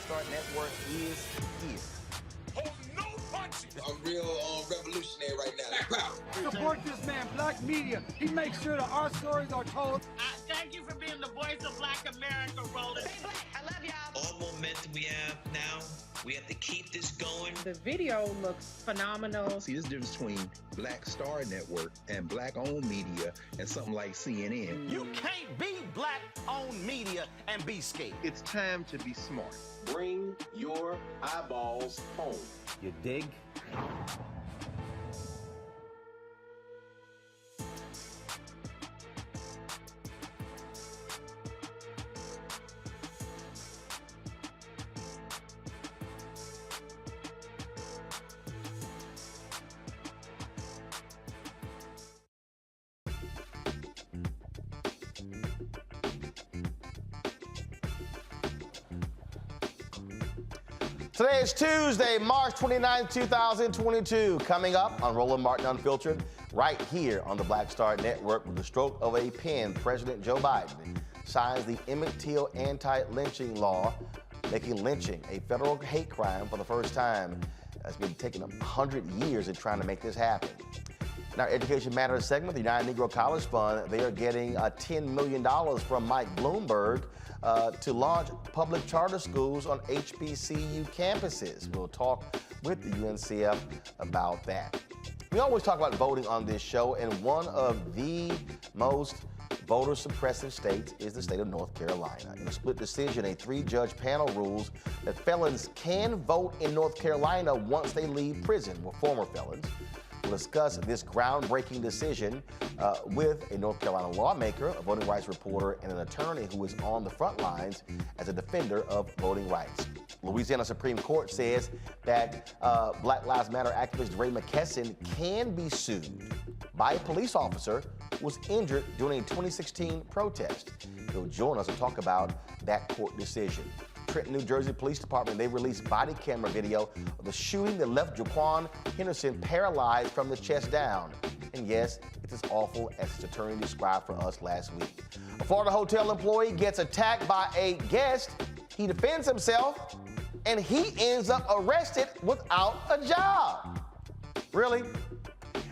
Black Star Network is here. Hold no punches. I'm real revolutionary right now. Support this man, Black Media. He makes sure that our stories are told. Thank you for being the voice of Black America, Roland. Stay black. I love y'all. All momentum we have now, we have to keep this going. The video looks phenomenal. See, there's a difference between Black Star Network and Black-owned media and something like CNN. You can't be Black-owned media and be scared. It's time to be smart. Bring your eyeballs home. You dig? Today is Tuesday, March 29, 2022. Coming up on Roland Martin Unfiltered, right here on the Black Star Network, with the stroke of a pen, President Joe Biden signs the Emmett Till Anti-Lynching Law, making lynching a federal hate crime for the first time. It's been taking 100 years in trying to make this happen. In our Education Matters segment, the United Negro College Fund, they are getting $10 million from Mike Bloomberg to launch public charter schools on HBCU campuses. We'll talk with the UNCF about that. We always talk about voting on this show, and one of the most voter suppressive states is the state of North Carolina. In a split decision, a 3-judge panel rules that felons can vote in North Carolina once they leave prison, well, former felons. We'll discuss this groundbreaking decision with a North Carolina lawmaker, a voting rights reporter, and an attorney who is on the front lines as a defender of voting rights. Louisiana Supreme Court says that Black Lives Matter activist Ray McKesson can be sued by a police officer who was injured during a 2016 protest. He'll join us to talk about that court decision. Trenton, New Jersey Police Department, they released body camera video of the shooting that left Jaquan Henderson paralyzed from the chest down. And yes, it's as awful as its attorney described for us last week. A Florida hotel employee gets attacked by a guest. He defends himself, and he ends up arrested without a job. Really?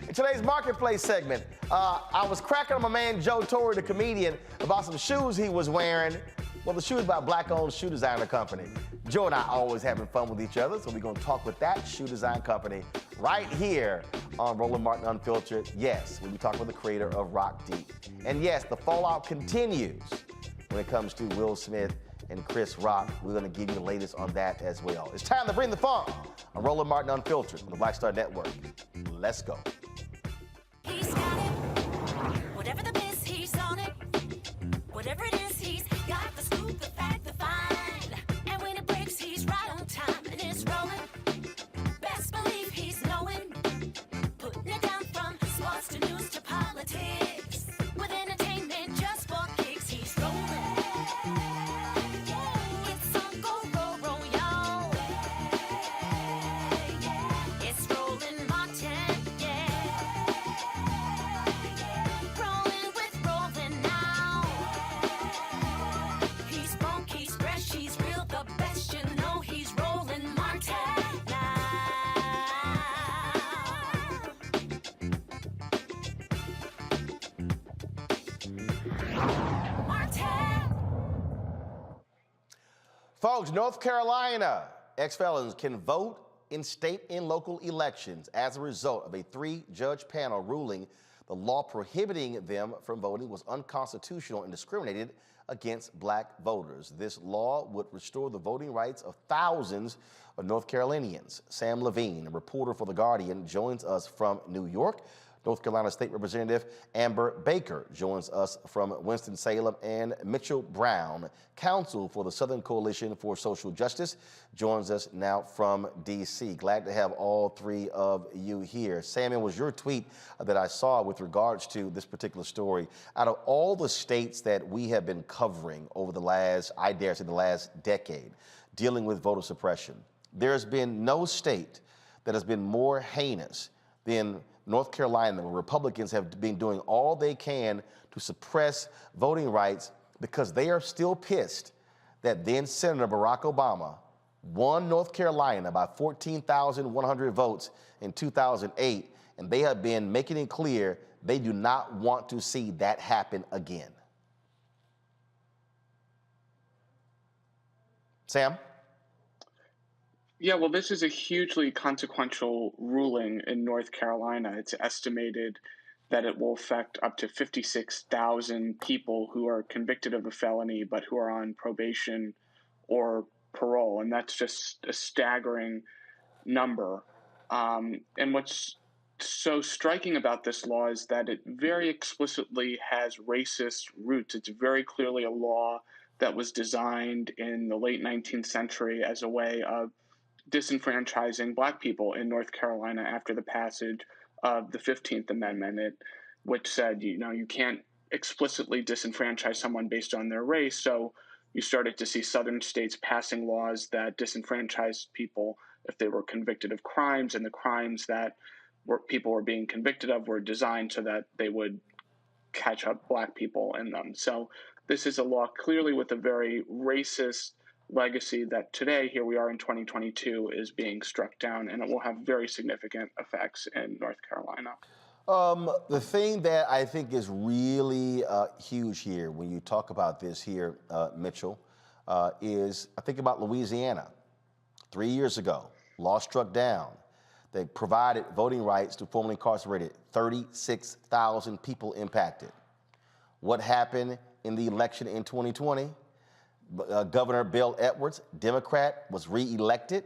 In today's Marketplace segment, I was cracking on my man Joe Torre, the comedian, about some shoes he was wearing. Well, the shoes by a Black-owned shoe designer company. Joe and I always having fun with each other, so we're gonna talk with that shoe design company right here on Roland Martin Unfiltered. Yes, we'll be talking with the creator of Rock Deep. And yes, the fallout continues when it comes to Will Smith and Chris Rock. We're gonna give you the latest on that as well. It's time to bring the funk on Roland Martin Unfiltered on the Black Star Network. Let's go. He's got it. Whatever the miss, he's on it. Whatever it is, he's got the scoop, the fact, the find. And when it breaks, he's right on time and it's rolling. Best believe he's knowing. Putting it down from sports to news to politics. With entertainment just for kicks, he's rolling. It's on go, roll, roll, y'all. It's Roland Martin, yeah. Rolling with Roland now. He's funk, he's fresh, he's real, the best, you know he's Roland Martin now. Martin. Folks, North Carolina ex-felons can vote in state and local elections as a result of a 3-judge panel ruling the law prohibiting them from voting was unconstitutional and discriminated against Black voters. This law would restore the voting rights of thousands of North Carolinians. Sam Levine, a reporter for The Guardian, joins us from New York. North Carolina State Representative Amber Baker joins us from Winston-Salem, and Mitchell Brown, counsel for the Southern Coalition for Social Justice, joins us now from D.C. Glad to have all three of you here. Sam, it was your tweet that I saw with regards to this particular story. Out of all the states that we have been covering over the last, I dare say the last decade, dealing with voter suppression, there's been no state that has been more heinous than North Carolina, where Republicans have been doing all they can to suppress voting rights because they are still pissed that then Senator Barack Obama won North Carolina by 14,100 votes in 2008, and they have been making it clear they do not want to see that happen again. Sam? Yeah, well, this is a hugely consequential ruling in North Carolina. It's estimated that it will affect up to 56,000 people who are convicted of a felony but who are on probation or parole. And that's just a staggering number. And what's so striking about this law is that it very explicitly has racist roots. It's very clearly a law that was designed in the late 19th century as a way of disenfranchising Black people in North Carolina after the passage of the 15th Amendment, which said, you can't explicitly disenfranchise someone based on their race. So you started to see Southern states passing laws that disenfranchised people if they were convicted of crimes, and the crimes that people were being convicted of were designed so that they would catch up Black people in them. So this is a law clearly with a very racist legacy that today, here we are in 2022, is being struck down, and it will have very significant effects in North Carolina. The thing that I think is really huge here when you talk about this here, Mitchell, is I think about Louisiana. 3 years ago, law struck down. They provided voting rights to formerly incarcerated 36,000 people impacted. What happened in the election in 2020? Governor Bill Edwards, Democrat, was reelected.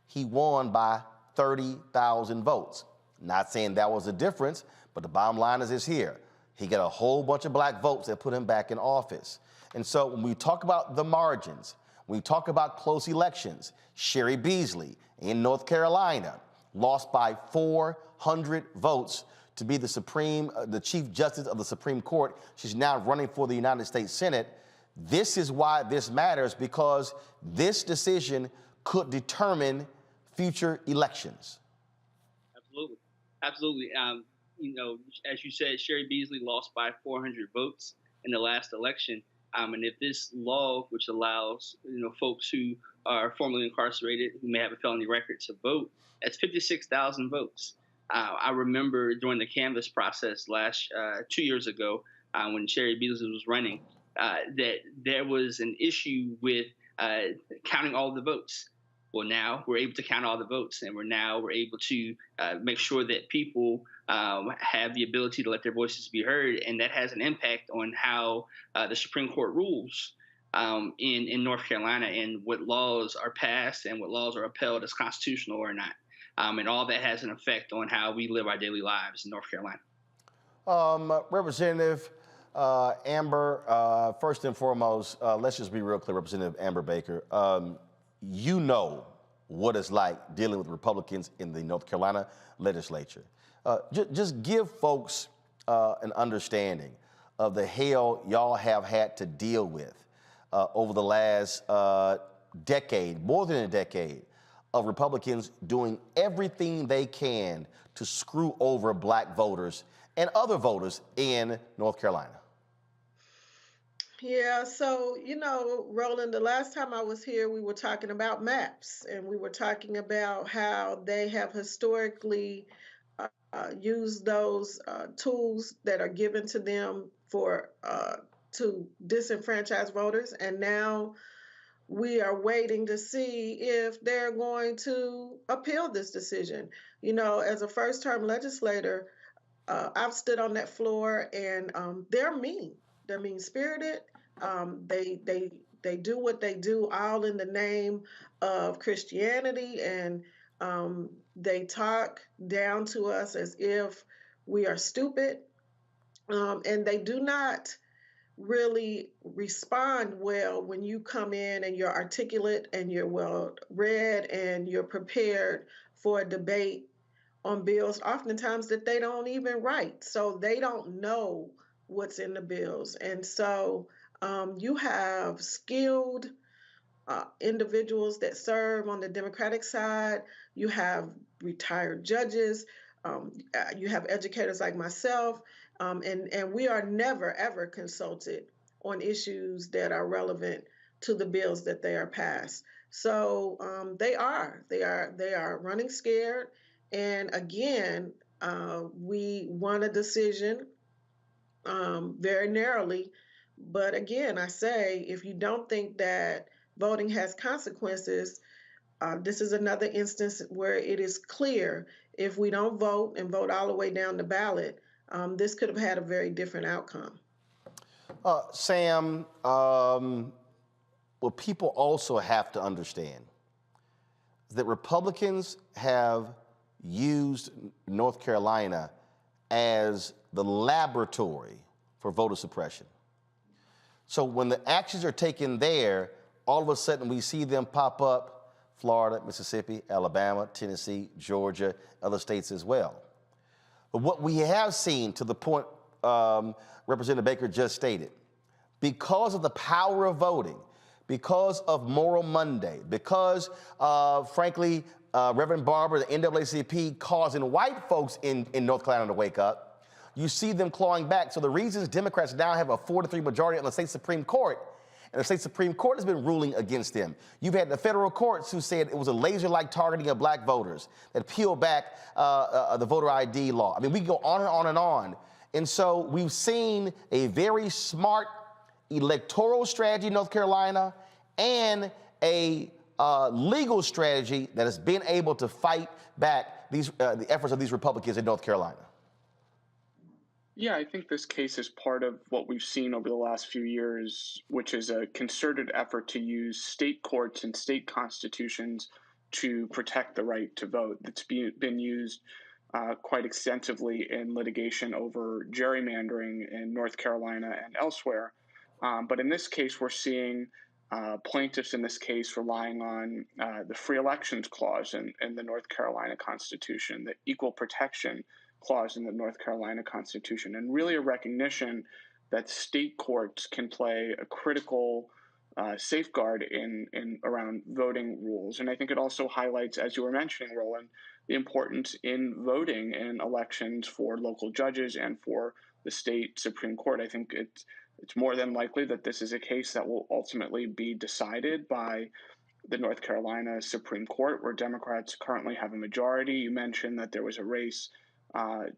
He won by 30,000 votes. Not saying that was the difference, but the bottom line is this here. He got a whole bunch of Black votes that put him back in office. And so when we talk about the margins, when we talk about close elections, Sherry Beasley in North Carolina lost by 400 votes to be the Chief Justice of the Supreme Court. She's now running for the United States Senate. This is why this matters, because this decision could determine future elections. Absolutely. Absolutely. As you said, Sherry Beasley lost by 400 votes in the last election. And if this law, which allows, folks who are formerly incarcerated, who may have a felony record to vote, that's 56,000 votes. I remember during the canvass process 2 years ago, when Sherry Beasley was running, that there was an issue with counting all the votes. Well, now we're able to count all the votes, and we're able to make sure that people have the ability to let their voices be heard, and that has an impact on how the Supreme Court rules in North Carolina, and what laws are passed and what laws are upheld as constitutional or not. And all that has an effect on how we live our daily lives in North Carolina. Representative Amber, first and foremost, let's just be real clear, Representative Amber Baker. You know what it's like dealing with Republicans in the North Carolina legislature. Just give folks an understanding of the hell y'all have had to deal with over the last decade, more than a decade, of Republicans doing everything they can to screw over Black voters and other voters in North Carolina. Yeah, so, Roland, the last time I was here, we were talking about maps, and we were talking about how they have historically used those tools that are given to them to disenfranchise voters, and now we are waiting to see if they're going to appeal this decision. As a first-term legislator, I've stood on that floor, and they're mean. They're mean-spirited. They do what they do all in the name of Christianity, and they talk down to us as if we are stupid, and they do not really respond well when you come in and you're articulate and you're well read and you're prepared for a debate on bills oftentimes that they don't even write, so they don't know what's in the bills. And so you have skilled individuals that serve on the Democratic side. You have retired judges. You have educators like myself. And we are never, ever consulted on issues that are relevant to the bills that they are passed. So they are running scared. And again, we won a decision very narrowly. But again, I say, if you don't think that voting has consequences, this is another instance where it is clear if we don't vote and vote all the way down the ballot, this could have had a very different outcome. Sam, what people also have to understand is that Republicans have used North Carolina as the laboratory for voter suppression. So when the actions are taken there, all of a sudden we see them pop up, Florida, Mississippi, Alabama, Tennessee, Georgia, other states as well. But what we have seen, to the point Representative Baker just stated, because of the power of voting, because of Moral Monday, because, frankly, Reverend Barber, the NAACP, causing white folks in North Carolina to wake up, you see them clawing back. So the reasons Democrats now have a 4-3 majority on the state Supreme Court, and the state Supreme Court has been ruling against them. You've had the federal courts who said it was a laser-like targeting of black voters that peeled back the voter ID law. I mean, we can go on and on and on. And so we've seen a very smart electoral strategy in North Carolina and a legal strategy that has been able to fight back these the efforts of these Republicans in North Carolina. Yeah, I think this case is part of what we've seen over the last few years, which is a concerted effort to use state courts and state constitutions to protect the right to vote. That's been used quite extensively in litigation over gerrymandering in North Carolina and elsewhere. But in this case, we're seeing plaintiffs in this case relying on the free elections clause in the North Carolina Constitution, the equal protection clause in the North Carolina Constitution, and really a recognition that state courts can play a critical safeguard in around voting rules. And I think it also highlights, as you were mentioning, Roland, the importance in voting in elections for local judges and for the state Supreme Court. I think it's more than likely that this is a case that will ultimately be decided by the North Carolina Supreme Court, where Democrats currently have a majority. You mentioned that there was a race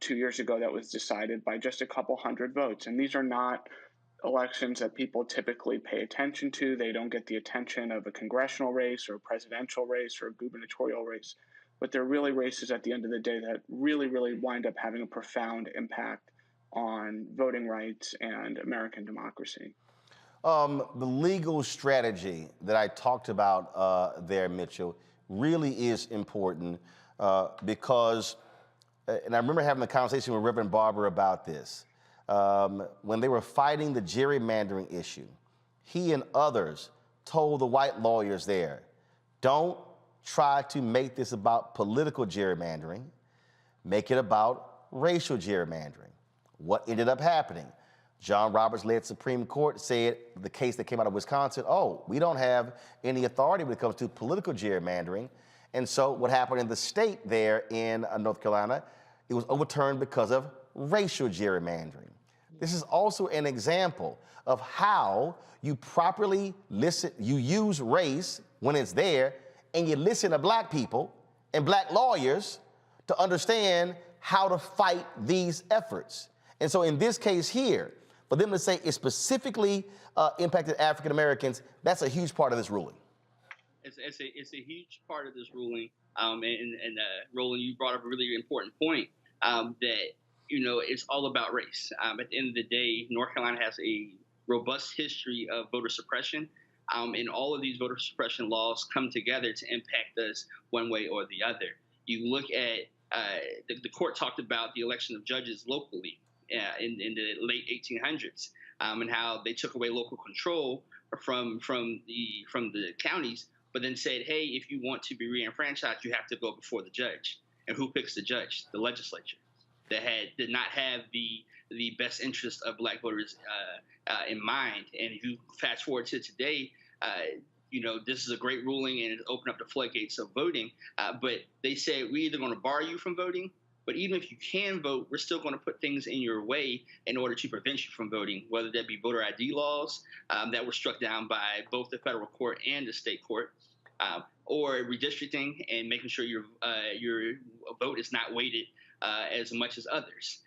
2 years ago that was decided by just a couple hundred votes. And these are not elections that people typically pay attention to. They don't get the attention of a congressional race or a presidential race or a gubernatorial race. But they're really races at the end of the day that really, really wind up having a profound impact on voting rights and American democracy. The legal strategy that I talked about there, Mitchell, really is important because, and I remember having a conversation with Reverend Barber about this, when they were fighting the gerrymandering issue, he and others told the white lawyers there, don't try to make this about political gerrymandering, make it about racial gerrymandering. What ended up happening? John Roberts-led Supreme Court said, the case that came out of Wisconsin, oh, we don't have any authority when it comes to political gerrymandering. And so what happened in the state there in North Carolina, it was overturned because of racial gerrymandering. This is also an example of how you properly listen, you use race when it's there, and you listen to black people and black lawyers to understand how to fight these efforts. And so in this case here, for them to say it specifically impacted African Americans, that's a huge part of this ruling. It's a huge part of this ruling. And Roland, you brought up a really important point that, it's all about race. At the end of the day, North Carolina has a robust history of voter suppression. And all of these voter suppression laws come together to impact us one way or the other. You look at the court talked about the election of judges locally in the late 1800s and how they took away local control from the counties, but then said, hey, if you want to be re-enfranchised, you have to go before the judge. And who picks the judge? The legislature. That did not have the best interest of black voters in mind. And if you fast forward to today, this is a great ruling and it opened up the floodgates of voting. But they said we're either going to bar you from voting, but even if you can vote, we're still going to put things in your way in order to prevent you from voting, whether that be voter ID laws that were struck down by both the federal court and the state court. or redistricting and making sure your vote is not weighted as much as others.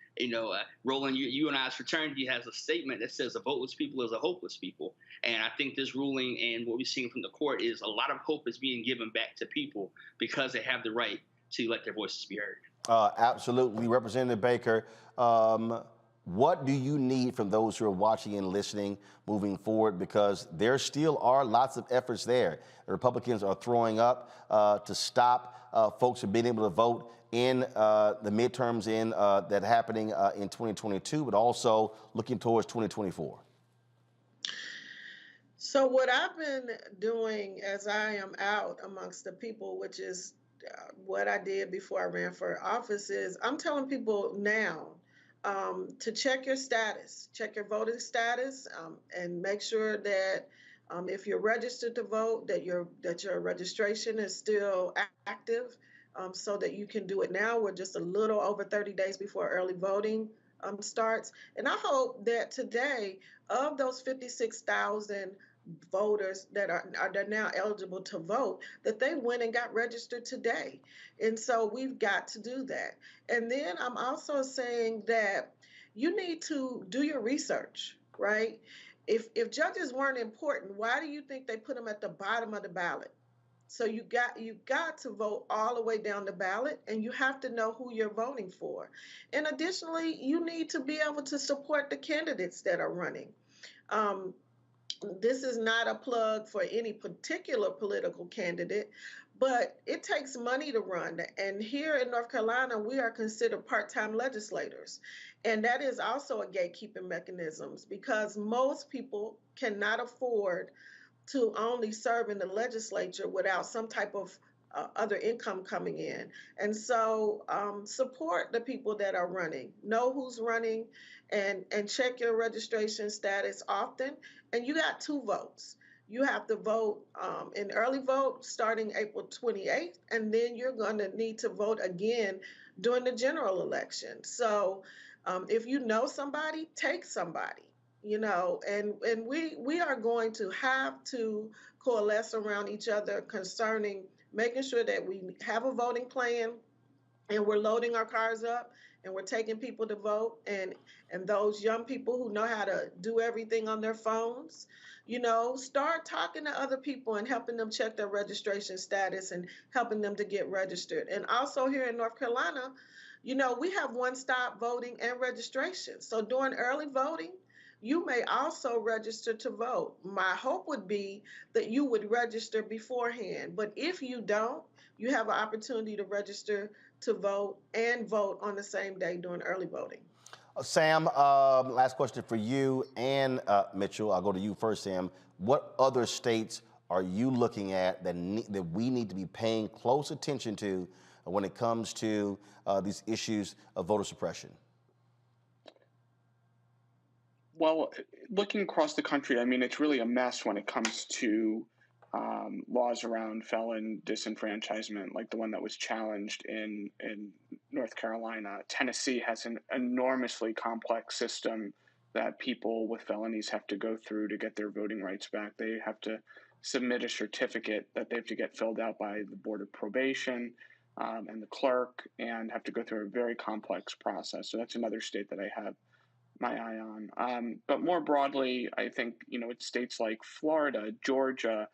Roland, you and I's fraternity has a statement that says a voteless people is a hopeless people. And I think this ruling and what we're seeing from the court is a lot of hope is being given back to people because they have the right to let their voices be heard. Absolutely. Representative Baker, what do you need from those who are watching and listening moving forward? Because there still are lots of efforts there. The Republicans are throwing up to stop folks from being able to vote in the midterms that happening in 2022, but also looking towards 2024. So what I've been doing as I am out amongst the people, which is what I did before I ran for office, is I'm telling people now to check your status, check your voting status, and make sure that if you're registered to vote, that your registration is still active, so that you can do it now. We're just a little over 30 days before early voting starts. And I hope that today, of those 56,000 voters that are now eligible to vote, that they went and got registered today. And so we've got to do that. And then I'm also saying that you need to do your research, right? If judges weren't important, why do you think they put them at the bottom of the ballot? So you got to vote all the way down the ballot, and you have to know who you're voting for. And additionally, you need to be able to support the candidates that are running. This is not a plug for any particular political candidate, but it takes money to run. And here in North Carolina, we are considered part-time legislators. And that is also a gatekeeping mechanism because most people cannot afford to only serve in the legislature without some type of other income coming in. And so support the people that are running, know who's running, and check your registration status often. And you got 2 votes. You have to vote in early vote starting April 28th, and then you're going to need to vote again during the general election. So if you know somebody, take somebody. And we are going to have to coalesce around each other concerning making sure that we have a voting plan and we're loading our cars up and we're taking people to vote, and those young people who know how to do everything on their phones, start talking to other people and helping them check their registration status and helping them to get registered. And also here in North Carolina, we have one-stop voting and registration. So during early voting, you may also register to vote. My hope would be that you would register beforehand. But if you don't, you have an opportunity to register to vote and vote on the same day during early voting. Sam, last question for you and Mitchell. I'll go to you first, Sam. What other states are you looking at that we need to be paying close attention to when it comes to these issues of voter suppression? Well, looking across the country, I mean, it's really a mess when it comes to laws around felon disenfranchisement, like the one that was challenged in North Carolina. Tennessee has an enormously complex system that people with felonies have to go through to get their voting rights back. They have to submit a certificate that they have to get filled out by the Board of Probation and the clerk, and have to go through a very complex process. So that's another state that I have my eye on. But more broadly, I think, it's states like Florida, Georgia,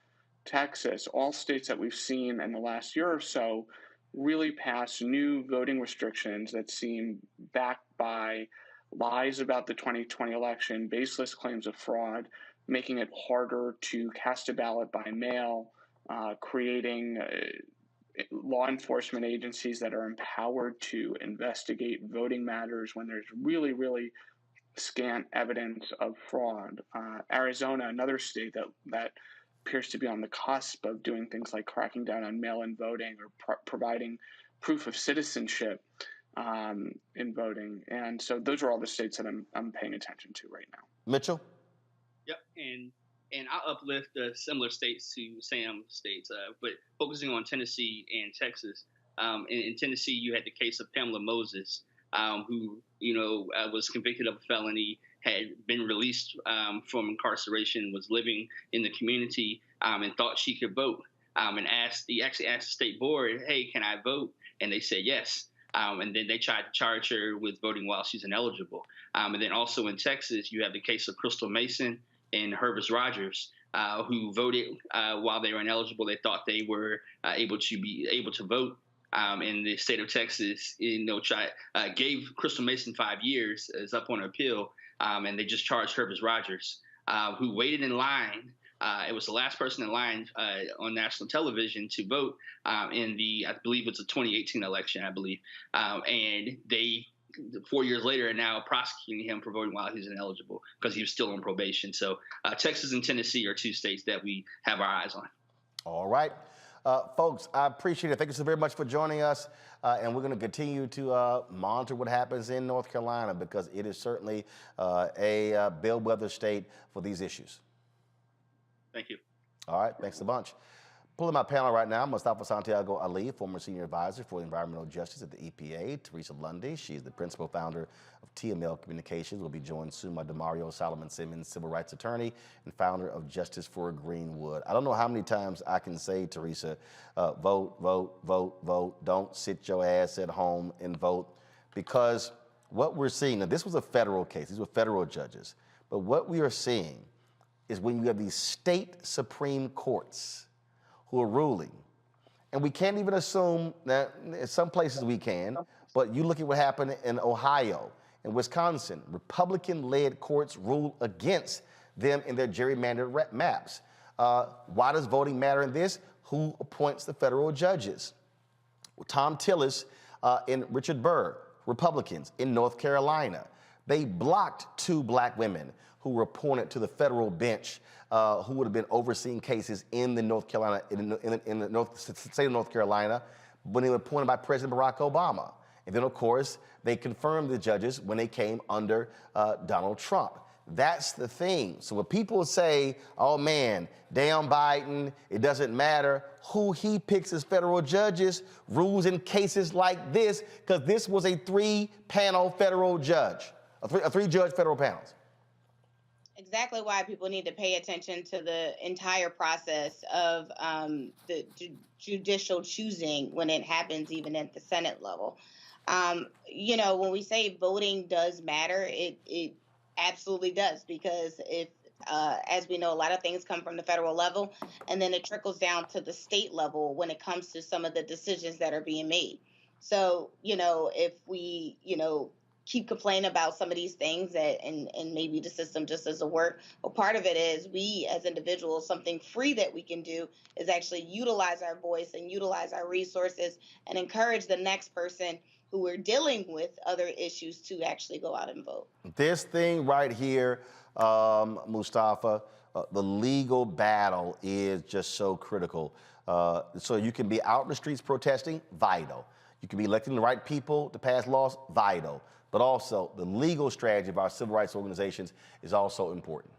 Texas, all states that we've seen in the last year or so really pass new voting restrictions that seem backed by lies about the 2020 election, baseless claims of fraud, making it harder to cast a ballot by mail, creating law enforcement agencies that are empowered to investigate voting matters when there's really, really scant evidence of fraud. Arizona, another state that appears to be on the cusp of doing things like cracking down on mail-in voting or providing proof of citizenship in voting. And so those are all the states that I'm paying attention to right now. Mitchell? Yep, and I'll uplift similar states to Sam's states, but focusing on Tennessee and Texas. In Tennessee, you had the case of Pamela Moses, who was convicted of a felony, had been released from incarceration, was living in the community, and thought she could vote. and he actually asked the state board, hey, can I vote? And they said yes. And then they tried to charge her with voting while she's ineligible. And then also in Texas, you have the case of Crystal Mason and Herbert Rogers, who voted while they were ineligible. They thought they were able to vote. In the state of Texas, gave Crystal Mason 5 years, is up on appeal, and they just charged Herbert Rogers, who waited in line. It was the last person in line on national television to vote in I believe it's a 2018 election, I believe. And they, 4 years later, are now prosecuting him for voting while he's ineligible because he was still on probation. So Texas and Tennessee are two states that we have our eyes on. All right. Folks, I appreciate it. Thank you so very much for joining us. And we're going to continue to monitor what happens in North Carolina because it is certainly a bellwether state for these issues. Thank you. All right. Thanks a bunch. Pulling my panel right now, Mustafa Santiago Ali, former senior advisor for environmental justice at the EPA. Teresa Lundy, she's the principal founder of TML Communications. We'll be joined soon by Demario Solomon Simmons, civil rights attorney and founder of Justice for Greenwood. I don't know how many times I can say, Teresa, vote, vote, vote, vote. Don't sit your ass at home and vote, because what we're seeing, now this was a federal case, these were federal judges, but what we are seeing is when you have these state Supreme Courts who are ruling, and we can't even assume that in some places we can, but you look at what happened in Ohio and Wisconsin, Republican-led courts ruled against them in their gerrymandered maps. Why does voting matter in this? Who appoints the federal judges? Tom Tillis and Richard Burr, Republicans in North Carolina. They blocked 2 black women who were appointed to the federal bench, who would have been overseeing cases in the North Carolina, in the state of North Carolina, when they were appointed by President Barack Obama. And then, of course, they confirmed the judges when they came under Donald Trump. That's the thing. So when people say, oh man, damn Biden, it doesn't matter who he picks as federal judges, rules in cases like this, because this was a 3-panel federal judge, a 3-judge federal panels. Exactly why people need to pay attention to the entire process of the judicial choosing when it happens, even at the Senate level. When we say voting does matter, it absolutely does, because if, as we know, a lot of things come from the federal level, and then it trickles down to the state level when it comes to some of the decisions that are being made. So, if we, keep complaining about some of these things and maybe the system just doesn't work. Well, part of it is we as individuals, something free that we can do is actually utilize our voice and utilize our resources and encourage the next person who we're dealing with other issues to actually go out and vote. This thing right here, Mustafa, the legal battle is just so critical. So you can be out in the streets protesting, vital. You can be electing the right people to pass laws, vital. But also the legal strategy of our civil rights organizations is also important.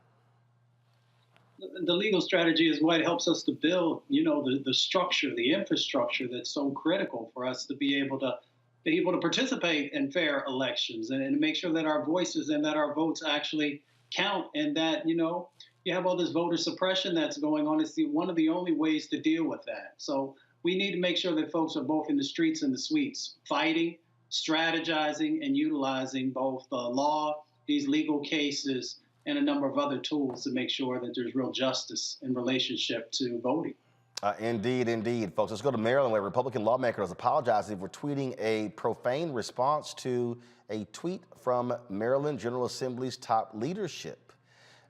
The legal strategy is what helps us to build, the structure, the infrastructure that's so critical for us to be able to participate in fair elections and to make sure that our voices and that our votes actually count, and that, you have all this voter suppression that's going on. It's one of the only ways to deal with that. So we need to make sure that folks are both in the streets and the suites, fighting, strategizing, and utilizing both the law, these legal cases, and a number of other tools to make sure that there's real justice in relationship to voting. Indeed, indeed. Folks, let's go to Maryland, where a Republican lawmaker is apologizing for tweeting a profane response to a tweet from Maryland General Assembly's top leadership.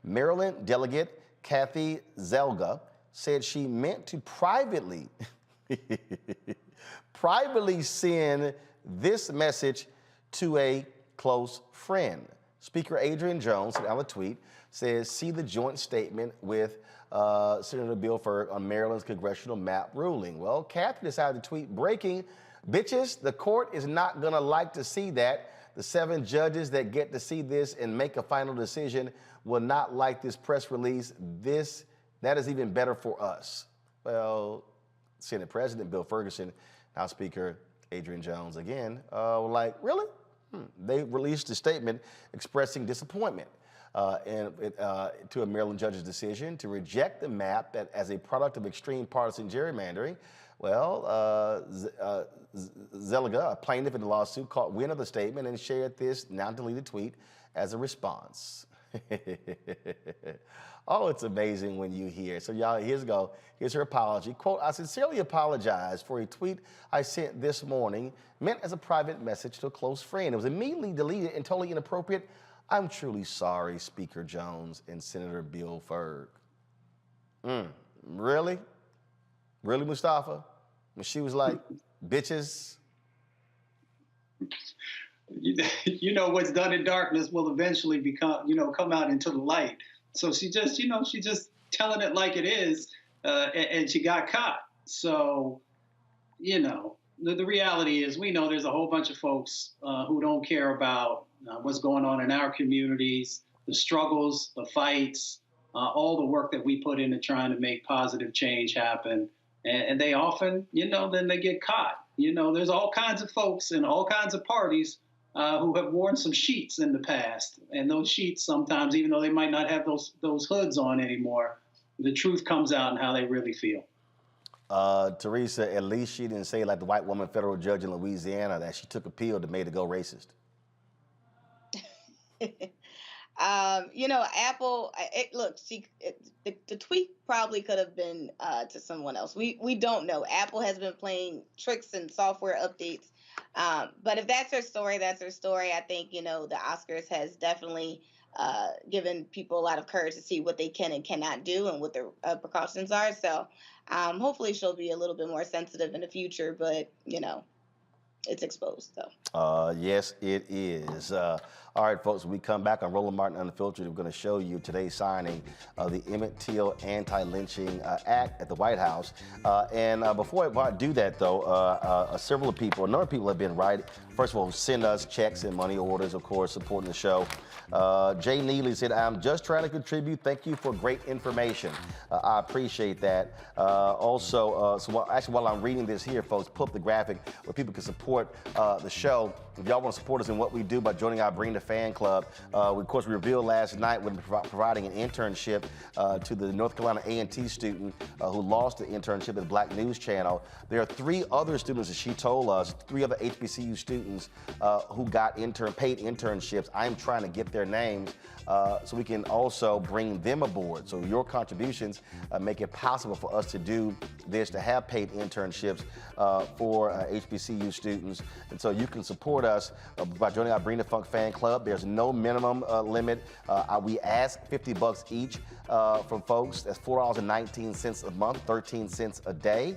Maryland delegate Kathy Zelga said she meant to privately send this message to a close friend. Speaker Adrian Jones, on a tweet, says, see the joint statement with Senator Bill Ferg on Maryland's congressional map ruling. Well, Kathy decided to tweet, breaking, bitches, the court is not gonna like to see that. The 7 judges that get to see this and make a final decision will not like this press release. That is even better for us. Well, Senate President Bill Ferguson, now Speaker Adrian Jones again, were like, really? They released a statement expressing disappointment. to a Maryland judge's decision to reject the map that as a product of extreme partisan gerrymandering. Well, Zeliga, a plaintiff in the lawsuit, caught wind of the statement and shared this now deleted tweet as a response. Oh, it's amazing when you hear. So y'all, here's her apology. Quote, I sincerely apologize for a tweet I sent this morning meant as a private message to a close friend. It was immediately deleted and totally inappropriate. I'm truly sorry, Speaker Jones and Senator Bill Ferg. Really? Really, Mustafa? When she was like, bitches? You know, what's done in darkness will eventually come out into the light. So she just telling it like it is, and she got caught. So, the reality is we know there's a whole bunch of folks who don't care about what's going on in our communities, the struggles, the fights, all the work that we put into trying to make positive change happen. And they often, then they get caught. There's all kinds of folks in all kinds of parties who have worn some sheets in the past. And those sheets sometimes, even though they might not have those hoods on anymore, the truth comes out in how they really feel. Teresa, at least she didn't say like the white woman federal judge in Louisiana that she took a pill that made her go racist. Apple, the tweet probably could have been to someone else. We don't know. Apple has been playing tricks and software updates. But if that's her story, that's her story. I think, the Oscars has definitely given people a lot of courage to see what they can and cannot do and what their precautions are. So hopefully she'll be a little bit more sensitive in the future, but, it's exposed, though. Yes, it is. All right, folks, when we come back on Roland Martin Unfiltered, we're going to show you today's signing of the Emmett Till Anti-Lynching Act at the White House. And before I do that, though, a number of people have been first of all, send us checks and money orders, of course, supporting the show. Jay Neely said, I'm just trying to contribute. Thank you for great information. I appreciate that. Also, while I'm reading this here, folks, put up the graphic where people can support the show. If y'all want to support us in what we do by joining our Bring the Fan Club, of course, we revealed last night we're providing an internship to the North Carolina A&T student who lost the internship at the Black News Channel. There are 3 other students, as she told us, 3 other HBCU students who got paid internships. I'm trying to get their names so we can also bring them aboard. So your contributions make it possible for us to do this, to have paid internships for HBCU students. And so you can support us by joining our Bring the Funk Fan Club. There's no minimum limit. We ask $50 each from folks. That's $4.19 a month, 13 cents a day.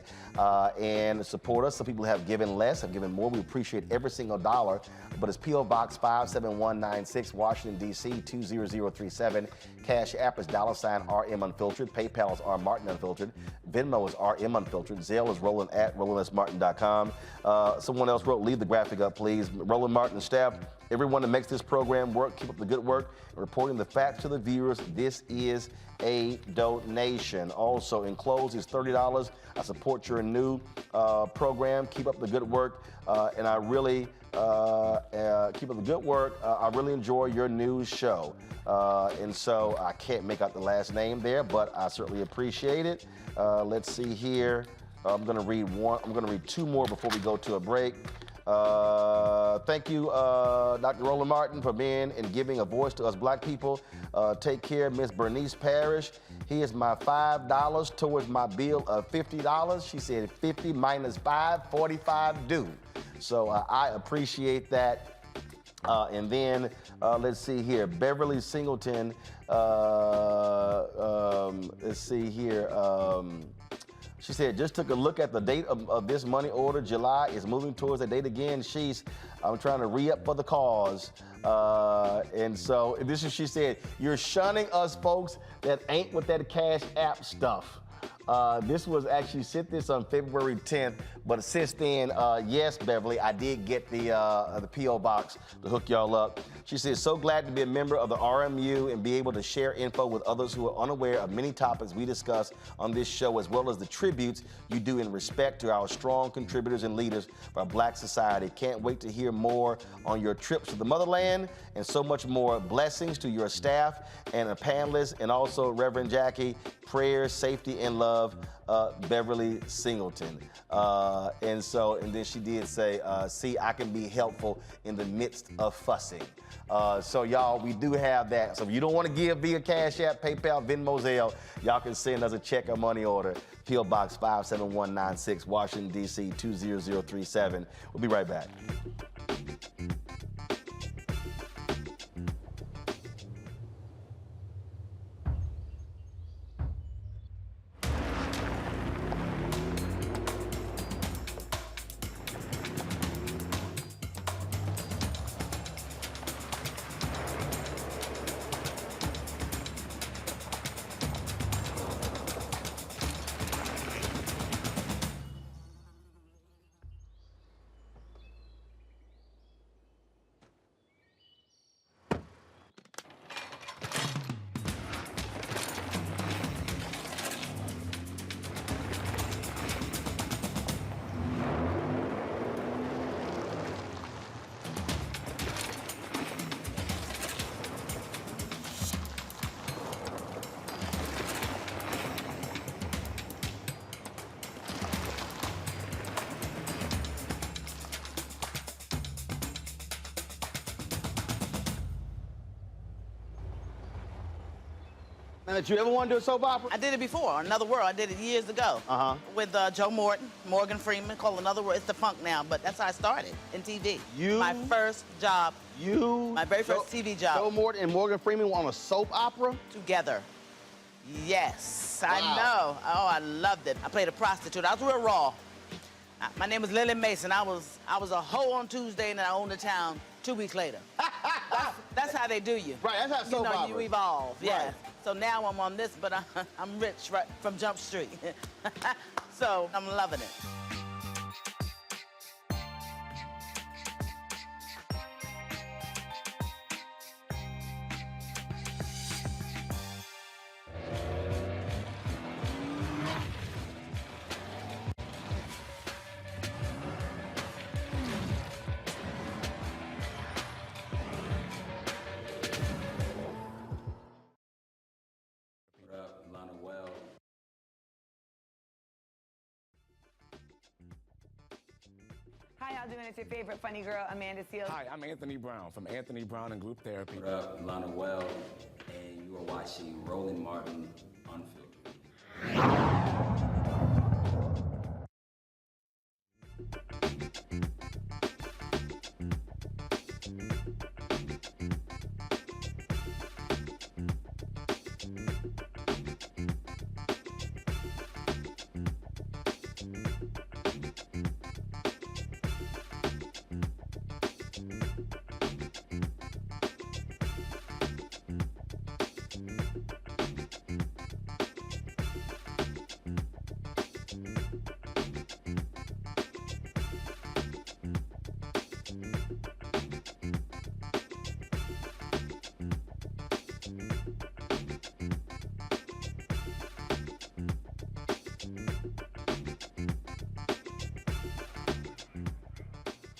And support us. Some people have given less, have given more. We appreciate every single dollar. But it's P.O. Box 57196, Washington, D.C. 20037. Cash App is $RM Unfiltered. PayPal is R Martin Unfiltered. Venmo is RM Unfiltered. Zelle is Roland at RolandSMartin.com. Someone else wrote, leave the graphic up, please. Roland Martin staff, everyone that makes this program work, keep up the good work, and reporting the facts to the viewers. This is a donation. Also, enclosed is $30. I support your new program. Keep up the good work, and I really keep up the good work. I really enjoy your new show, and so I can't make out the last name there, but I certainly appreciate it. Let's see here. I'm going to read 2 more before we go to a break. Thank you, Dr. Roland Martin, for being and giving a voice to us Black people. Take care, Miss Bernice Parrish. Here's my $5 towards my bill of $50. She said 50 minus 5, 45 due. So I appreciate that. And then let's see here, Beverly Singleton. Let's see here. She said, just took a look at the date of this money order. July is moving towards that date again. I'm trying to re-up for the cause. And so she said, you're shunning us folks that ain't with that Cash App stuff. This was actually sent this on February 10th, But since then, yes, Beverly, I did get the P.O. box to hook y'all up. She says, so glad to be a member of the RMU and be able to share info with others who are unaware of many topics we discuss on this show, as well as the tributes you do in respect to our strong contributors and leaders of our Black society. Can't wait to hear more on your trips to the motherland and so much more. Blessings to your staff and the panelists, and also Reverend Jackie. Prayers, safety, and love, Beverly Singleton. And then she did say, see, I can be helpful in the midst of fussing. So y'all, we do have that. So if you don't want to give via Cash App, PayPal, Venmo, Zelle, y'all can send us a check or money order. P.O. Box 57196, Washington, D.C. 20037. We'll be right back. Now, did you ever want to do a soap opera? I did it before, Another World. I did it years ago. With Joe Morton, Morgan Freeman, called Another World. It's the funk now, but that's how I started in TV. My first job. My very first TV job. Joe Morton and Morgan Freeman were on a soap opera? Together. Yes, wow. I know. Oh, I loved it. I played a prostitute. I was real raw. My name was Lily Mason. I was a hoe on Tuesday, and then I owned the town 2 weeks later. That's how they do you. Right, that's how soap opera. You evolve, yeah. Right. So now I'm on this, but I'm rich right from Jump Street. So I'm loving it. How y'all doing? It's your favorite funny girl, Amanda Seals. Hi, I'm Anthony Brown from Anthony Brown and Group Therapy. What up, Lana Well, and you are watching Roland Martin Unfiltered.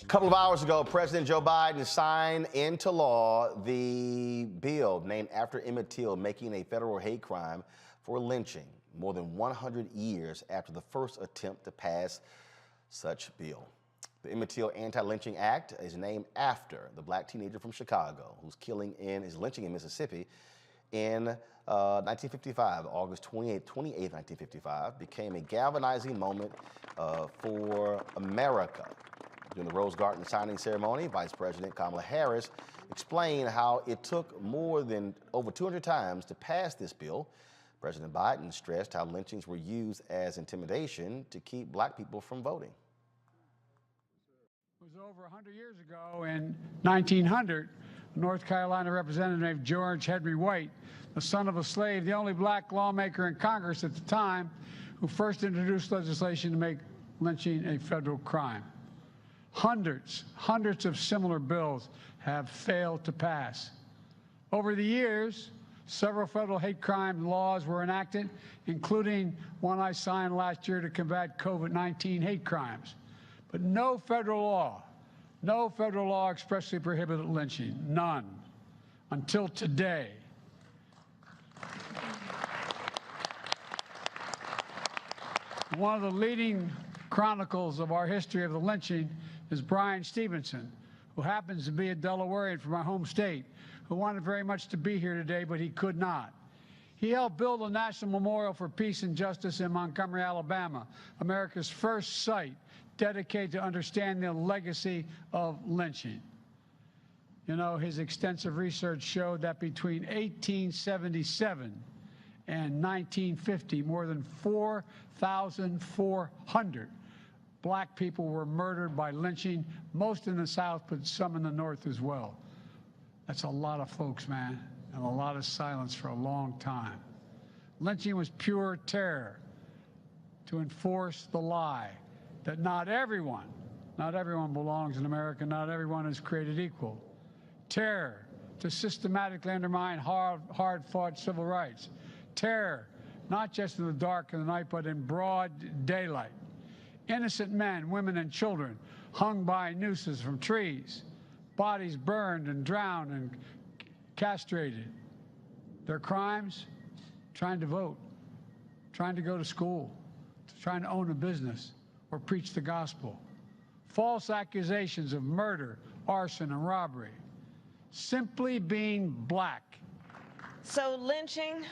A couple of hours ago, President Joe Biden signed into law the bill named after Emmett Till, making a federal hate crime for lynching, more than 100 years after the first attempt to pass such bill. The Emmett Till Anti-Lynching Act is named after the black teenager from Chicago whose his lynching in Mississippi in 1955, August 28, 1955, became a galvanizing moment for America. During the Rose Garden signing ceremony, Vice President Kamala Harris explained how it took more than over 200 times to pass this bill. President Biden stressed how lynchings were used as intimidation to keep black people from voting. It was over 100 years ago in 1900, North Carolina Representative George Henry White, the son of a slave, the only black lawmaker in Congress at the time, who first introduced legislation to make lynching a federal crime. Hundreds of similar bills have failed to pass. Over the years, several federal hate crime laws were enacted, including one I signed last year to combat COVID-19 hate crimes. But no federal law expressly prohibited lynching, none, until today. One of the leading chronicles of our history of the lynching is Brian Stevenson, who happens to be a Delawarean from my home state, who wanted very much to be here today, but he could not. He helped build a National Memorial for Peace and Justice in Montgomery, Alabama, America's first site dedicated to understanding the legacy of lynching. You know, his extensive research showed that between 1877 and 1950, more than 4,400 black people were murdered by lynching, most in the South, but some in the North as well. That's a lot of folks, man, and a lot of silence for a long time. Lynching was pure terror to enforce the lie that not everyone belongs in America, not everyone is created equal. Terror to systematically undermine hard-fought civil rights. Terror, not just in the dark of the night, but in broad daylight. Innocent men, women, and children hung by nooses from trees, bodies burned and drowned and castrated. Their crimes? Trying to vote, trying to go to school, trying to own a business or preach the gospel. False accusations of murder, arson, and robbery. Simply being black. So lynching,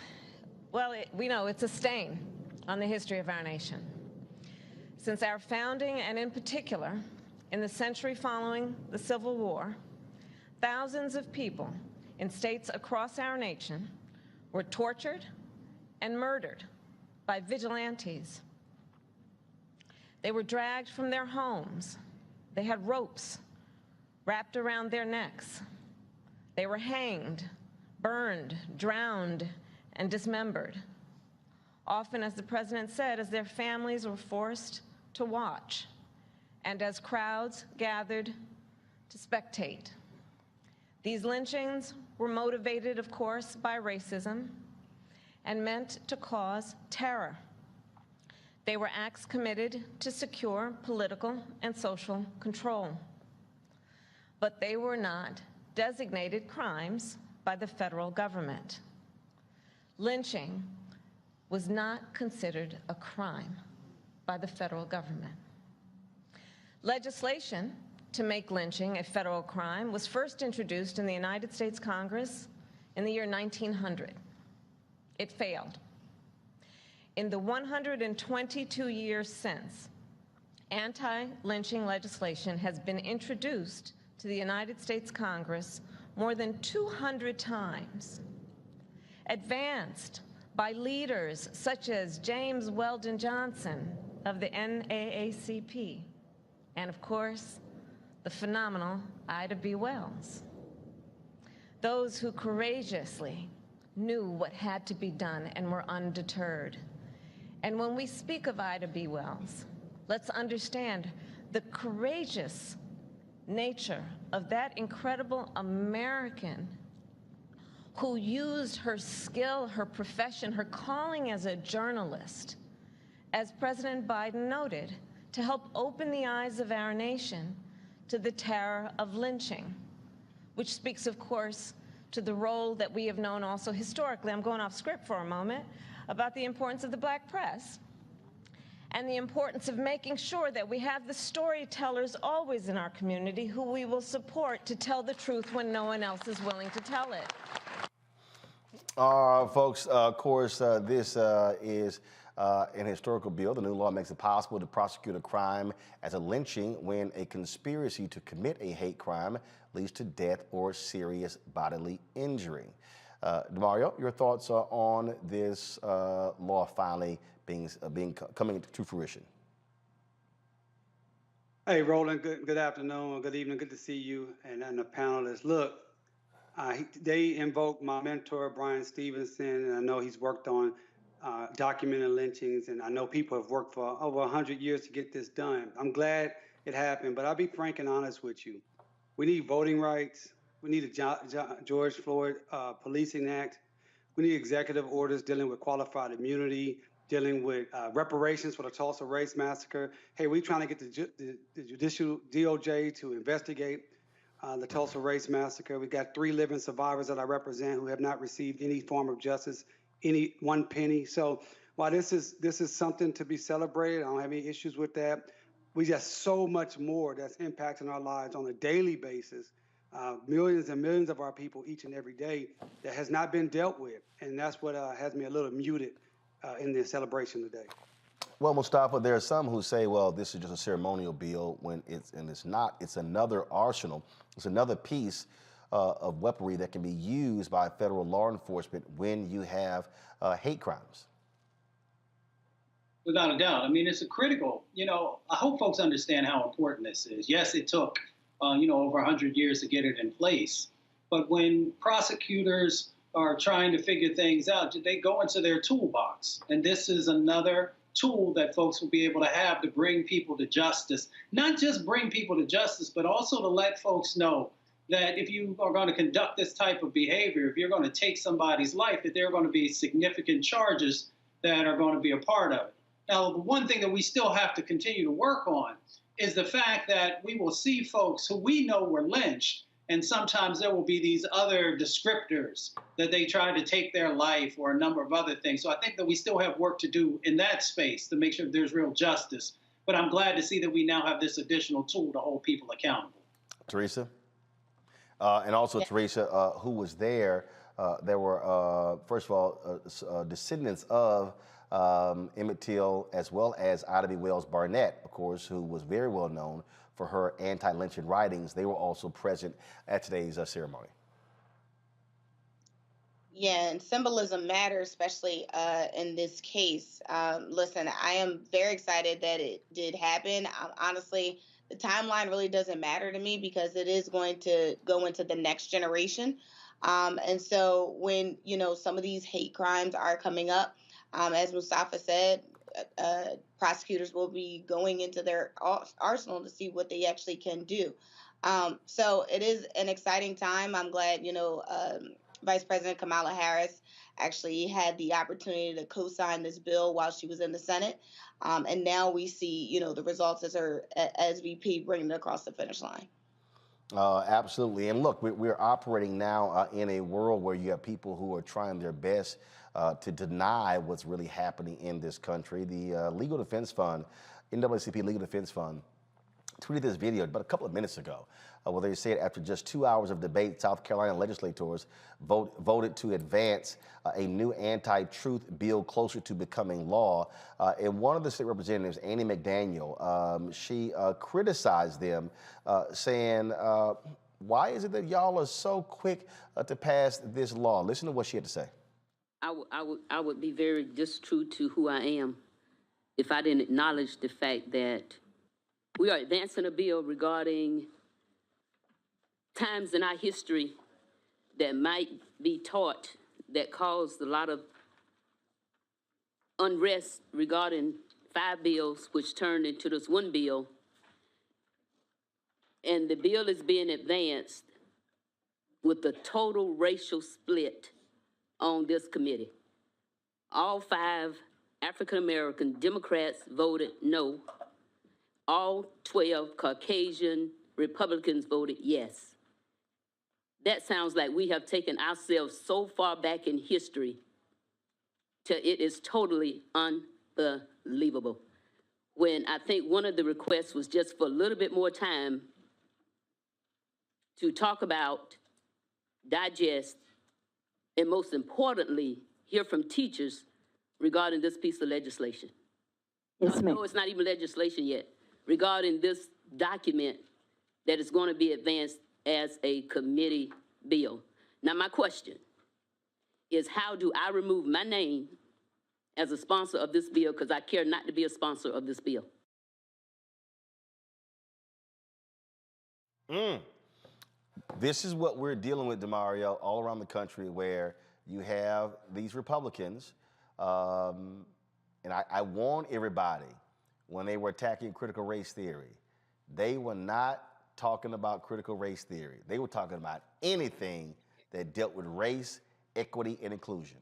well, we know it's a stain on the history of our nation. Since our founding, and in particular, in the century following the Civil War, thousands of people in states across our nation were tortured and murdered by vigilantes. They were dragged from their homes. They had ropes wrapped around their necks. They were hanged, burned, drowned, and dismembered. Often, as the president said, as their families were forced to watch, and as crowds gathered to spectate. These lynchings were motivated, of course, by racism and meant to cause terror. They were acts committed to secure political and social control. But they were not designated crimes by the federal government. Lynching was not considered a crime by the federal government. Legislation to make lynching a federal crime was first introduced in the United States Congress in the year 1900. It failed. In the 122 years since, anti-lynching legislation has been introduced to the United States Congress more than 200 times, advanced by leaders such as James Weldon Johnson of the NAACP, and of course, the phenomenal Ida B. Wells. Those who courageously knew what had to be done and were undeterred. And when we speak of Ida B. Wells, let's understand the courageous nature of that incredible American who used her skill, her profession, her calling as a journalist, as President Biden noted, to help open the eyes of our nation to the terror of lynching, which speaks, of course, to the role that we have known also historically. I'm going off script for a moment, about the importance of the black press and the importance of making sure that we have the storytellers always in our community who we will support to tell the truth when no one else is willing to tell it. Folks, of course, this is an historical bill. The new law makes it possible to prosecute a crime as a lynching when a conspiracy to commit a hate crime leads to death or serious bodily injury. DeMario, your thoughts on this law finally coming to fruition? Hey, Roland, good afternoon, or good evening. Good to see you and the panelists. Look, they invoked my mentor, Brian Stevenson, and I know he's worked on documenting lynchings, and I know people have worked for over 100 years to get this done. I'm glad it happened, but I'll be frank and honest with you. We need voting rights. We need a George Floyd Policing Act. We need executive orders dealing with qualified immunity, dealing with reparations for the Tulsa Race Massacre. Hey, we're trying to get the judicial DOJ to investigate the Tulsa Race Massacre. We've got 3 living survivors that I represent who have not received any form of justice, any one penny. So while this is something to be celebrated, I don't have any issues with that. We got so much more that's impacting our lives on a daily basis. Millions and millions of our people each and every day that has not been dealt with. And that's what has me a little muted in the celebration today. Well, Mustafa, there are some who say, well, this is just a ceremonial bill when it's not. It's another arsenal. It's another piece of weaponry that can be used by federal law enforcement when you have hate crimes. Without a doubt. I mean, it's a critical, I hope folks understand how important this is. Yes, it took, over 100 years to get it in place. But when prosecutors are trying to figure things out, they go into their toolbox. And this is another tool that folks will be able to have to bring people to justice. Not just bring people to justice, but also to let folks know that if you are going to conduct this type of behavior, if you're going to take somebody's life, that there are going to be significant charges that are going to be a part of it. Now, the one thing that we still have to continue to work on is the fact that we will see folks who we know were lynched, and sometimes there will be these other descriptors that they try to take their life or a number of other things. So I think that we still have work to do in that space to make sure there's real justice. But I'm glad to see that we now have this additional tool to hold people accountable. Teresa? And also, Teresa, who was there? There were, first of all, descendants of Emmett Till, as well as Ida B. Wells Barnett, of course, who was very well known for her anti-lynching writings. They were also present at today's ceremony. Yeah, and symbolism matters, especially in this case. Listen, I am very excited that it did happen. Honestly, the timeline really doesn't matter to me because it is going to go into the next generation. And so when, some of these hate crimes are coming up, as Mustafa said, prosecutors will be going into their arsenal to see what they actually can do. So it is an exciting time. I'm glad, Vice President Kamala Harris actually had the opportunity to co-sign this bill while she was in the Senate. And now we see, the results as VP bringing it across the finish line. Absolutely. And look, we're operating now in a world where you have people who are trying their best to deny what's really happening in this country. The Legal Defense Fund, NAACP Legal Defense Fund, tweeted this video about a couple of minutes ago where they said after just 2 hours of debate, South Carolina legislators voted to advance a new anti-truth bill closer to becoming law. And one of the state representatives, Annie McDaniel, she criticized them, saying, why is it that y'all are so quick to pass this law? Listen to what she had to say. I would be very distrue to who I am if I didn't acknowledge the fact that we are advancing a bill regarding times in our history that might be taught that caused a lot of unrest regarding 5 bills, which turned into this one bill. And the bill is being advanced with a total racial split on this committee. All 5 African-American Democrats voted no. All 12 Caucasian Republicans voted yes. That sounds like we have taken ourselves so far back in history till it is totally unbelievable. When I think one of the requests was just for a little bit more time to talk about, digest, and most importantly, hear from teachers regarding this piece of legislation. Yes, ma'am. No, it's not even legislation yet. Regarding this document that is going to be advanced as a committee bill. Now, my question is, how do I remove my name as a sponsor of this bill because I care not to be a sponsor of this bill? This is what we're dealing with, DeMario, all around the country, where you have these Republicans And I warned everybody when they were attacking critical race theory, they were not talking about critical race theory. They were talking about anything that dealt with race, equity, and inclusion.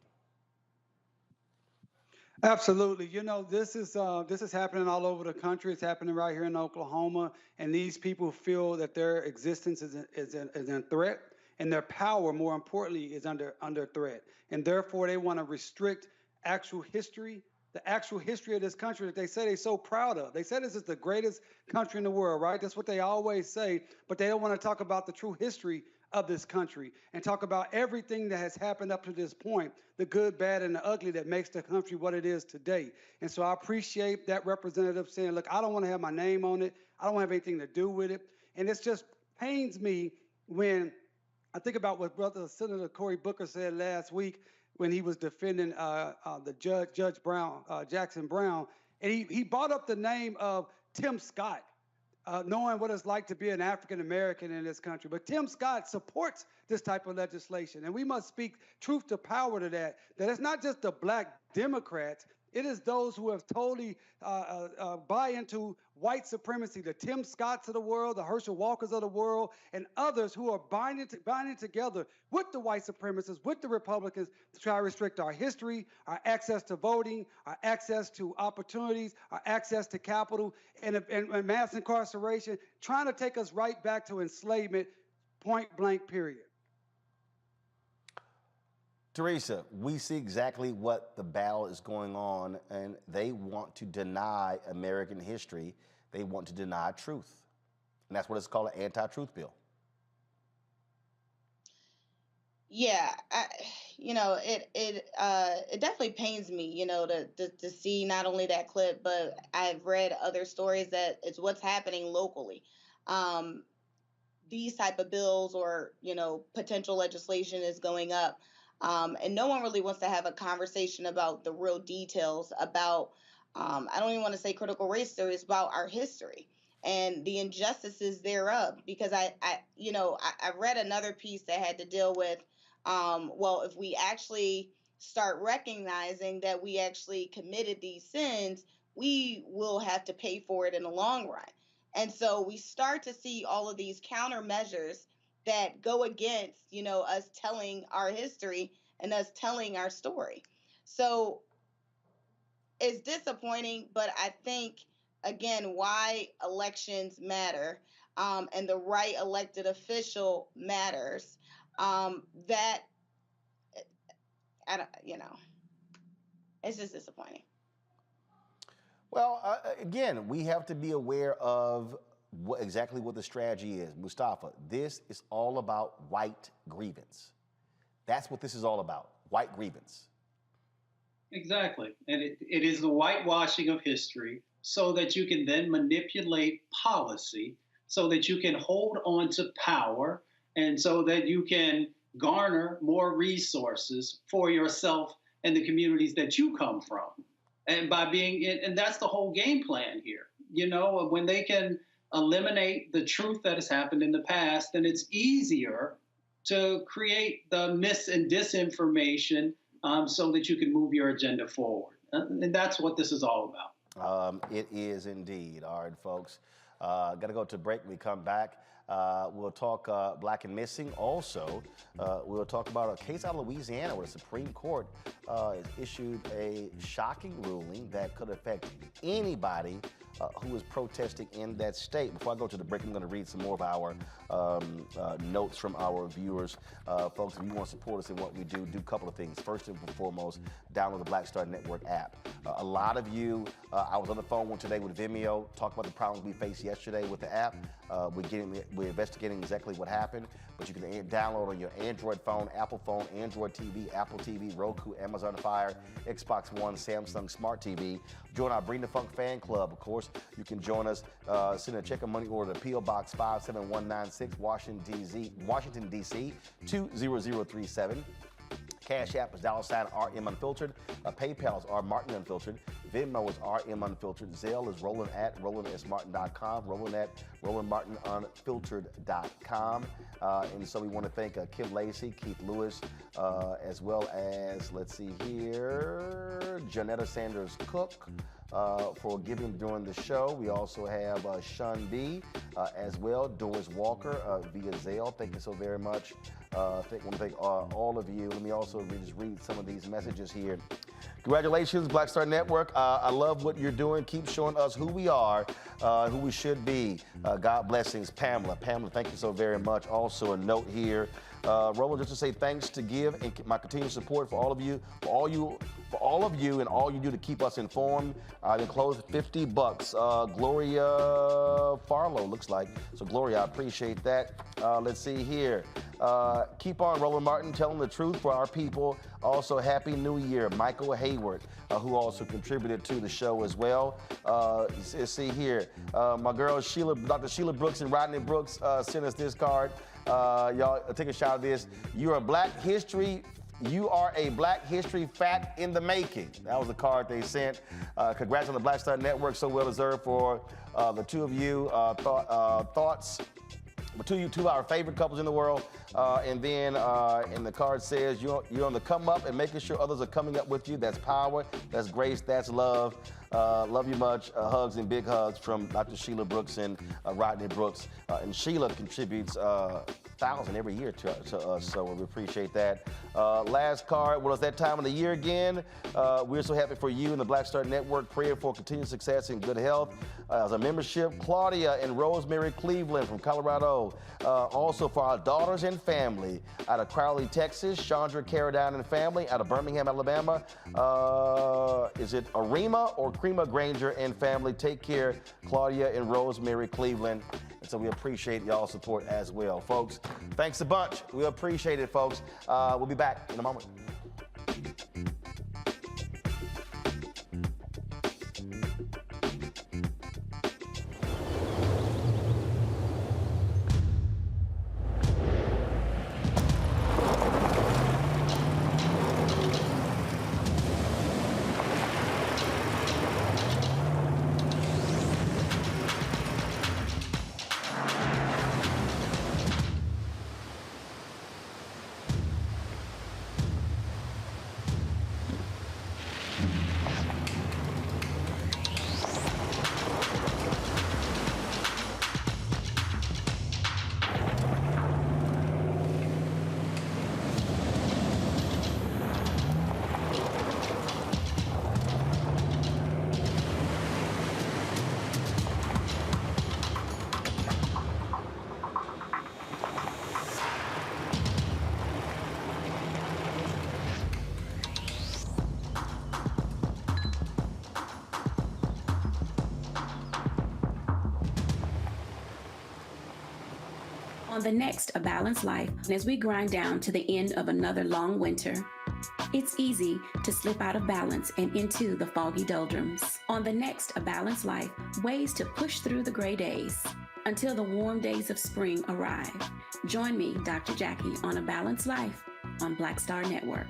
Absolutely. You know, this is happening all over the country. It's happening right here in Oklahoma, and these people feel that their existence is in threat, and their power, more importantly, is under threat. And therefore, they want to restrict actual history, the actual history of this country that they say they're so proud of. They say this is the greatest country in the world, right? That's what they always say, but they don't want to talk about the true history of this country and talk about everything that has happened up to this point, the good, bad, and the ugly that makes the country what it is today. And so I appreciate that representative saying, look, I don't want to have my name on it. I don't have anything to do with it. And it just pains me when I think about what Brother Senator Cory Booker said last week when he was defending the Judge Brown, Jackson Brown, and he brought up the name of Tim Scott, knowing what it's like to be an African American in this country. But Tim Scott supports this type of legislation, and we must speak truth to power to that it's not just the Black Democrats, it is those who have totally buy into white supremacy, the Tim Scotts of the world, the Herschel Walkers of the world, and others who are binding together with the white supremacists, with the Republicans, to try to restrict our history, our access to voting, our access to opportunities, our access to capital, and mass incarceration, trying to take us right back to enslavement, point blank, period. Teresa, we see exactly what the battle is going on, and they want to deny American history. They want to deny truth. And that's what it's called, an anti-truth bill. Yeah, it definitely pains me, to see not only that clip, but I've read other stories that it's what's happening locally. These type of bills or, potential legislation is going up. And no one really wants to have a conversation about the real details about, I don't even want to say critical race theory, it's about our history and the injustices thereof. Because I read another piece that had to deal with, if we actually start recognizing that we actually committed these sins, we will have to pay for it in the long run. And so we start to see all of these countermeasures that go against, us telling our history and us telling our story. So it's disappointing, but I think, again, why elections matter and the right elected official matters, that, it's just disappointing. Well, again, we have to be aware of exactly what the strategy is. Mustafa, this is all about white grievance. That's what this is all about, white grievance. Exactly. And it is the whitewashing of history so that you can then manipulate policy, so that you can hold on to power, and so that you can garner more resources for yourself and the communities that you come from. And and that's the whole game plan here. When they can eliminate the truth that has happened in the past, then it's easier to create the mis and disinformation so that you can move your agenda forward. And that's what this is all about. It is indeed. All right, folks. Got to go to break. When we come back, we'll talk Black and Missing. Also, we'll talk about a case out of Louisiana where the Supreme Court has issued a shocking ruling that could affect anybody who is protesting in that state. Before I go to the break, I'm going to read some more of our notes from our viewers. Folks, if you want to support us in what we do a couple of things. First and foremost, download the Black Star Network app. A lot of you, I was on the phone today with Vimeo, talked about the problems we faced yesterday with the app. We're investigating exactly what happened, but you can download on your Android phone, Apple phone, Android TV, Apple TV, Roku, Amazon Fire, Xbox One, Samsung Smart TV. Join our Bring the Funk fan club. Of course, you can join us, send a check or money order to P.O. Box 57196, Washington, D.C. 20037. Cash App is $ RM Unfiltered. PayPal is R Martin Unfiltered. Venmo is RM Unfiltered. Zelle is roland@rolandsmartin.com. roland@rolandmartinunfiltered.com. And so we want to thank Kim Lacey, Keith Lewis, as well as, let's see here, Janetta Sanders Cook, for giving during the show. We also have Sean B. As well, Doris Walker via Zelle. Thank you so very much. I want to thank all of you. Let me also just read some of these messages here. Congratulations, Black Star Network. I love what you're doing. Keep showing us who we are, who we should be. God blessings, Pamela. Pamela, thank you so very much. Also, a note here, Roland, just to say thanks to give and my continued support for all of you, and all you do to keep us informed. I've enclosed $50. Gloria Farlow looks like. So Gloria, I appreciate that. Let's see here. Keep on Roland Martin, telling the truth for our people. Also, Happy New Year, Michael Hayward, who also contributed to the show as well. Let's see here. My girl Dr. Sheila Brooks and Rodney Brooks sent us this card. Y'all take a shot of this. You are a Black History fact in the making. That was the card they sent. Congrats on the Black Star Network, so well deserved for the two of you. Thoughts. Two of our favorite couples in the world. And then the card says you're on the come up and making sure others are coming up with you. That's power, that's grace, that's love. Love you much. Hugs and big hugs from Dr. Sheila Brooks and Rodney Brooks. And Sheila contributes $1,000 every year to us, so we appreciate that. Last card, well, it's that time of the year again. We're so happy for you and the Black Star Network. Prayer for continued success and good health. As a membership, Claudia and Rosemary Cleveland from Colorado. Also for our daughters and family out of Crowley, Texas. Chandra Caradine and family out of Birmingham, Alabama. Is it Arima or Crema Granger and family? Take care, Claudia and Rosemary Cleveland. And so we appreciate y'all's support as well. Folks, thanks a bunch. We appreciate it, folks. We'll be back in a moment. On the next A Balanced Life, as we grind down to the end of another long winter, it's easy to slip out of balance and into the foggy doldrums. On the next A Balanced Life, ways to push through the gray days until the warm days of spring arrive. Join me, Dr. Jackie, on A Balanced Life on Black Star Network.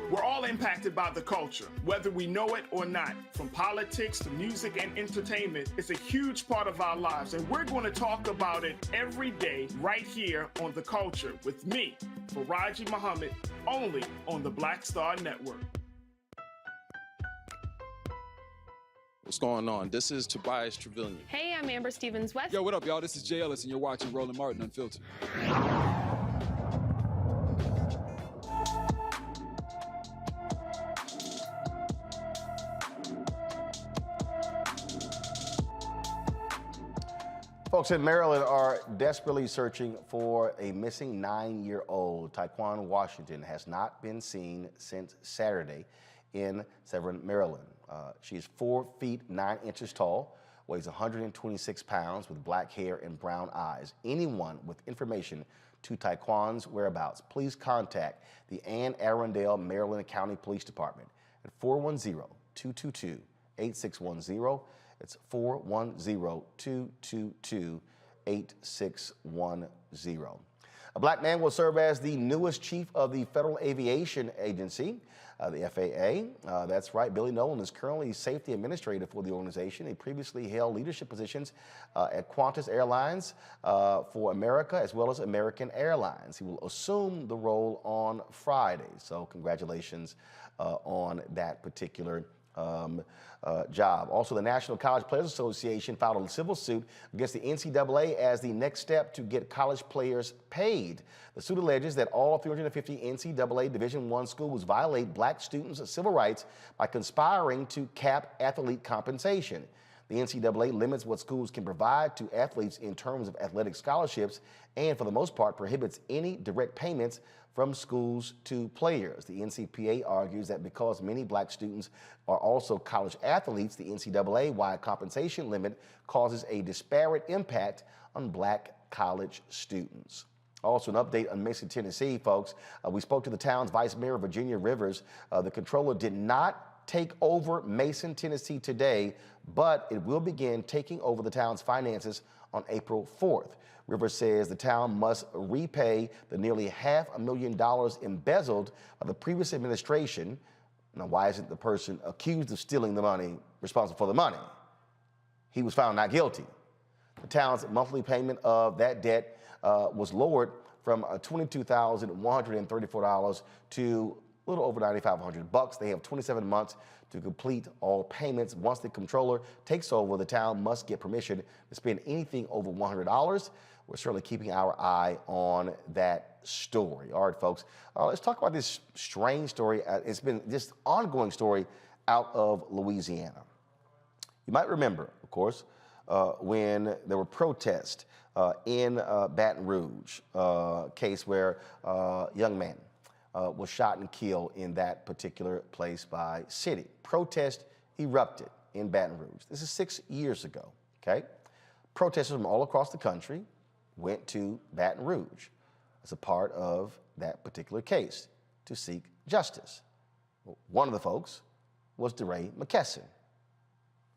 We're all impacted by the culture, whether we know it or not. From politics to music and entertainment, it's a huge part of our lives, and we're going to talk about it every day right here on The Culture with me, Faraji Muhammad, only on the Black Star Network. What's going on? This is Tobias Trevelyan. Hey, I'm Amber Stevens-West. Yo, what up, y'all? This is Jay Ellis, and you're watching Roland Martin Unfiltered. Folks in Maryland are desperately searching for a missing 9-year-old. Taekwon Washington has not been seen since Saturday in Severn, Maryland. She's 4 feet 9 inches tall, weighs 126 pounds with black hair and brown eyes. Anyone with information to Taekwon's whereabouts, please contact the Anne Arundel, Maryland County Police Department at 410-222-8610. It's 410-222-8610. A black man will serve as the newest chief of the Federal Aviation Agency, the FAA. That's right, Billy Nolan is currently safety administrator for the organization. He previously held leadership positions at Qantas Airlines for America, as well as American Airlines. He will assume the role on Friday. So congratulations on that particular job. Also, the National College Players Association filed a civil suit against the NCAA as the next step to get college players paid. The suit alleges that all 350 NCAA Division I schools violate black students' civil rights by conspiring to cap athlete compensation. The NCAA limits what schools can provide to athletes in terms of athletic scholarships and, for the most part, prohibits any direct payments from schools to players. The NCPA argues that because many black students are also college athletes, the NCAA-wide compensation limit causes a disparate impact on black college students. Also, an update on Mason, Tennessee, folks. We spoke to the town's Vice Mayor, Virginia Rivers. The controller did not take over Mason, Tennessee today, but it will begin taking over the town's finances on April 4th. Rivers says the town must repay the nearly $500,000 embezzled by the previous administration. Now, why isn't the person accused of stealing the money responsible for the money? He was found not guilty. The town's monthly payment of that debt was lowered from $22,134 to a little over $9,500. They have 27 months to complete all payments. Once the controller takes over, the town must get permission to spend anything over $100. We're certainly keeping our eye on that story. All right, folks, let's talk about this strange story. It's been this ongoing story out of Louisiana. You might remember, of course, when there were protests in Baton Rouge, case where a young man was shot and killed in that particular place by city. Protest erupted in Baton Rouge. This is 6 years ago, okay? Protesters from all across the country went to Baton Rouge as a part of that particular case to seek justice. One of the folks was DeRay McKesson.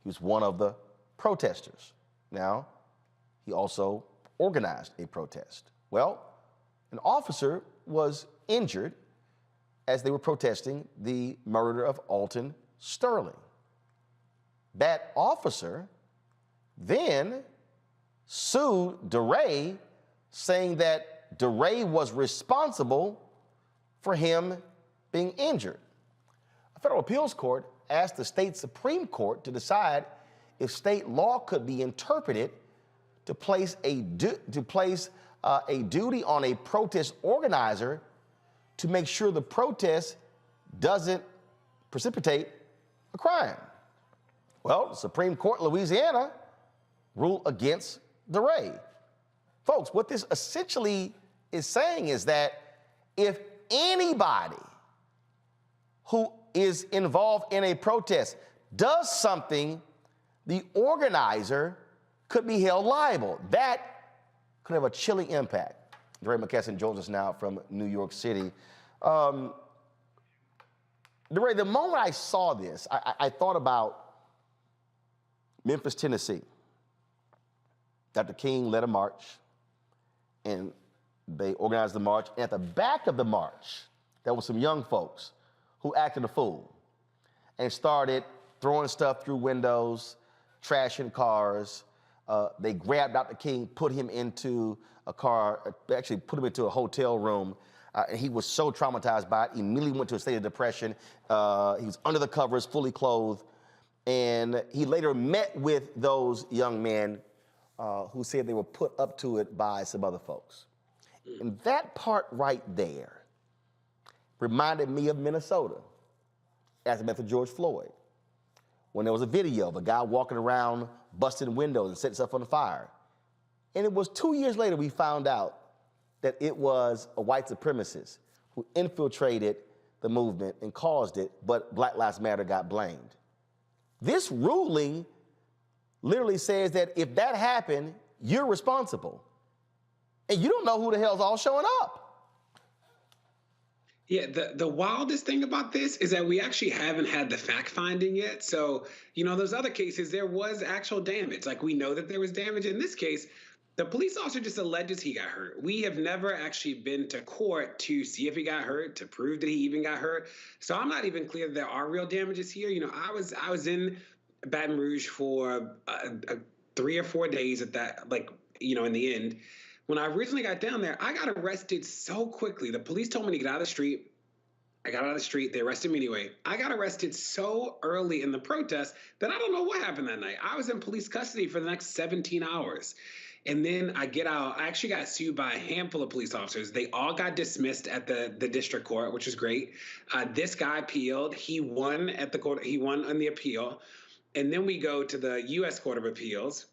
He was one of the protesters. Now, he also organized a protest. Well, an officer was injured as they were protesting the murder of Alton Sterling. That officer then sued DeRay, saying that DeRay was responsible for him being injured. A federal appeals court asked the state Supreme Court to decide if state law could be interpreted to place a duty on a protest organizer to make sure the protest doesn't precipitate a crime. Well, the Supreme Court Louisiana ruled against DeRay. Folks, what this essentially is saying is that if anybody who is involved in a protest does something, the organizer could be held liable. That could have a chilling impact. DeRay McKesson joins us now from New York City. DeRay, the moment I saw this, I thought about Memphis, Tennessee. Dr. King led a march, and they organized the march. And at the back of the march, there were some young folks who acted a fool and started throwing stuff through windows, trashing cars. They grabbed Dr. King, put him into a car, actually put him into a hotel room. And he was so traumatized by it, immediately went to a state of depression. He was under the covers, fully clothed. And he later met with those young men who said they were put up to it by some other folks. And that part right there reminded me of Minnesota, as I met with George Floyd, when there was a video of a guy walking around busting windows and setting stuff on fire. And it was 2 years later we found out that it was a white supremacist who infiltrated the movement and caused it, but Black Lives Matter got blamed. This ruling literally says that if that happened, you're responsible. And you don't know who the hell's all showing up. Yeah, the wildest thing about this is that we actually haven't had the fact finding yet. So, those other cases, there was actual damage. Like, we know that there was damage. In this case, the police officer just alleges he got hurt. We have never actually been to court to see if he got hurt, to prove that he even got hurt. So I'm not even clear that there are real damages here. I was in Baton Rouge for 3 or 4 days at that, in the end. When I originally got down there, I got arrested so quickly. The police told me to get out of the street. I got out of the street. They arrested me anyway. I got arrested so early in the protest that I don't know what happened that night. I was in police custody for the next 17 hours. And then I get out. I actually got sued by a handful of police officers. They all got dismissed at the district court, which was great. This guy appealed. He won at the court. He won on the appeal. And then we go to the U.S. Court of Appeals.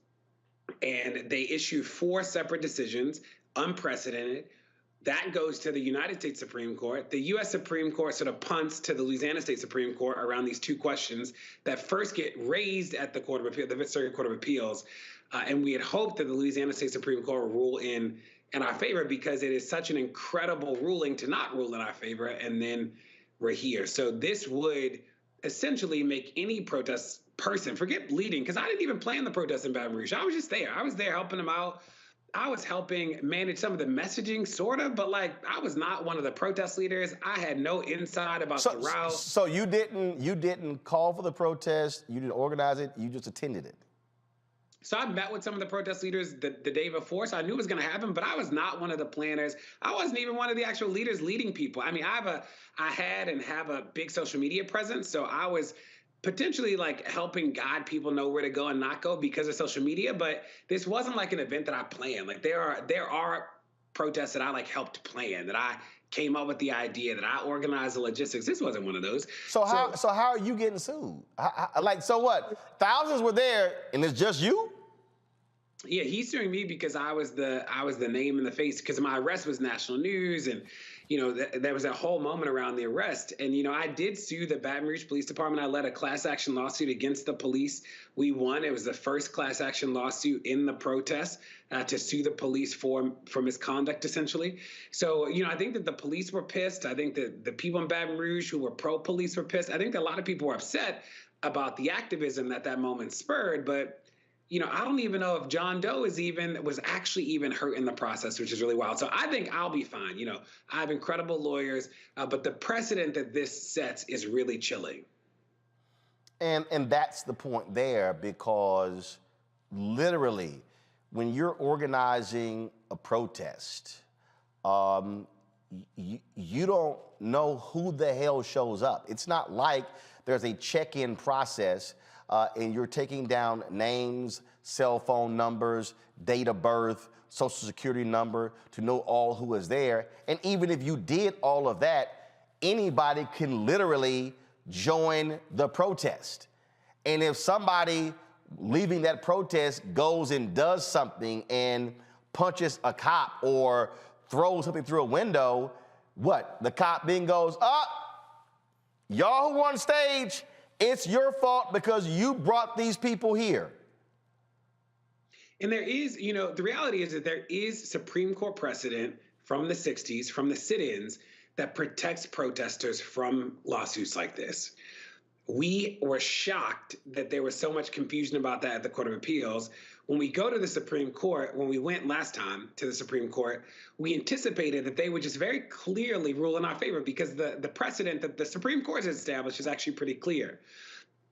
And they issue 4 separate decisions, unprecedented. That goes to the United States Supreme Court. The U.S. Supreme Court sort of punts to the Louisiana State Supreme Court around these 2 questions that first get raised at the Court of Appeal, the Fifth Circuit Court of Appeals. And we had hoped that the Louisiana State Supreme Court would rule in our favor because it is such an incredible ruling to not rule in our favor. And then we're here. So this would essentially make any protest person, forget leading, because I didn't even plan the protest in Baton Rouge. I was just there. I was there helping them out. I was helping manage some of the messaging, sort of, but I was not one of the protest leaders. I had no insight about the route. So you didn't call for the protest, you didn't organize it, you just attended it. So I met with some of the protest leaders the day before, so I knew it was going to happen, but I was not one of the planners. I wasn't even one of the actual leaders leading people. I mean, I had and have a big social media presence, so I was potentially helping guide people know where to go and not go because of social media. But this wasn't an event that I planned. There are protests that I helped plan, that I came up with the idea, that I organized the logistics. This wasn't one of those. So how are you getting sued? So what? Thousands were there and it's just you? Yeah, he's suing me because I was the name in the face, because my arrest was national news, and there was a whole moment around the arrest. And I did sue the Baton Rouge Police Department. I led a class action lawsuit against the police. We won. It was the first class action lawsuit in the protest to sue the police for misconduct, essentially. So I think that the police were pissed. I think that the people in Baton Rouge who were pro-police were pissed. I think that a lot of people were upset about the activism that moment spurred, but I don't even know if John Doe was actually even hurt in the process, which is really wild. So I think I'll be fine. I have incredible lawyers, but the precedent that this sets is really chilling. And that's the point there, because literally, when you're organizing a protest, you don't know who the hell shows up. It's not like there's a check-in process and you're taking down names, cell phone numbers, date of birth, social security number to know all who is there. And even if you did all of that, anybody can literally join the protest. And if somebody leaving that protest goes and does something and punches a cop or throws something through a window, what? The cop then goes, y'all who were on stage, it's your fault because you brought these people here. And there is, the reality is that there is Supreme Court precedent from the 60s, from the sit-ins, that protects protesters from lawsuits like this. We were shocked that there was so much confusion about that at the Court of Appeals. When we go to the Supreme Court, when we went last time to the Supreme Court, we anticipated that they would just very clearly rule in our favor, because the precedent that the Supreme Court has established is actually pretty clear.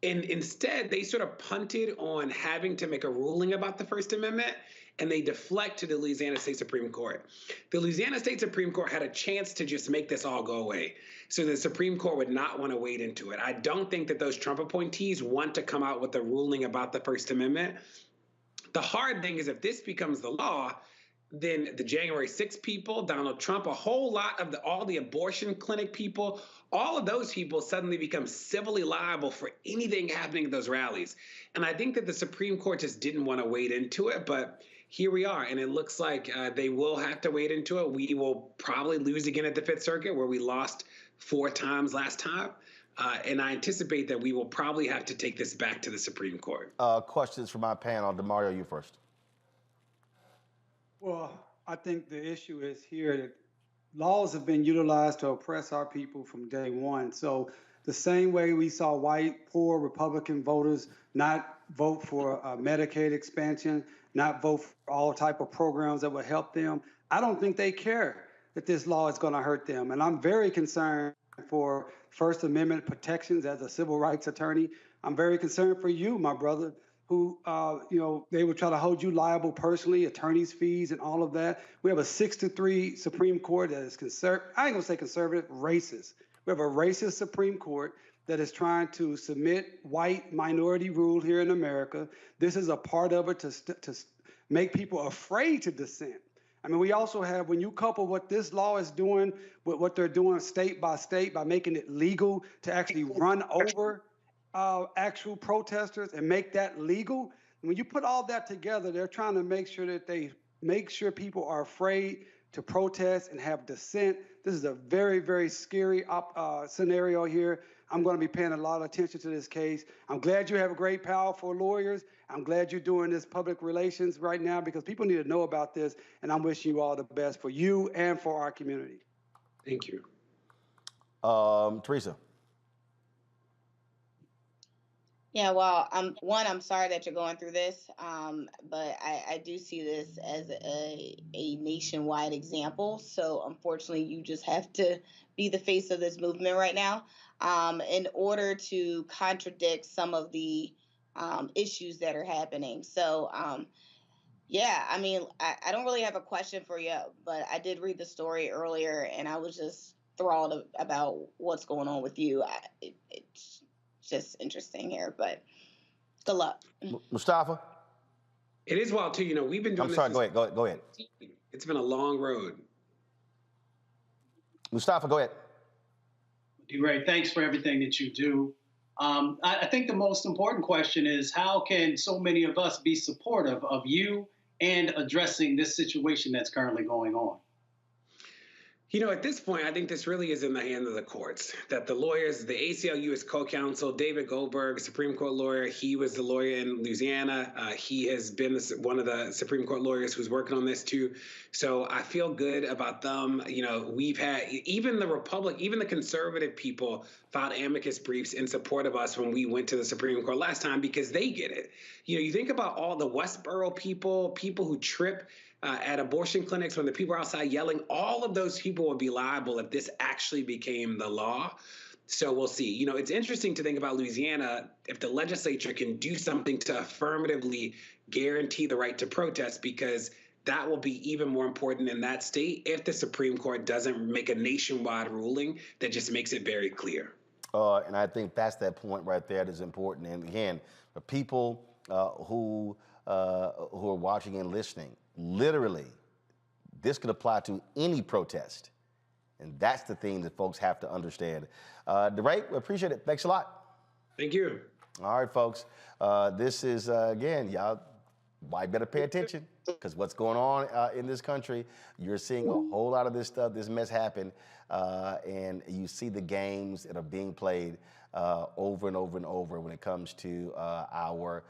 And instead, they sort of punted on having to make a ruling about the First Amendment, and they deflect to the Louisiana State Supreme Court. The Louisiana State Supreme Court had a chance to just make this all go away. So the Supreme Court would not want to wade into it. I don't think that those Trump appointees want to come out with a ruling about the First Amendment. The hard thing is, if this becomes the law, then the January 6th people, Donald Trump, a whole lot of all the abortion clinic people, all of those people suddenly become civilly liable for anything happening at those rallies. And I think that the Supreme Court just didn't want to wade into it, but here we are. And it looks like they will have to wade into it. We will probably lose again at the Fifth Circuit, where we lost 4 times last time. And I anticipate that we will probably have to take this back to the Supreme Court. Questions from my panel. DeMario, you first. Well, I think the issue is here that laws have been utilized to oppress our people from day one. So the same way we saw white, poor Republican voters not vote for Medicaid expansion, not vote for all type of programs that would help them, I don't think they care that this law is going to hurt them. And I'm very concerned for First Amendment protections as a civil rights attorney. I'm very concerned for you, my brother, who, they would try to hold you liable personally, attorney's fees and all of that. We have a 6-3 Supreme Court that is I ain't gonna say conservative, racist. We have a racist Supreme Court that is trying to submit white minority rule here in America. This is a part of it to make people afraid to dissent. I mean, we also have, when you couple what this law is doing with what they're doing state by state by making it legal to actually run over actual protesters and make that legal. When you put all that together, they're trying to make sure that they make sure people are afraid to protest and have dissent. This is a very, very scary scenario here. I'm going to be paying a lot of attention to this case. I'm glad you have great, powerful lawyers. I'm glad you're doing this public relations right now because people need to know about this, and I'm wishing you all the best for you and for our community. Thank you. Teresa. Yeah, well, I'm sorry that you're going through this, but I do see this as a nationwide example. So unfortunately, you just have to be the face of this movement right now in order to contradict some of the issues that are happening. So, yeah, I mean, I don't really have a question for you, but I did read the story earlier, and I was just enthralled about what's going on with you. It's just interesting here, but good luck. Mustafa? It is wild, too. We've been doing I'm sorry, go ahead. It's been a long road. Mustafa, go ahead. Ray, thanks for everything that you do. I think the most important question is how can so many of us be supportive of you and addressing this situation that's currently going on? At this point, I think this really is in the hands of the courts, that the lawyers, the ACLU is co-counsel, David Goldberg, Supreme Court lawyer, he was the lawyer in Louisiana. He has been one of the Supreme Court lawyers who's working on this too. So I feel good about them. We've had, even the conservative people filed amicus briefs in support of us when we went to the Supreme Court last time because they get it. You think about all the Westboro people who trip at abortion clinics when the people are outside yelling, all of those people would be liable if this actually became the law. So we'll see. It's interesting to think about Louisiana, if the legislature can do something to affirmatively guarantee the right to protest, because that will be even more important in that state if the Supreme Court doesn't make a nationwide ruling that just makes it very clear. And I think that's that point right there that is important. And again, the people who are watching and listening, literally, this could apply to any protest. And that's the thing that folks have to understand. DeRay, we appreciate it. Thanks a lot. Thank you. All right, folks. This is, again, y'all might better pay attention because what's going on in this country, you're seeing a whole lot of this stuff, this mess happen, and you see the games that are being played over and over and over when it comes to our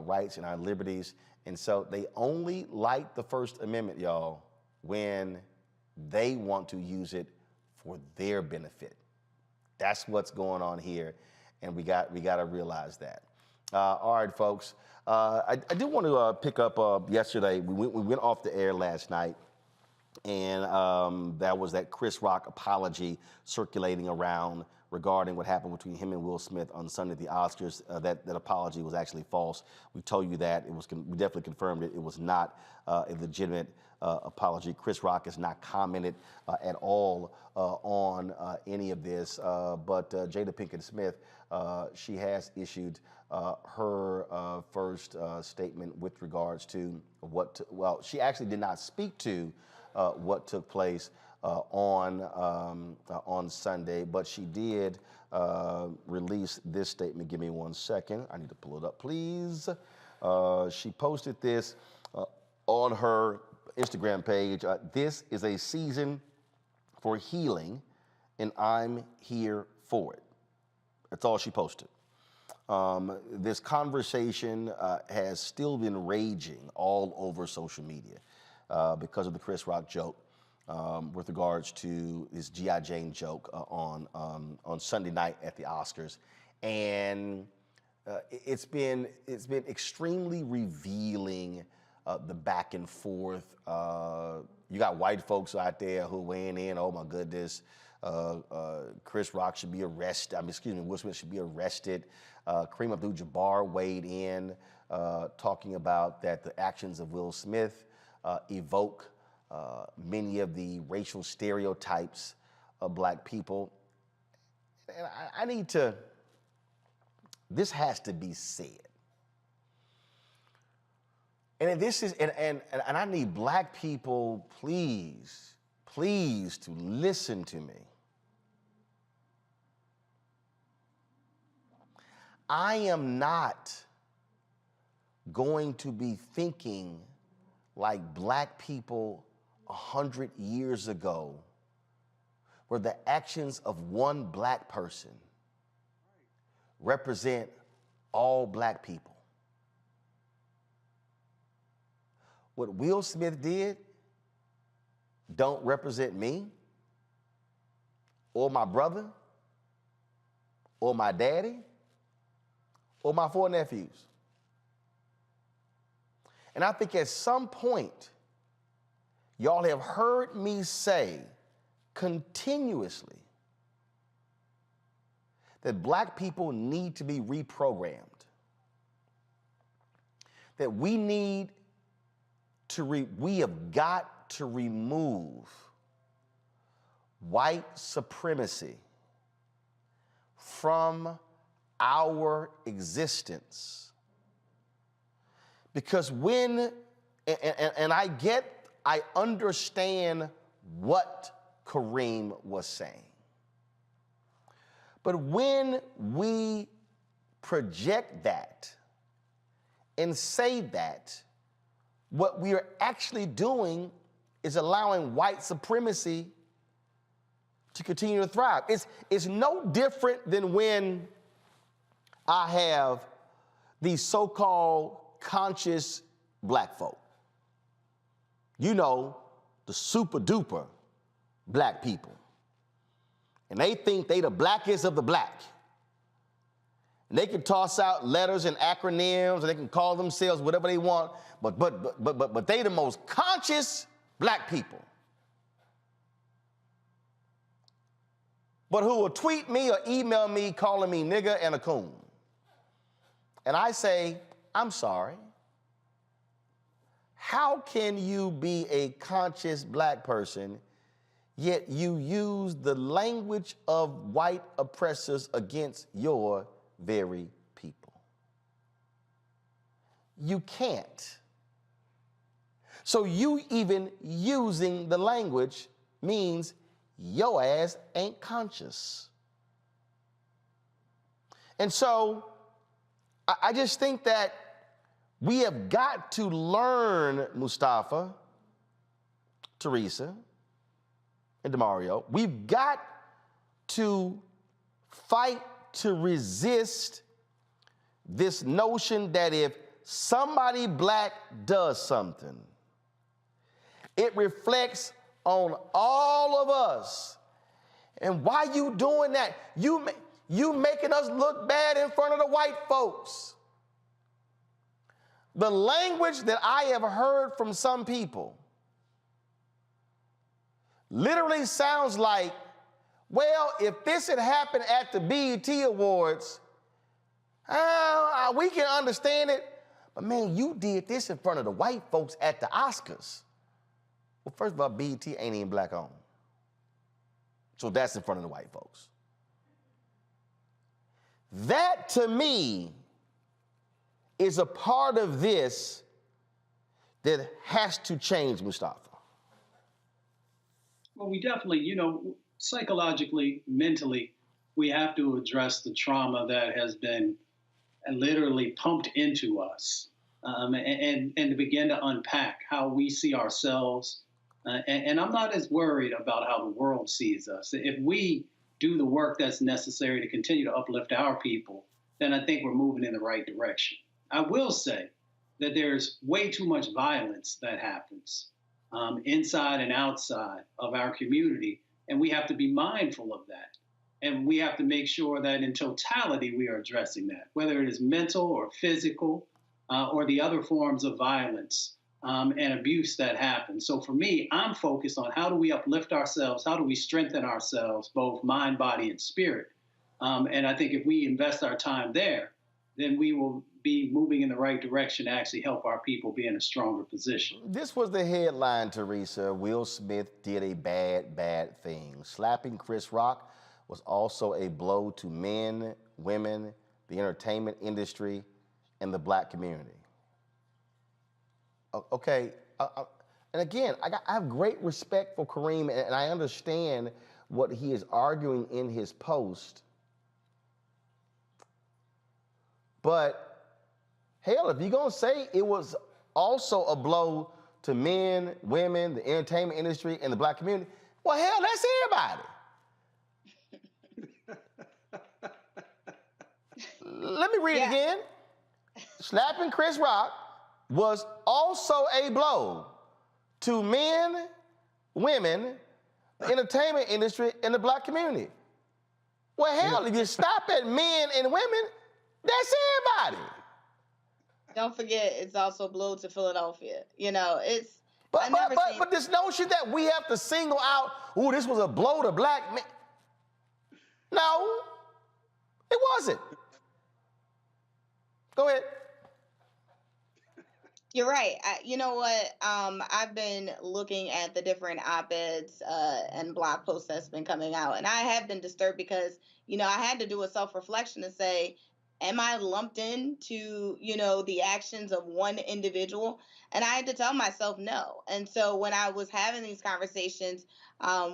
rights and our liberties. And so they only like the First Amendment, y'all, when they want to use it for their benefit. That's what's going on here, and we got to realize that. All right, folks. I do want to pick up yesterday. We went off the air last night, and that was that Chris Rock apology circulating around regarding what happened between him and Will Smith on Sunday at the Oscars. That apology was actually false. We told you that. We definitely confirmed it. It was not a legitimate apology. Chris Rock has not commented at all on any of this. But Jada Pinkett Smith, she has issued her first statement with regards to well, she actually did not speak to what took place on Sunday, but she did release this statement. Give me 1 second. I need to pull it up, please. She posted this on her Instagram page. This is a season for healing, and I'm here for it. That's all she posted. This conversation has still been raging all over social media because of the Chris Rock joke with regards to his G.I. Jane joke on Sunday night at the Oscars. And it's been extremely revealing, the back and forth. You got white folks out there who weighing in, oh my goodness, Chris Rock should be arrested. Will Smith should be arrested. Kareem Abdul-Jabbar weighed in, talking about that the actions of Will Smith evoke many of the racial stereotypes of black people. And this has to be said. And this is, and I need black people, please to listen to me. I am not going to be thinking like black people 100 years ago, where the actions of one black person represent all black people. What Will Smith did don't represent me or my brother or my daddy or my 4 nephews. And I think at some point, y'all have heard me say continuously that black people need to be reprogrammed, that we have got to remove white supremacy from our existence. Because I understand what Kareem was saying. But when we project that and say that, what we are actually doing is allowing white supremacy to continue to thrive. It's no different than when I have these so-called conscious black folk. You know, the super duper black people. And they think they the blackest of the black. And they can toss out letters and acronyms, and they can call themselves whatever they want, but they the most conscious black people. But who will tweet me or email me calling me nigger and a coon. And I say, I'm sorry. How can you be a conscious black person, yet you use the language of white oppressors against your very people? You can't. So you even using the language means your ass ain't conscious. And so I just think that we have got to learn, Mustafa, Teresa, and DeMario, we've got to fight to resist this notion that if somebody black does something, it reflects on all of us. And why you doing that? You making us look bad in front of the white folks. The language that I have heard from some people literally sounds like, well, if this had happened at the BET Awards, we can understand it. But man, you did this in front of the white folks at the Oscars. Well, first of all, BET ain't even black owned. So that's in front of the white folks. That, to me, is a part of this that has to change, Mustafa. Well, we definitely, psychologically, mentally, we have to address the trauma that has been literally pumped into us, and to begin to unpack how we see ourselves. And I'm not as worried about how the world sees us. If we do the work that's necessary to continue to uplift our people, then I think we're moving in the right direction. I will say that there's way too much violence that happens inside and outside of our community, and we have to be mindful of that. And we have to make sure that in totality we are addressing that, whether it is mental or physical or the other forms of violence and abuse that happen. So for me, I'm focused on how do we uplift ourselves, how do we strengthen ourselves, both mind, body, and spirit. And I think if we invest our time there, then we will be moving in the right direction to actually help our people be in a stronger position. This was the headline, Teresa. Will Smith did a bad thing. Slapping Chris Rock was also a blow to men, women, the entertainment industry, and the black community. Okay, and again, I have great respect for Kareem, and I understand what he is arguing in his post. But hell, if you're gonna say it was also a blow to men, women, the entertainment industry, and the black community, well, hell, that's everybody. Let me read it again. Slapping Chris Rock was also a blow to men, women, the entertainment industry, and the black community. Well, hell, if you stop at men and women, that's everybody. Don't forget, it's also a blow to Philadelphia. You know, it's. But this notion that we have to single out, ooh, this was a blow to black men. No, it wasn't. Go ahead. You're right. You know what? I've been looking at the different op-eds and blog posts that's been coming out, and I have been disturbed because, you know, I had to do a self-reflection to say, am I lumped into, you know, the actions of one individual? And I had to tell myself no. And so when I was having these conversations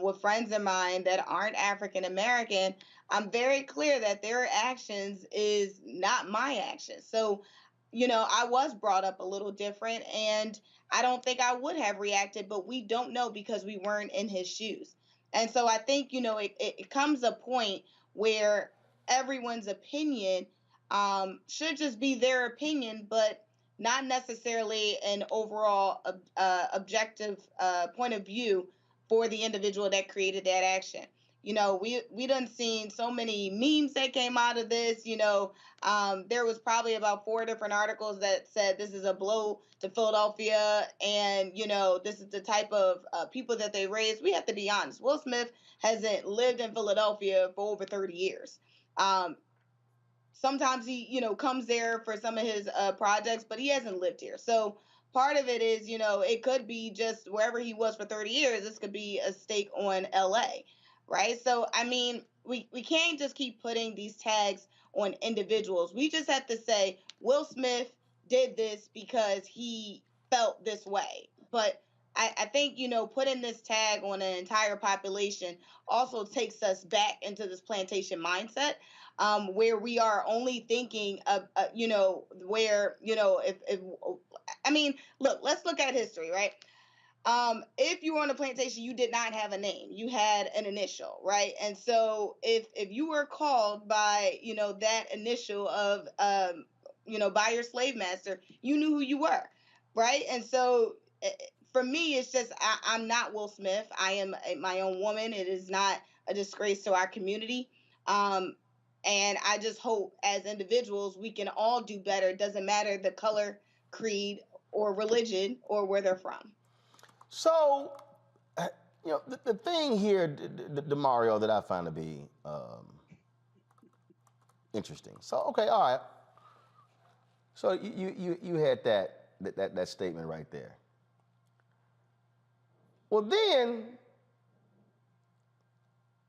with friends of mine that aren't African American, I'm very clear that their actions is not my actions. So, you know, I was brought up a little different, and I don't think I would have reacted, but we don't know because we weren't in his shoes. And so I think, you know, it comes a point where everyone's opinion should just be their opinion, but not necessarily an overall objective point of view for the individual that created that action. You know, we done seen so many memes that came out of this. You know, there was probably about 4 different articles that said this is a blow to Philadelphia, and, you know, this is the type of people that they raised. We have to be honest. Will Smith hasn't lived in Philadelphia for over 30 years. Sometimes he, you know, comes there for some of his projects, but he hasn't lived here. So part of it is, you know, it could be just wherever he was for 30 years. This could be a stake on LA. Right. So, I mean, we can't just keep putting these tags on individuals. We just have to say Will Smith did this because he felt this way. But I think, you know, putting this tag on an entire population also takes us back into this plantation mindset where we are only thinking of, you know, where, you know, if I mean, look, let's look at history. Right. If you were on a plantation, you did not have a name. You had an initial, right? And so if you were called by, you know, that initial of, you know, by your slave master, you knew who you were, right? And so for me, it's just, I'm not Will Smith. I am my own woman. It is not a disgrace to our community. And I just hope as individuals, we can all do better. It doesn't matter the color, creed, or religion, or where they're from. So, you know, the thing here, DeMario, that I find to be interesting. So, okay, all right. So you had that statement right there. Well, then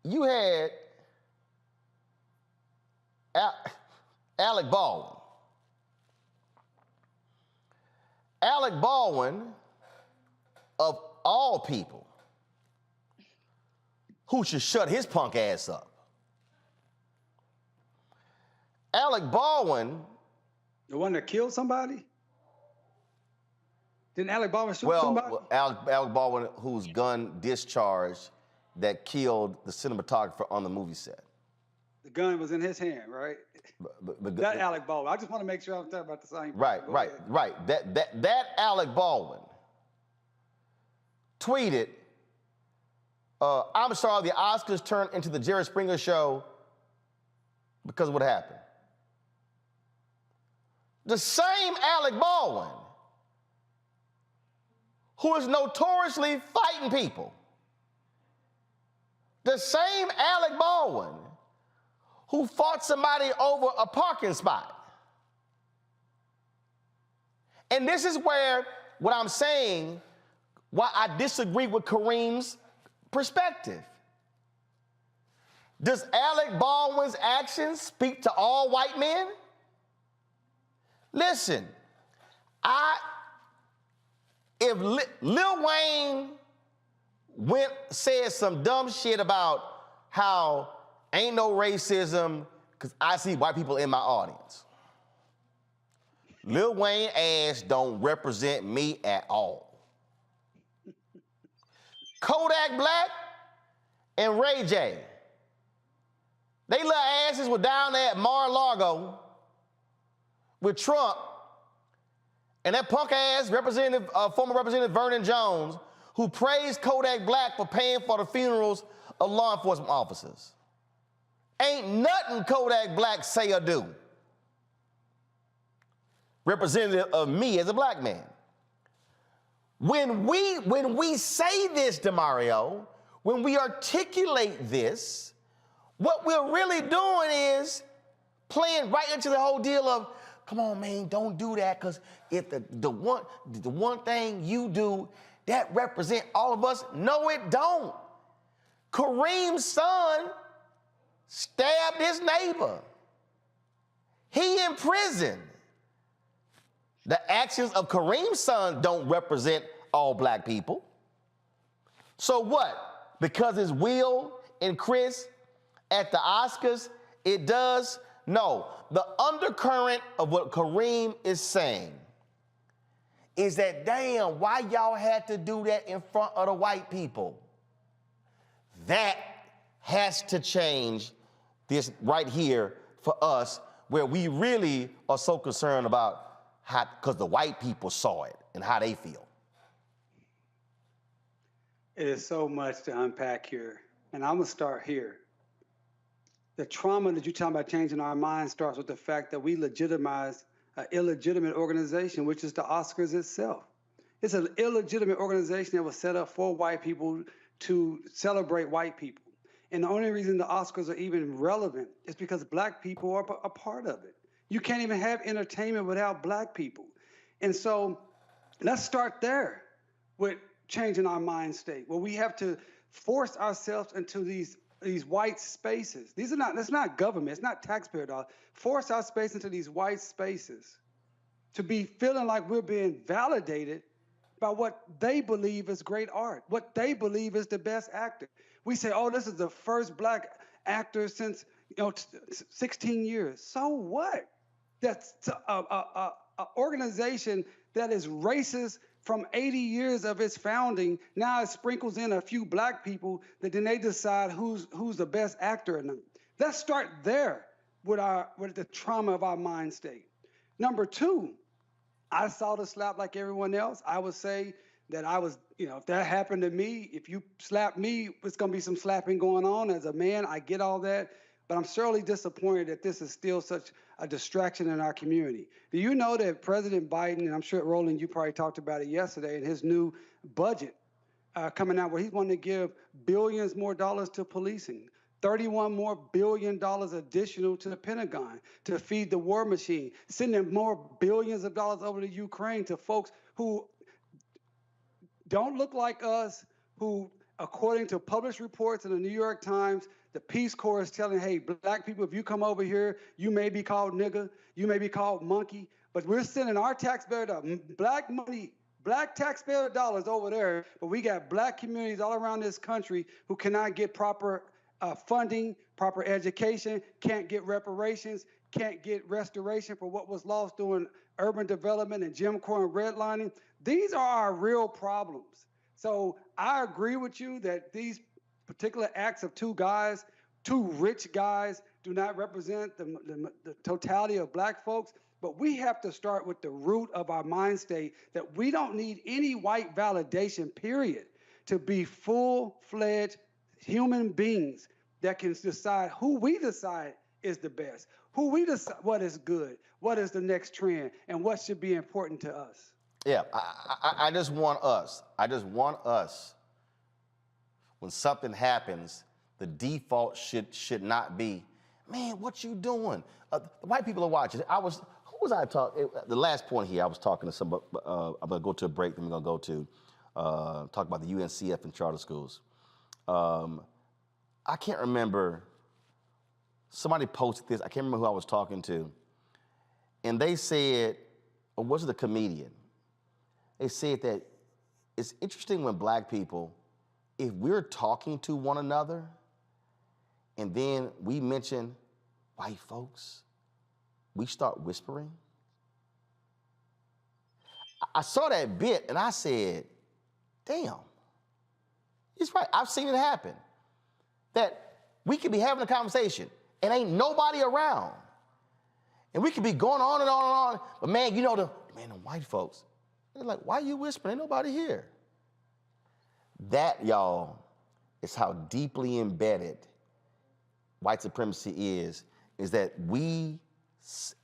you had Alec Baldwin. Alec Baldwin, of all people, who should shut his punk ass up. Alec Baldwin. The one that killed somebody? Didn't Alec Baldwin shoot somebody? Well, Alec Baldwin, whose gun discharged that killed the cinematographer on the movie set. The gun was in his hand, right? But That Alec Baldwin. I just want to make sure I'm talking about the same. Right. That Alec Baldwin tweeted, I'm sorry, the Oscars turned into the Jerry Springer show because of what happened. The same Alec Baldwin who is notoriously fighting people. The same Alec Baldwin who fought somebody over a parking spot. And this is where what I'm saying, why I disagree with Kareem's perspective. Does Alec Baldwin's actions speak to all white men? Listen, if Lil Wayne said some dumb shit about how ain't no racism because I see white people in my audience, Lil Wayne ass don't represent me at all. Kodak Black and Ray J, they little asses were down there at Mar-a-Lago with Trump and that punk ass former Representative Vernon Jones, who praised Kodak Black for paying for the funerals of law enforcement officers. Ain't nothing Kodak Black say or do representative of me as a black man. When we say this, DeMario, when we articulate this, what we're really doing is playing right into the whole deal of, come on, man, don't do that, because if the one thing you do, that represent all of us. No, it don't. Kareem's son stabbed his neighbor. He in prison. The actions of Kareem's son don't represent all black people. So what? Because it's Will and Chris at the Oscars, it does? No. The undercurrent of what Kareem is saying is that, damn, why y'all had to do that in front of the white people? That has to change this right here for us, where we really are so concerned about how, because the white people saw it and how they feel. It is so much to unpack here, and I'm gonna start here. The trauma that you're talking about changing our minds starts with the fact that we legitimize an illegitimate organization, which is the Oscars itself. It's an illegitimate organization that was set up for white people to celebrate white people. And the only reason the Oscars are even relevant is because black people are a part of it. You can't even have entertainment without black people. And so let's start there with changing our mind state, where we have to force ourselves into these white spaces. That's not government, it's not taxpayer dollars. Force our space into these white spaces to be feeling like we're being validated by what they believe is great art, what they believe is the best actor. We say, oh, this is the first black actor since 16 years. So what? That's an organization that is racist from 80 years of its founding. Now it sprinkles in a few black people that then they decide who's the best actor or not. Let's start there with the trauma of our mind state. Number two, I saw the slap like everyone else. I would say that I was, if that happened to me, if you slap me, it's gonna be some slapping going on. As a man, I get all that, but I'm sorely disappointed that this is still such a distraction in our community. Do you know that President Biden, and I'm sure, Roland, you probably talked about it yesterday, in his new budget coming out, where he's wanting to give billions more dollars to policing, $31 more billion additional to the Pentagon to feed the war machine, sending more billions of dollars over to Ukraine to folks who don't look like us, who, according to published reports in the New York Times, the Peace Corps is telling, hey, black people, if you come over here, you may be called nigger, you may be called monkey, but we're sending our taxpayer dollars, black money, black taxpayer dollars over there, but we got black communities all around this country who cannot get proper funding, proper education, can't get reparations, can't get restoration for what was lost during urban development and Jim Crow and redlining. These are our real problems. So I agree with you that these particular acts of two rich guys do not represent the totality of black folks. But we have to start with the root of our mind state that we don't need any white validation, period, to be full-fledged human beings that can decide who we decide is the best, who we decide what is good, what is the next trend, and what should be important to us. Yeah, I just want us, when something happens, the default should not be, man, what you doing? The white people are watching. The last point here, I was talking to somebody, I'm gonna go to a break, then we're gonna go to talk about the UNCF and charter schools. I can't remember, somebody posted this, I can't remember who I was talking to, and they said, or was it a comedian? They said that it's interesting when black people, if we're talking to one another and then we mention white folks, we start whispering. I saw that bit and I said, damn, he's right. I've seen it happen. That we could be having a conversation and ain't nobody around. And we could be going on and on and on. But man, the white folks, they're like, why are you whispering? Ain't nobody here. That, y'all, is how deeply embedded white supremacy is that we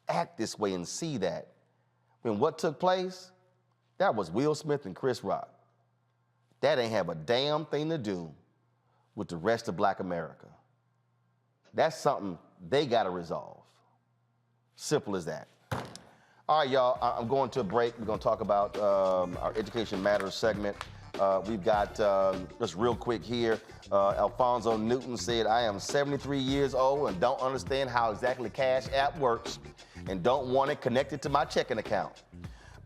act this way and see that. When what took place, that was Will Smith and Chris Rock. That ain't have a damn thing to do with the rest of black America. That's something they gotta resolve. Simple as that. All right, y'all, I'm going to a break. We're gonna talk about our Education Matters segment. We've got, just real quick here, Alfonso Newton said, I am 73 years old and don't understand how exactly Cash App works and don't want it connected to my checking account.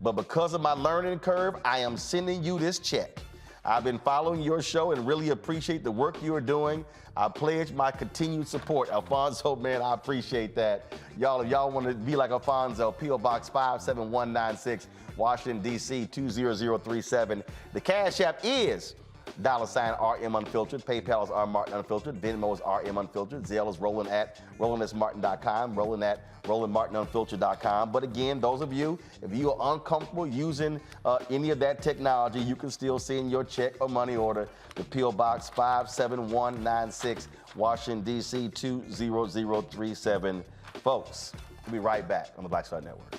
But because of my learning curve, I am sending you this check. I've been following your show and really appreciate the work you are doing. I pledge my continued support. Alfonso, man, I appreciate that. Y'all, if y'all want to be like Alfonso, P.O. Box 57196, Washington, D.C. 20037. The Cash App is $RM Unfiltered. PayPal is R Martin Unfiltered. Venmo is RM Unfiltered. Zelle is rolling at rollingsmartin.com, rolling at rollingmartinunfiltered.com. But again, those of you, if you are uncomfortable using any of that technology, you can still send your check or money order to P.O. Box 57196, Washington, D.C. 20037. Folks, we'll be right back on the Black Star Network.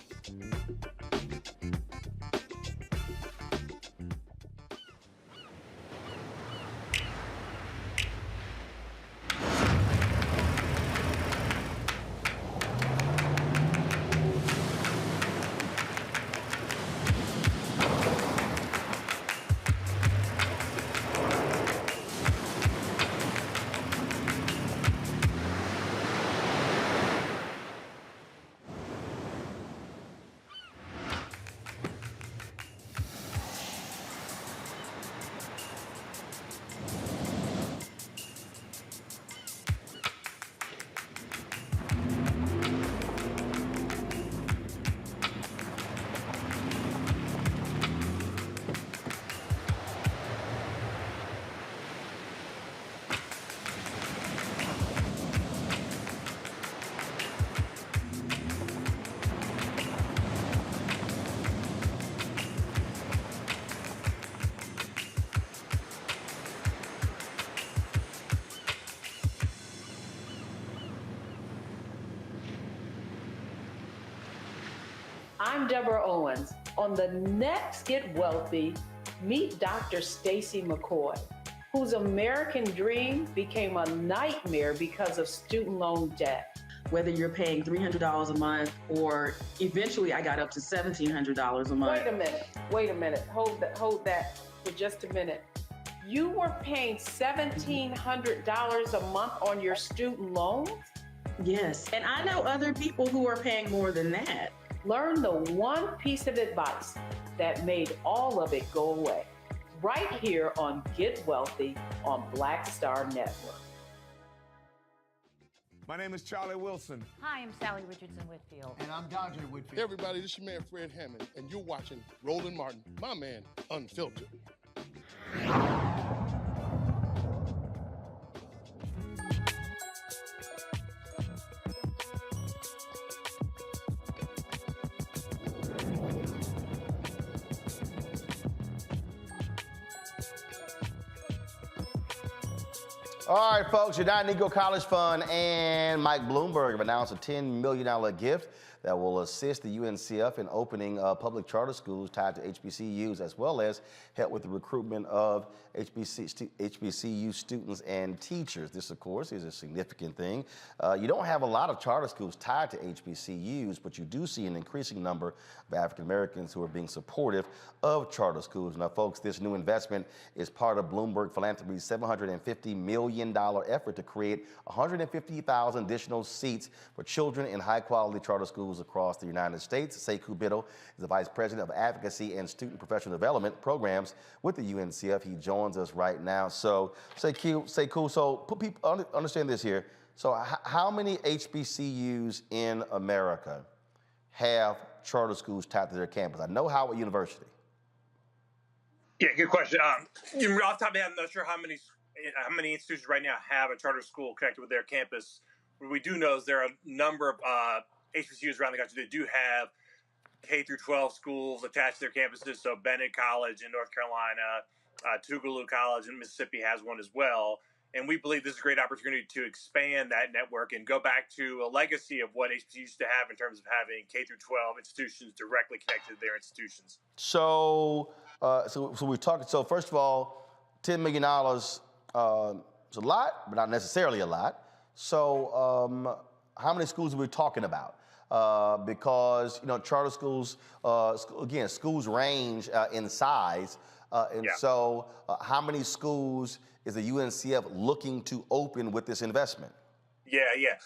I'm Deborah Owens. On the next Get Wealthy, meet Dr. Stacy McCoy, whose American dream became a nightmare because of student loan debt. Whether you're paying $300 a month or eventually I got up to $1,700 a month. Wait a minute. Hold that for just a minute. You were paying $1,700 a month on your student loans? Yes, and I know other people who are paying more than that. Learn the one piece of advice that made all of it go away. Right here on Get Wealthy on Black Star Network. My name is Charlie Wilson. Hi, I'm Sally Richardson Whitfield. And I'm Dodger Whitfield. Hey everybody, this is your man Fred Hammond, and you're watching Roland Martin, my man, Unfiltered. All right, folks, United Negro College Fund and Mike Bloomberg have announced a $10 million gift that will assist the UNCF in opening public charter schools tied to HBCUs, as well as help with the recruitment of HBCU students and teachers. This, of course, is a significant thing. You don't have a lot of charter schools tied to HBCUs, but you do see an increasing number of African Americans who are being supportive of charter schools. Now, folks, this new investment is part of Bloomberg Philanthropies' $750 million effort to create 150,000 additional seats for children in high-quality charter schools across the United States. Sekou Bittle is the Vice President of Advocacy and Student Professional Development Programs with the UNCF. He joins us right now. So, Sekou, so put people understand this here. So, how many HBCUs in America have charter schools tied to their campus? I know Howard University. Yeah, good question. Off the top of my head, I'm not sure how many institutions right now have a charter school connected with their campus. What we do know is there are a number of HBCUs around the country that do have K through 12 schools attached to their campuses. So Bennett College in North Carolina, Tougaloo College in Mississippi has one as well. And we believe this is a great opportunity to expand that network and go back to a legacy of what HBCUs used to have in terms of having K through 12 institutions directly connected to their institutions. So we're talking. So first of all, $10 million is a lot, but not necessarily a lot. So how many schools are we talking about? Because charter schools, again, schools range in size, so how many schools is the UNCF looking to open with this investment? Yeah.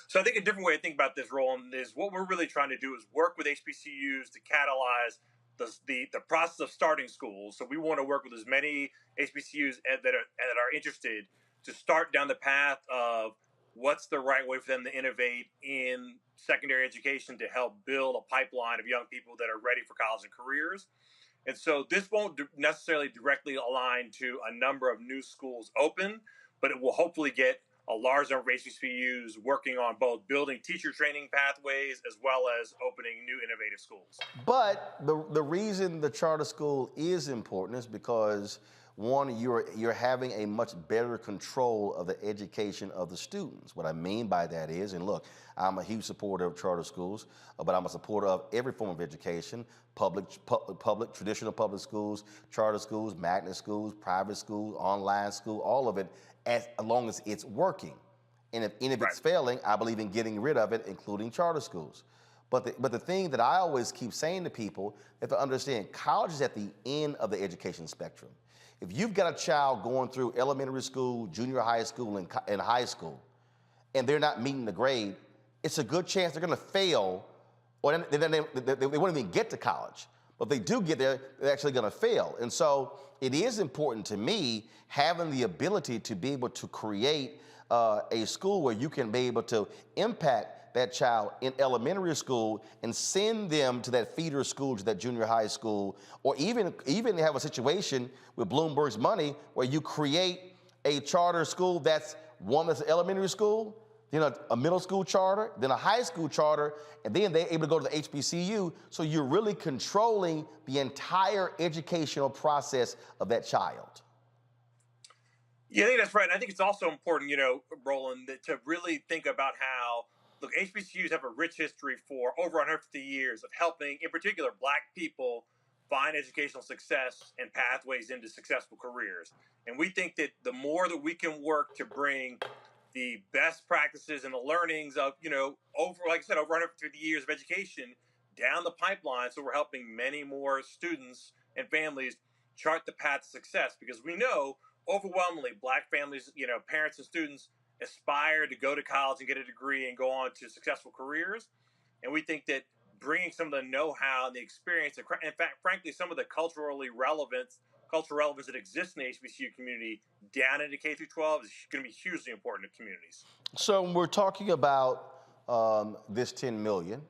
So I think a different way to think about this, Roland, is what we're really trying to do is work with HBCUs to catalyze the process of starting schools. So we want to work with as many HBCUs that are interested to start down the path of what's the right way for them to innovate in secondary education to help build a pipeline of young people that are ready for college and careers. And so this won't necessarily directly align to a number of new schools open, but it will hopefully get a large number of HBCUs working on both building teacher training pathways as well as opening new innovative schools. But the reason the charter school is important is because, one, you're having a much better control of the education of the students. What I mean by that is, and look, I'm a huge supporter of charter schools, but I'm a supporter of every form of education: public, traditional public schools, charter schools, magnet schools, private schools, online school, all of it, as long as it's working. And if it's failing, I believe in getting rid of it, including charter schools. But the thing that I always keep saying to people, if I understand, college is at the end of the education spectrum. If you've got a child going through elementary school, junior high school, and high school, and they're not meeting the grade, it's a good chance they're going to fail, or they won't even get to college. But if they do get there, they're actually going to fail. And so it is important to me having the ability to be able to create a school where you can be able to impact that child in elementary school and send them to that feeder school, to that junior high school, or even have a situation with Bloomberg's money where you create a charter school that's an elementary school, then a middle school charter, then a high school charter, and then they're able to go to the HBCU. So you're really controlling the entire educational process of that child. Yeah, I think that's right. I think it's also important, Roland, to really think about how, look, HBCUs have a rich history for over 150 years of helping, in particular, Black people find educational success and pathways into successful careers. And we think that the more that we can work to bring the best practices and the learnings of, over 150 years of education down the pipeline, so we're helping many more students and families chart the path to success. Because we know overwhelmingly Black families, parents and students aspire to go to college and get a degree and go on to successful careers. And we think that bringing some of the know-how and the experience, and in fact, frankly, some of the cultural relevance that exists in the HBCU community down into K through 12 is going to be hugely important to communities. So when we're talking about this $10 million,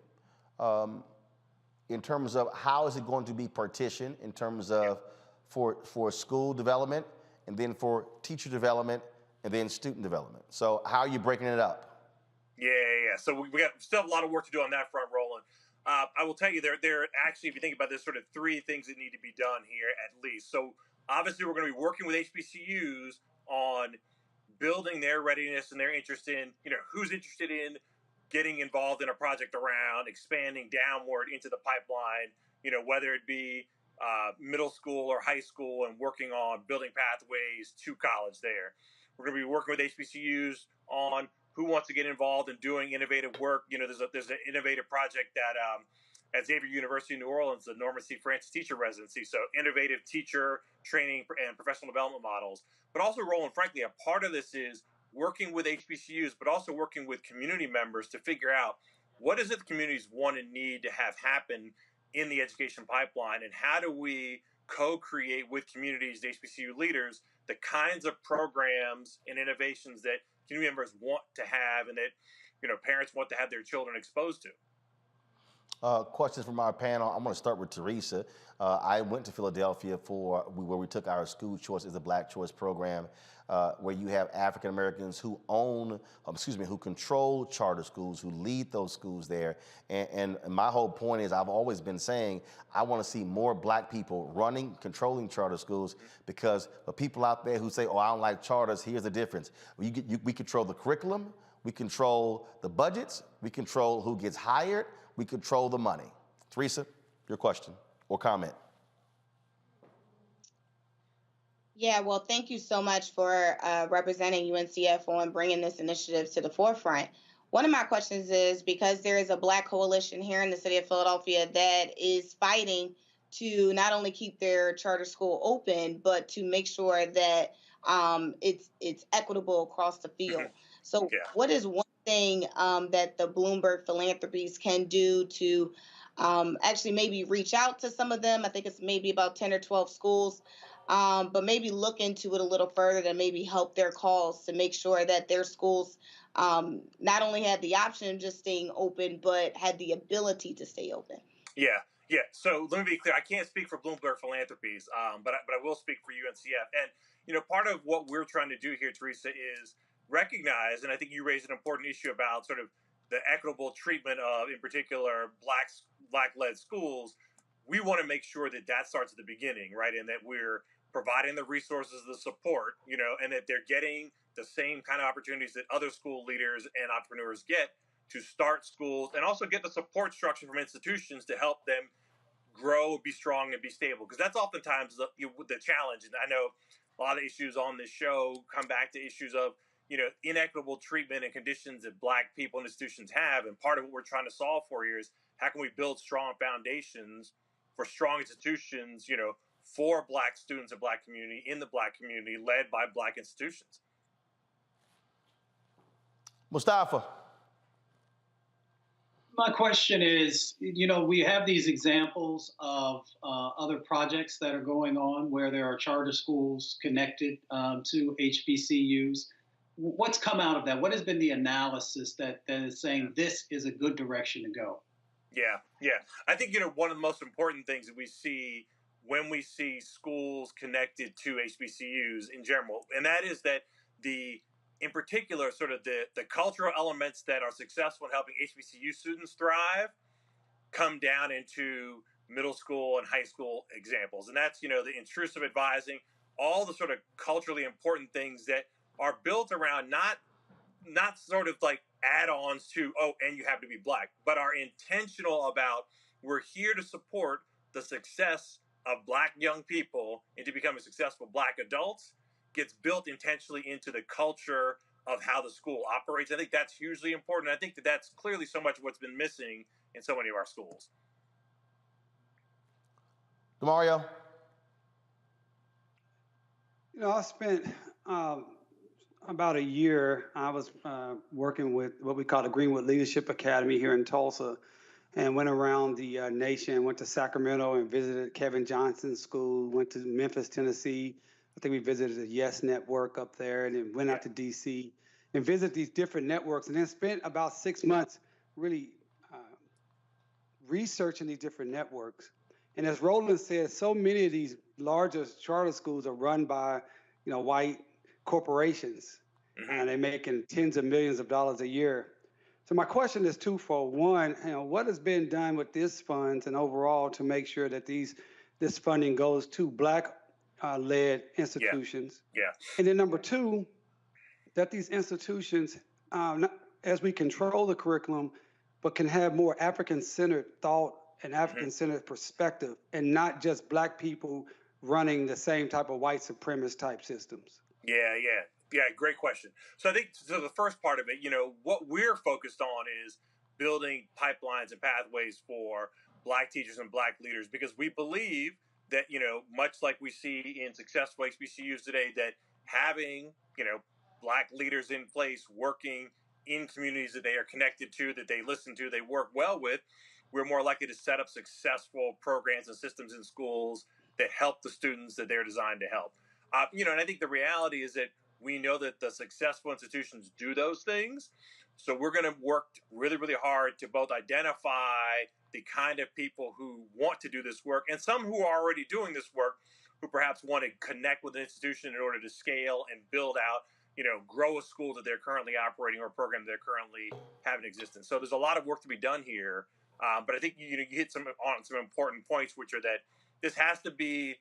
in terms of how is it going to be partitioned in terms of for school development, and then for teacher development, and then student development. So how are you breaking it up? Yeah. So we still have a lot of work to do on that front, Roland. I will tell you, there actually, if you think about this, sort of three things that need to be done here at least. So obviously, we're going to be working with HBCUs on building their readiness and their interest in, who's interested in getting involved in a project around expanding downward into the pipeline, whether it be middle school or high school, and working on building pathways to college there. We're going to be working with HBCUs on who wants to get involved in doing innovative work. There's an innovative project that at Xavier University in New Orleans, the Norman C. Francis Teacher Residency. So innovative teacher training and professional development models. But also, Roland, frankly, a part of this is working with HBCUs, but also working with community members to figure out what is it the communities want and need to have happen in the education pipeline, and how do we co-create with communities, the HBCU leaders, the kinds of programs and innovations that community members want to have and that parents want to have their children exposed to. Questions from our panel. I'm going to start with Teresa. I went to Philadelphia where we took our School Choice is a Black Choice program, where you have African Americans who who control charter schools, who lead those schools there. And my whole point is, I've always been saying, I want to see more Black people controlling charter schools, because the people out there who say, oh, I don't like charters, here's the difference. We control the curriculum, we control the budgets, we control who gets hired, we control the money. Teresa, your question or comment. Yeah, well, thank you so much for representing UNCF on bringing this initiative to the forefront. One of my questions is, because there is a Black coalition here in the city of Philadelphia that is fighting to not only keep their charter school open, but to make sure that it's equitable across the field. So what is one thing that the Bloomberg Philanthropies can do to actually maybe reach out to some of them? I think it's maybe about 10 or 12 schools, but maybe look into it a little further to maybe help their cause to make sure that their schools not only had the option of just staying open, but had the ability to stay open. Yeah. So let me be clear. I can't speak for Bloomberg Philanthropies, but I will speak for UNCF. And, part of what we're trying to do here, Teresa, is recognize, and I think you raised an important issue about sort of the equitable treatment of, in particular, Black-led schools. We want to make sure that starts at the beginning, right? And that we're providing the resources, the support, and that they're getting the same kind of opportunities that other school leaders and entrepreneurs get to start schools, and also get the support structure from institutions to help them grow, be strong, and be stable. Because that's oftentimes the challenge. And I know a lot of issues on this show come back to issues of, inequitable treatment and conditions that Black people and institutions have. And part of what we're trying to solve for here is, how can we build strong foundations for strong institutions, for Black students and Black community, in the Black community, led by Black institutions. Mustafa. My question is, we have these examples of other projects that are going on where there are charter schools connected to HBCUs. What's come out of that? What has been the analysis that is saying this is a good direction to go? Yeah. I think, one of the most important things that we see when we see schools connected to HBCUs in general, and that is that in particular, sort of the cultural elements that are successful in helping HBCU students thrive come down into middle school and high school examples. And that's, the intrusive advising, all the sort of culturally important things that are built around not sort of like add-ons to, and you have to be Black, but are intentional about, we're here to support the success of Black young people into becoming successful Black adults, gets built intentionally into the culture of how the school operates. I think that's hugely important. I think that's clearly so much of what's been missing in so many of our schools. Demario? I spent about a year. I was working with what we call the Greenwood Leadership Academy here in Tulsa, and went around the nation, went to Sacramento and visited Kevin Johnson's school, went to Memphis, Tennessee. I think we visited the Yes Network up there, and then went out to D.C. and visited these different networks, and then spent about 6 months really researching these different networks. And as Roland said, so many of these larger charter schools are run by, white corporations, and they're making tens of millions of dollars a year. So my question is twofold. One, what has been done with these funds and overall to make sure that this funding goes to Black led institutions? Yeah. And then number two, that these institutions, as we control the curriculum, but can have more African-centered thought and African-centered perspective, and not just Black people running the same type of white supremacist type systems? Yeah, great question. So I think the first part of it, what we're focused on is building pipelines and pathways for Black teachers and Black leaders, because we believe that, much like we see in successful HBCUs today, that having, Black leaders in place working in communities that they are connected to, that they listen to, they work well with, we're more likely to set up successful programs and systems in schools that help the students that they're designed to help. And I think the reality is that we know that the successful institutions do those things. So we're going to work really, really hard to both identify the kind of people who want to do this work and some who are already doing this work who perhaps want to connect with an institution in order to scale and build out, grow a school that they're currently operating or a program that they're currently have in existence. So there's a lot of work to be done here. But I think you hit some important points, which are that this has to be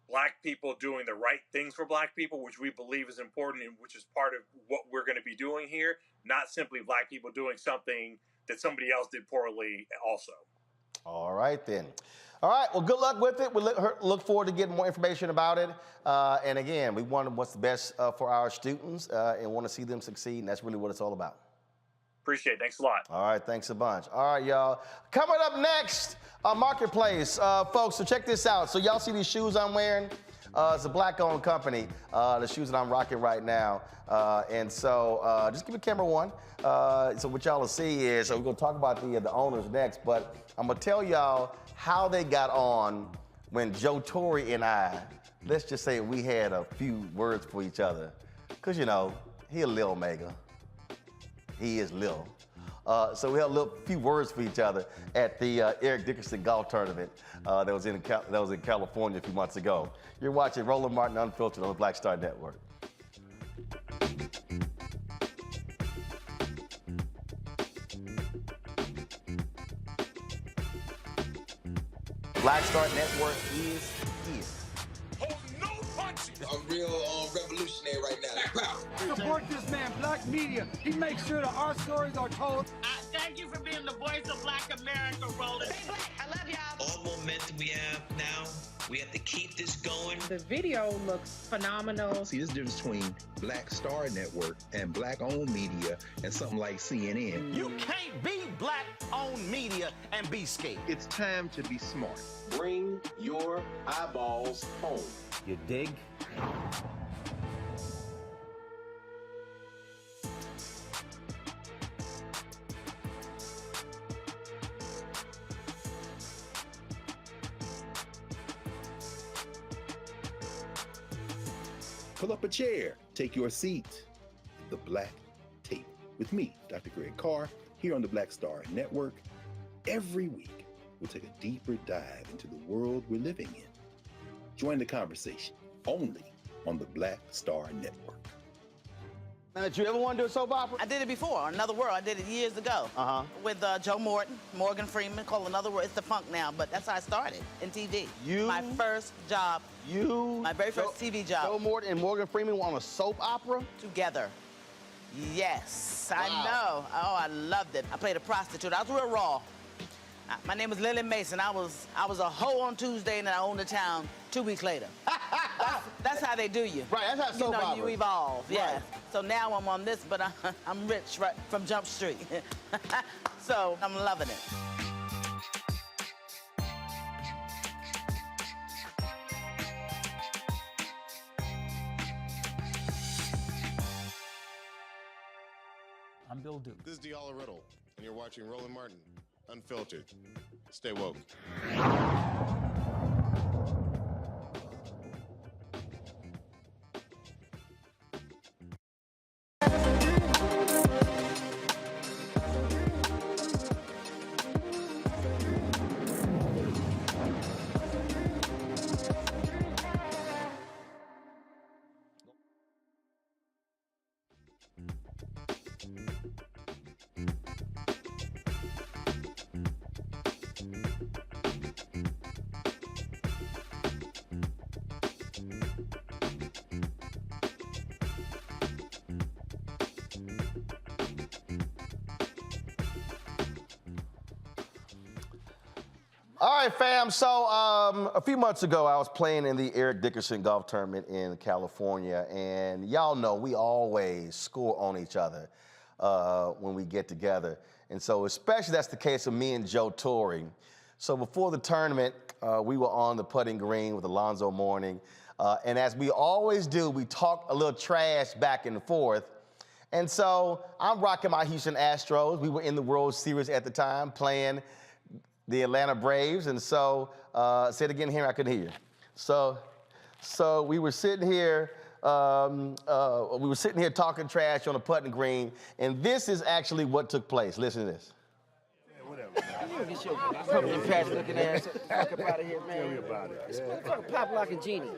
Black people doing the right things for Black people, which we believe is important and which is part of what we're going to be doing here, not simply Black people doing something that somebody else did poorly also. All right, then. All right, well, good luck with it. We look forward to getting more information about it. And again, we want what's the best for our students and want to see them succeed, and that's really what it's all about. Appreciate it. Thanks a lot. All right, thanks a bunch. All right, y'all. Coming up next, Marketplace. Folks, so check this out. So y'all see these shoes I'm wearing? It's a Black-owned company, the shoes that I'm rocking right now. And so just give me camera one. So what y'all will see is, so we're going to talk about the owners next, but I'm going to tell y'all how they got on when Joe Torre and I, let's just say we had a few words for each other. Because, he a Lil Mega. He is Lil. So we had a few words for each other at the Eric Dickerson Golf Tournament that was in California a few months ago. You're watching Roland Martin Unfiltered on the Black Star Network. Black Star Network is here. I'm real revolutionary right now. Support this man, Black media. He makes sure that our stories are told. Thank you for being the voice of Black America, Roland. Stay Black. I love y'all. All momentum we have now, we have to keep this going. The video looks phenomenal. See, there's a difference between Black Star Network and Black-owned media and something like CNN. You can't be Black-owned media and be scared. It's time to be smart. Bring your eyeballs home. You dig? Pull up a chair, take your seat. The Black Tape with me, Dr. Greg Carr, here on the Black Star Network. Every week, we'll take a deeper dive into the world we're living in. Join the conversation only on the Black Star Network. Now, did you ever want to do a soap opera? I did it before, Another World. I did it years ago with Joe Morgan Freeman, called Another World. It's the funk now, but that's how I started in TV. My first job. My very first TV job. Joe Morton and Morgan Freeman were on a soap opera? Together. Yes, wow. I know. Oh, I loved it. I played a prostitute. I was real raw. My name was Lily Mason. I was a hoe on Tuesday, and then I owned the town 2 weeks later. That's how they do you. Right, that's how soap opera. You evolve, yeah. Right. So now I'm on this, but I'm rich right from Jump Street. So I'm loving it. I'm Bill Duke. This is Diala Riddle, and you're watching Roland Martin Unfiltered. Stay woke. All right, fam. So a few months ago, I was playing in the Eric Dickerson golf tournament in California, and y'all know we always score on each other when we get together. And so especially that's the case with me and Joe Torre. So before the tournament, we were on the putting green with Alonzo Mourning. And as we always do, we talk a little trash back and forth. And so I'm rocking my Houston Astros. We were in the World Series at the time playing the Atlanta Braves. And so, say it again here, I couldn't hear you. So we were sitting here, talking trash on the putting green. And this is actually what took place. Listen to this. Get your pumpkin patch looking ass fuck up out of here, man. Tell me about it. This motherfucker pop like a genie.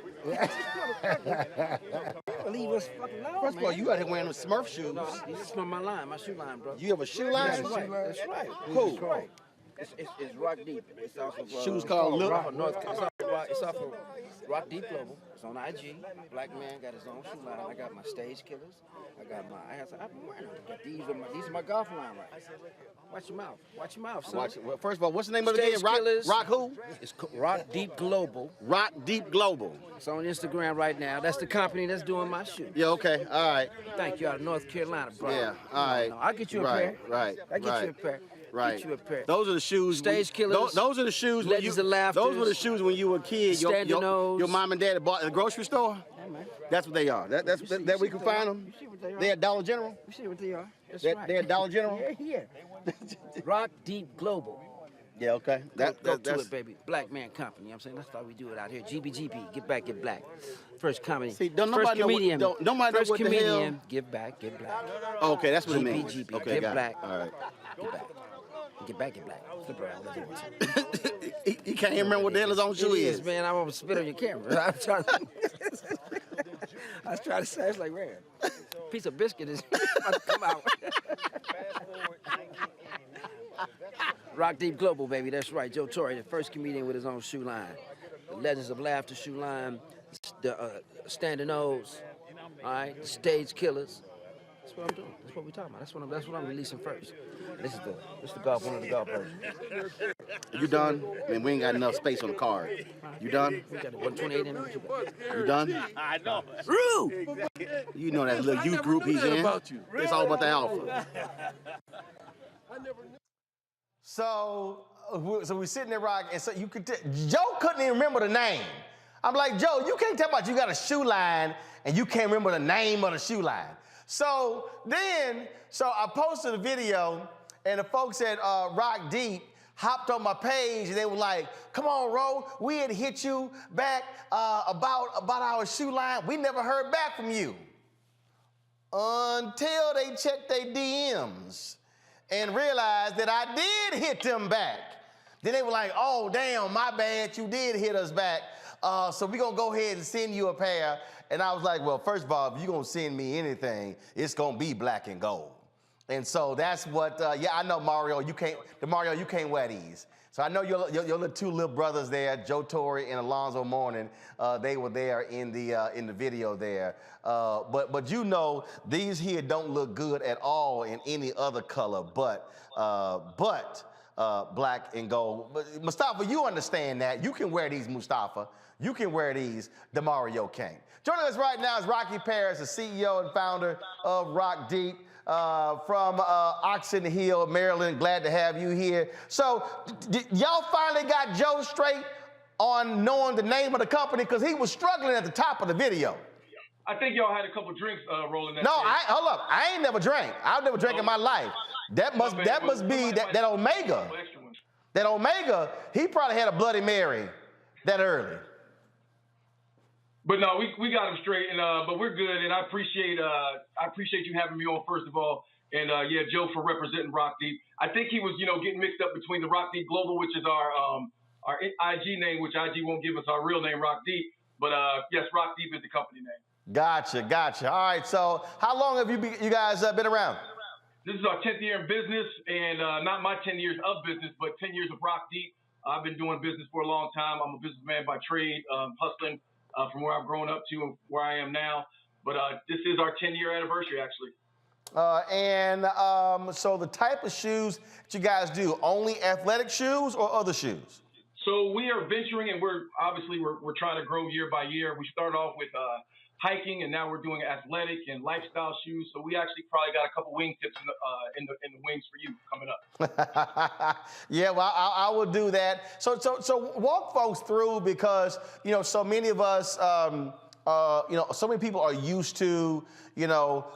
Leave us fucking alone, First of all, you out here wearing them Smurf shoes. No, this is from my line, my shoe line, bro. You have a shoe line? That's right. That's right. Cool. That's right. It's Rock Deep. It's off of shoes called Lil. It's off of Rock Deep Global. It's on IG. Black man got his own shoe line. I got my Stage Killers. I've been wearing them. These are my golf line right. Watch your mouth. Watch your mouth, son. Well, first of all, what's the name of it again? Rock who? It's Rock Deep Global. Rock Deep Global. It's on Instagram right now. That's the company that's doing my shoe. Yeah, okay. All right. Thank you, out of North Carolina, bro. Yeah, all right. No, I'll get you a pair. Right. I'll get you a pair. Right. Get you a pair. Those are the shoes. Stage Killers. Those are the shoes. Legends of Laughter. Those were the shoes when you were a kid. Your mom and dad bought at the grocery store. Yeah, man. That's what they are. That we can find them. You see what they are? They're at Dollar General. You see what they are? That's right. They're at Dollar General. Yeah. Rock Deep Global. Yeah, okay. Go to it, baby. Black man company. You know what I'm saying? That's how we do it out here. GBGB. Get back, get black. First comedy. See, first comedian. Nobody know what the comedian. hell. Give back, get black. Okay, that's what it means. GBGB. Okay, get black. All right. Get back. Get back, get black. Flip around. Whatever you want to. He can't even remember what the hell his own shoe is. Man, I want to spit on your camera. I was trying to say, it's like, man, piece of biscuit is about to come out. Rock Deep Global, baby. That's right. Joe Torre, the first comedian with his own shoe line. The Legends of Laughter shoe line. The Standing O's. All right. The Stage Killers. That's what I'm doing. That's what we're talking about. That's what I'm releasing first. This is the golf, one of the golf versions. You done? I mean, we ain't got enough space on the card. You done? We got 128 in it. You done? I know. Rue! You know that little youth group he's in. It's all about the alpha. So we're sitting there rocking, and so you could Joe couldn't even remember the name. I'm like, Joe, you can't tell about you got a shoe line and you can't remember the name of the shoe line. So I posted a video, and the folks at Rock Deep hopped on my page, and they were like, come on, Ro, we had hit you back about our shoe line. We never heard back from you. Until they checked their DMs and realized that I did hit them back. Then they were like, oh, damn, my bad, you did hit us back. So we're going to go ahead and send you a pair. And I was like, well, first of all, if you're going to send me anything, it's going to be black and gold. And so that's what, yeah, I know, Mario, you can't wear these. So I know your two little brothers there, Joe Torre and Alonzo Mourning, they were there in the video there. But you know, these here don't look good at all in any other color but black and gold. But Mustafa, you understand that. You can wear these, Mustafa. You can wear these, DeMario King. Joining us right now is Rocky Paris, the CEO and founder of Rock Deep from Oxon Hill, Maryland. Glad to have you here. So y'all finally got Joe straight on knowing the name of the company, because he was struggling at the top of the video. I think y'all had a couple drinks rolling that. No, hold up. I ain't never drank. I've never drank in my life. That must be that Omega. That Omega, he probably had a Bloody Mary that early. But no, we got him straight, and but we're good, and I appreciate you having me on, first of all, and yeah, Joe, for representing Rock Deep. I think he was, getting mixed up between the Rock Deep Global, which is our IG name, which IG won't give us our real name, Rock Deep, but yes, Rock Deep is the company name. Gotcha. All right, so how long have you guys been around? This is our 10th year in business, and not my 10 years of business, but 10 years of Rock Deep. I've been doing business for a long time. I'm a businessman by trade, hustling from where I've grown up to where I am now. But this is our 10-year anniversary, actually. So the type of shoes that you guys do, only athletic shoes or other shoes? So we are venturing, and we're trying to grow year by year. We started off with hiking, and now we're doing athletic and lifestyle shoes. So we actually probably got a couple wingtips in the wings for you coming up. Yeah, well, I will do that. So walk folks through, because so many of us, so many people are used to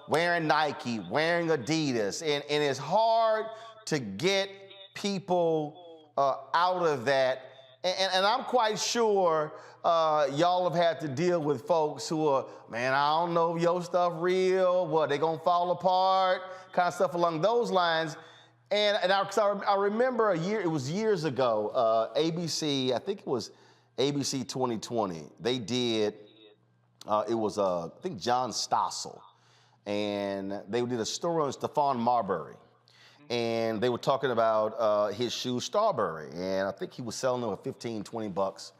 wearing Nike, wearing Adidas, and it's hard to get people out of that. And I'm quite sure y'all have had to deal with folks who are, man, I don't know if your stuff real, what, they gonna fall apart, kind of stuff along those lines. And I remember it was years ago, ABC, I think it was ABC 2020, they did, it was, I think John Stossel, and they did a story on Stephon Marbury. And they were talking about his shoe, Starbury, and I think he was selling them for $15-20.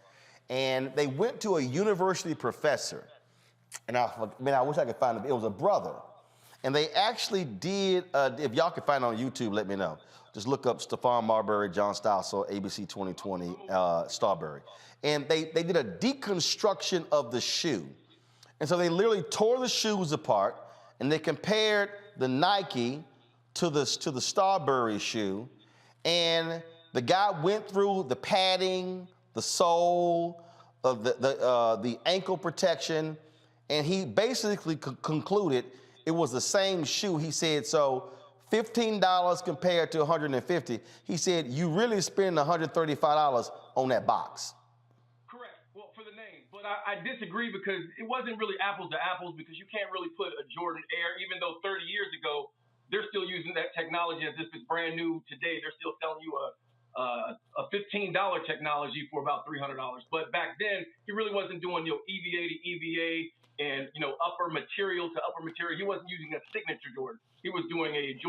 And they went to a university professor, and I wish I could find him. It was a brother, and they actually did. If y'all can find it on YouTube, let me know. Just look up Stephon Marbury, John Stossel, ABC 2020, Starbury, and they did a deconstruction of the shoe, and so they literally tore the shoes apart, and they compared the Nike to the Starbury shoe, and the guy went through the padding, the sole, of the ankle protection, and he basically concluded it was the same shoe. He said, so $15 compared to $150. He said, you really spend $135 on that box. Correct. Well, for the name, but I disagree, because it wasn't really apples to apples, because you can't really put a Jordan Air, even though 30 years ago, they're still using that technology as if it's brand new today. They're still selling you a $15 technology for about $300. But back then, he really wasn't doing EVA to EVA and upper material to upper material. He wasn't using a signature Jordan. He was doing an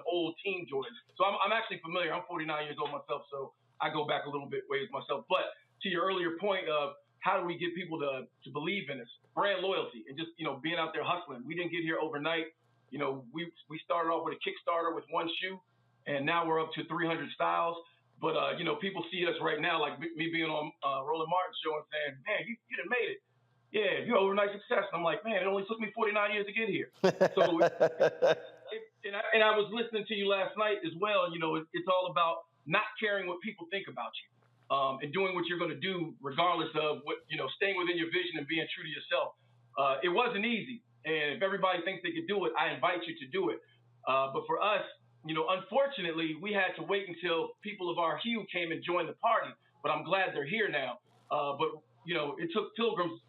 old team Jordan. So I'm actually familiar. I'm 49 years old myself, so I go back a little bit ways myself. But to your earlier point of how do we get people to believe in us, brand loyalty, and just being out there hustling. We didn't get here overnight. We started off with a Kickstarter with one shoe, and now we're up to 300 styles. But, people see us right now, like me being on Roland Martin's show and saying, man, you done made it. Yeah, you're overnight success. And I'm like, man, it only took me 49 years to get here. So, and I was listening to you last night as well. It's all about not caring what people think about you, and doing what you're going to do regardless of what, staying within your vision and being true to yourself. It wasn't easy. And if everybody thinks they could do it, I invite you to do it. But for us, unfortunately, we had to wait until people of our hue came and joined the party. But I'm glad they're here now. But it took pilgrims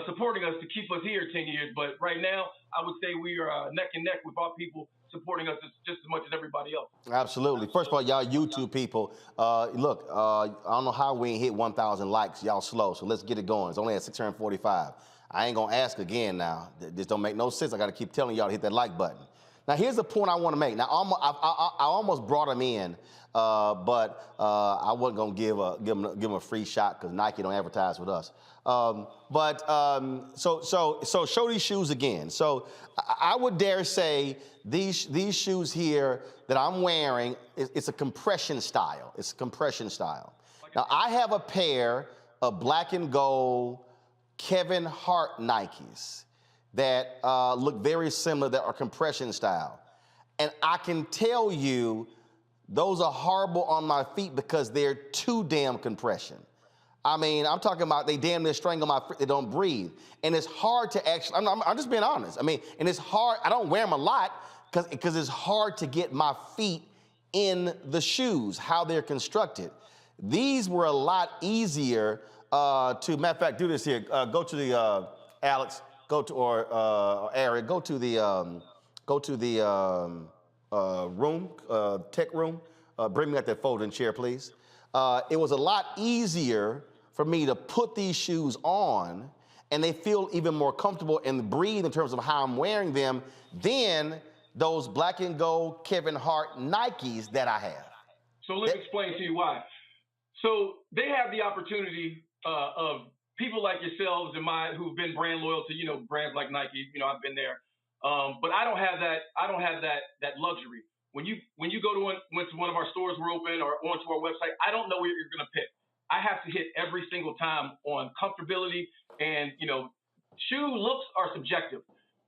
supporting us to keep us here 10 years. But right now, I would say we are neck and neck with our people supporting us just as much as everybody else. Absolutely. First of all, y'all YouTube people, look, I don't know how we ain't hit 1,000 likes. Y'all slow, so let's get it going. It's only at 645. I ain't gonna ask again now. This don't make no sense. I gotta keep telling y'all to hit that like button. Now here's the point I wanna make. Now I almost brought him in, but I wasn't gonna give him a free shot because Nike don't advertise with us. So show these shoes again. So I would dare say these shoes here that I'm wearing, it's a compression style. It's a compression style. Now I have a pair of black and gold Kevin Hart Nikes that look very similar, that are compression style. And I can tell you those are horrible on my feet because they're too damn compression. I mean, I'm talking about they damn near strangle my feet, they don't breathe. And it's hard to actually, I'm just being honest. I mean, and it's hard, I don't wear them a lot because it's hard to get my feet in the shoes, how they're constructed. These were a lot easier matter of fact, do this here. Go to the Alex. Go to or Eric. Go to the room, tech room. Bring me out that folding chair, please. It was a lot easier for me to put these shoes on, and they feel even more comfortable and breathe in terms of how I'm wearing them than those black and gold Kevin Hart Nikes that I have. So let me explain to you why. So they have the opportunity of people like yourselves and who've been brand loyal to brands like Nike. I've been there, but I don't have that. I don't have that luxury. When you go to once one of our stores were open or onto our website, I don't know what you're going to pick. I have to hit every single time on comfortability, and shoe looks are subjective.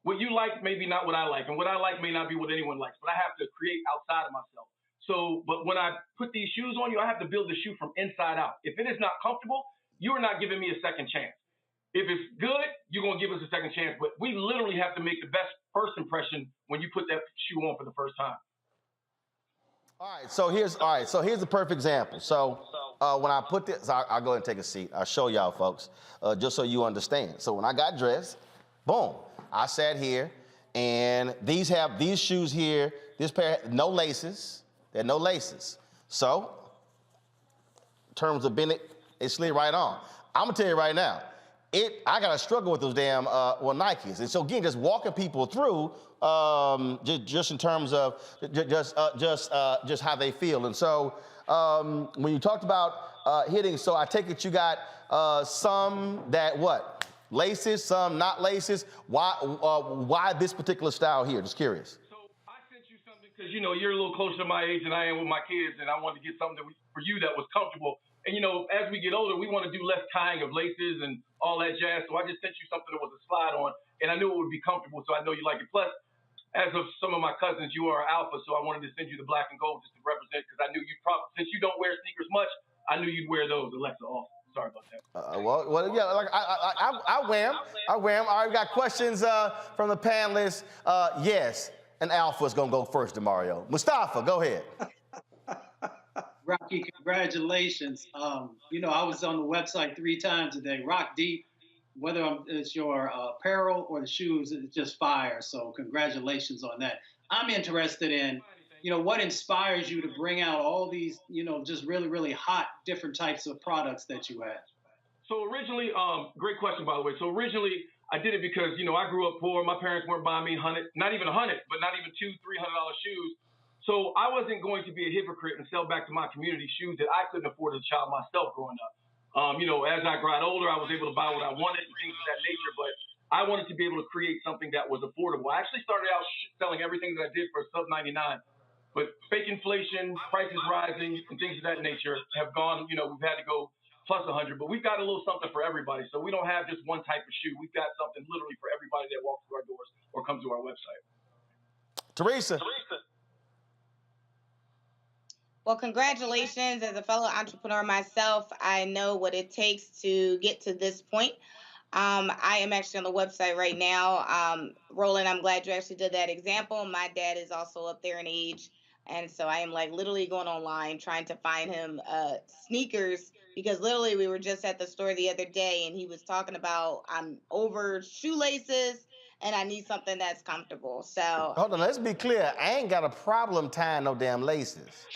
What you like may be not what I like, and what I like may not be what anyone likes, but I have to create outside of myself. So, but when I put these shoes on you, I have to build the shoe from inside out. If it is not comfortable, you are not giving me a second chance. If it's good, you're going to give us a second chance, but we literally have to make the best first impression when you put that shoe on for the first time. All right, so here's the perfect example. So when I put this, I'll go ahead and take a seat. I'll show y'all folks, just so you understand. So when I got dressed, boom, I sat here, and these shoes here, this pair, no laces. There are no laces. So in terms of Bennett, it slid right on. I'm gonna tell you right now, I gotta struggle with those damn Nikes. And so again, just walking people through, just in terms of just how they feel. And so when you talked about hitting, so I take it you got some that what? Laces, some not laces. Why this particular style here? Just curious. So I sent you something because you're a little closer to my age than I am with my kids, and I wanted to get something for you that was comfortable. And as we get older, we want to do less tying of laces and all that jazz. So I just sent you something that was a slide on, and I knew it would be comfortable, so I know you like it. Plus, as of some of my cousins, you are alpha, so I wanted to send you the black and gold just to represent, because I knew you probably, since you don't wear sneakers much, I knew you'd wear those. Alexa off. Sorry about that. Well, yeah, like I wear them. I wear them. All right, we got questions from the panelists. Yes, an alpha is gonna go first, Demario. Mustafa, go ahead. Rocky, congratulations. I was on the website 3 times today. Rock deep, whether it's your apparel or the shoes, it's just fire. So congratulations on that. I'm interested in, what inspires you to bring out all these, just really, really hot different types of products that you have? So originally, great question, by the way. So originally, I did it because, I grew up poor. My parents weren't buying me not even $100, but not even $200-300 shoes. So I wasn't going to be a hypocrite and sell back to my community shoes that I couldn't afford as a child myself growing up. As I got older, I was able to buy what I wanted and things of that nature, but I wanted to be able to create something that was affordable. I actually started out selling everything that I did for sub 99, but fake inflation, prices rising, and things of that nature have gone, we've had to go plus 100, but we've got a little something for everybody. So we don't have just one type of shoe. We've got something literally for everybody that walks through our doors or comes to our website. Teresa. Well, congratulations. As a fellow entrepreneur myself, I know what it takes to get to this point. I am actually on the website right now. Roland, I'm glad you actually did that example. My dad is also up there in age. And so I am literally going online trying to find him sneakers, because literally we were just at the store the other day and he was talking about I'm over shoelaces and I need something that's comfortable. So hold on, let's be clear. I ain't got a problem tying no damn laces.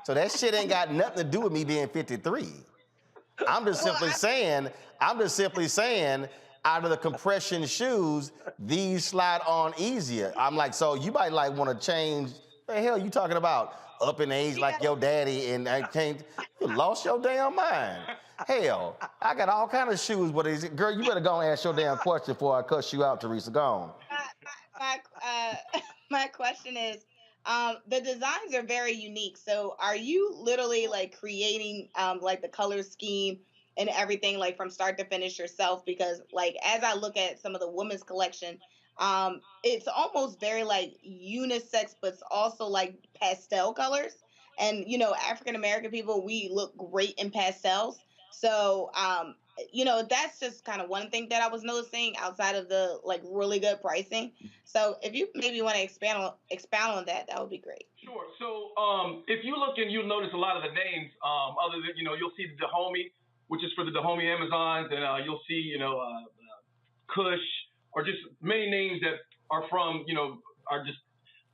So that shit ain't got nothing to do with me being 53. I'm just simply saying, out of the compression shoes, these slide on easier. I'm like, so you might want to change. What the hell you talking about? Up in age like your daddy, and I can't. You lost your damn mind. Hell, I got all kind of shoes, but girl, you better go and ask your damn question before I cuss you out, Teresa. Go on. My question is, the designs are very unique. So are you literally creating the color scheme and everything from start to finish yourself? Because as I look at some of the women's collection, it's almost very unisex, but it's also pastel colors. And, African American people, we look great in pastels. So, that's just kind of one thing that I was noticing outside of the really good pricing. So if you maybe want to expound on that, that would be great. Sure. So if you look and you'll notice a lot of the names, other than, you'll see the Dahomey, which is for the Dahomey Amazons, and you'll see, Kush, or just many names that are from, are just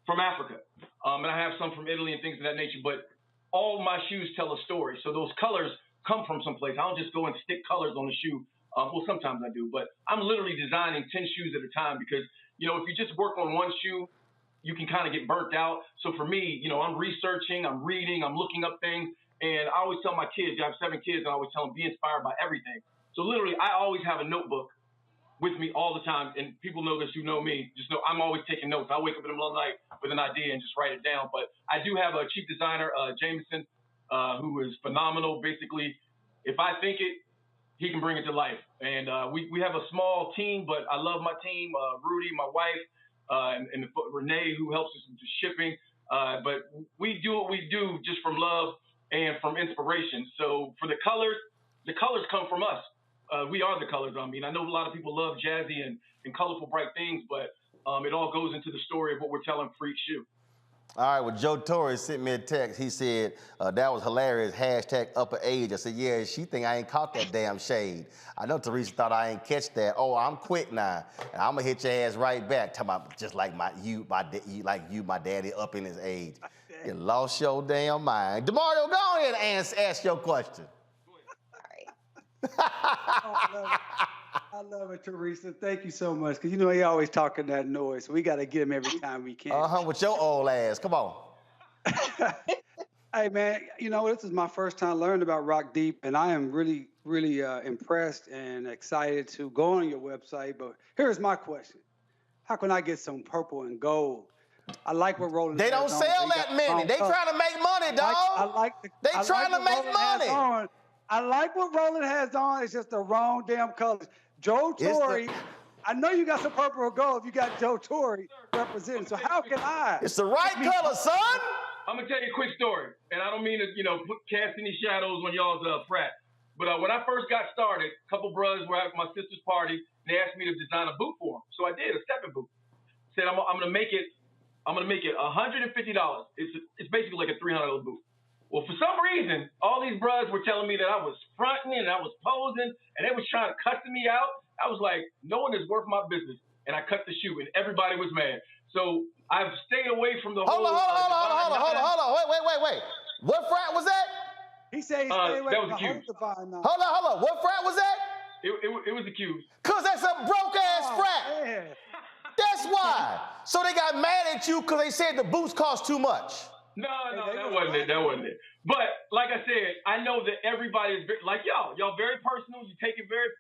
from Africa. And I have some from Italy and things of that nature, but all my shoes tell a story. So those colors come from someplace. I don't just go and stick colors on the shoe. Well, sometimes I do, but I'm literally designing 10 shoes at a time because, if you just work on one shoe, you can kind of get burnt out. So for me, I'm researching, I'm reading, I'm looking up things. And I always tell my kids, I have 7 kids, and I always tell them, be inspired by everything. So literally, I always have a notebook with me all the time, and people know this who know me. Just know I'm always taking notes. I wake up in the middle of the night with an idea and just write it down. But I do have a chief designer, Jameson, who is phenomenal. Basically, if I think it, he can bring it to life. And we have a small team, but I love my team. Rudy, my wife, and Renee, who helps us with the shipping. But we do what we do just from love and from inspiration. So for the colors come from us. We are the colors. I mean, I know a lot of people love jazzy and colorful, bright things, but it all goes into the story of what we're telling for each shoe. All right, well, Joe Torre sent me a text. He said, that was hilarious, hashtag upper age. I said, yeah, she think I ain't caught that damn shade. I know Teresa thought I ain't catch that. Oh, I'm quick now. And I'm gonna hit your ass right back. Talking about just like my daddy up in his age. You lost your damn mind. DeMario, go ahead and ask your question. I love it, Teresa. Thank you so much. Because you know he always talking that noise. So we got to get him every time we can. With your old ass. Come on. Hey, man, you know, this is my first time learning about Rock Deep, and I am really, really impressed and excited to go on your website. But here's my question. How can I get some purple and gold? I like what Roland They don't sell that many. They trying to make money, dog. They trying to make money. I like what Roland has on. It's just the wrong damn colors. Joe Torre, I know you got some purple or gold if you got Joe Torre representing. So how can I? It's the right color, son. I'm gonna tell you a quick story, and I don't mean to, cast any shadows on y'all's frat. But when I first got started, a couple brothers were at my sister's party, and they asked me to design a boot for them. So I did, a stepping boot. Said I'm gonna make it $150. It's basically like a $300 boot. Well, for some reason, all these brothers were telling me that I was fronting and I was posing, and they was trying to cussing me out. I was like, no one is worth my business. And I cut the shoe, and everybody was mad. So I've stayed away from the whole... Hold on. Wait. What frat was that? He said he stayed away from the whole divine knowledge. Hold on. What frat was that? It was the Q's. Because that's a broke-ass frat. Man. That's why. So they got mad at you because they said the boots cost too much. No, that wasn't it. But like I said, I know that everybody is like y'all very personal. You take it very,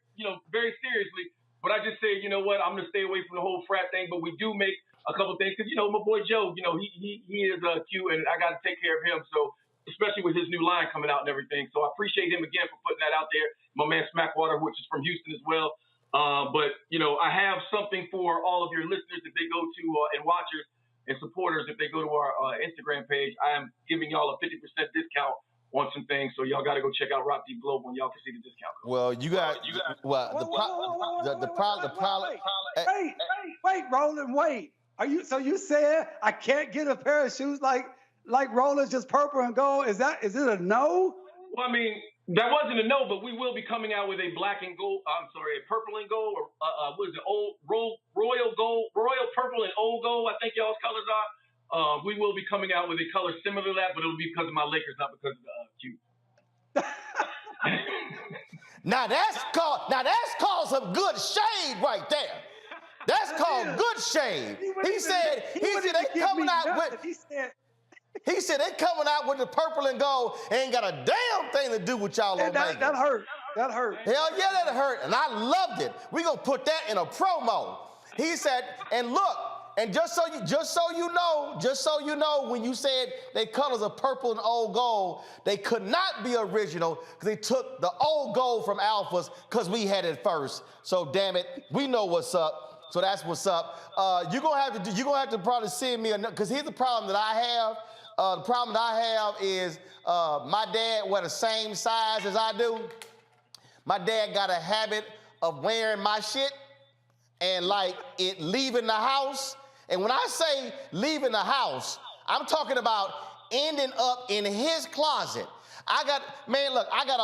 very seriously. But I just say, you know what, I'm gonna stay away from the whole frat thing. But we do make a couple things because my boy Joe, he is Q, and I got to take care of him. So especially with his new line coming out and everything. So I appreciate him again for putting that out there. My man Smackwater, which is from Houston as well. But I have something for all of your listeners if they go to and watchers and supporters, if they go to our Instagram page. I am giving y'all a 50% discount on some things, so y'all got to go check out Rock Deep Global, and y'all can see the discount code. Well, Wait, Roland, wait. So you said I can't get a pair of shoes like Roland's just purple and gold? Is it a no? Well, I mean, that wasn't a no, but we will be coming out with a black and gold. I'm sorry, a purple and gold, or what is it? Royal gold, royal purple and old gold. I think y'all's colors are. We will be coming out with a color similar to that, but it'll be because of my Lakers, not because of the Q. Now that's called some good shade right there. That's called good shade. He said they coming out with. He said they coming out with the purple and gold. Ain't got a damn thing to do with y'all. That hurt. That hurt. Hell yeah, that hurt. And I loved it. We gonna put that in a promo. He said, and look, and just so you know, when you said they colors are purple and old gold, they could not be original because they took the old gold from Alphas because we had it first. So damn it, we know what's up. So that's what's up. You're gonna have to probably send me because here's the problem that I have. The problem that I have is my dad wear the same size as I do. My dad got a habit of wearing my shit and like it leaving the house. And when I say leaving the house, I'm talking about ending up in his closet. I got a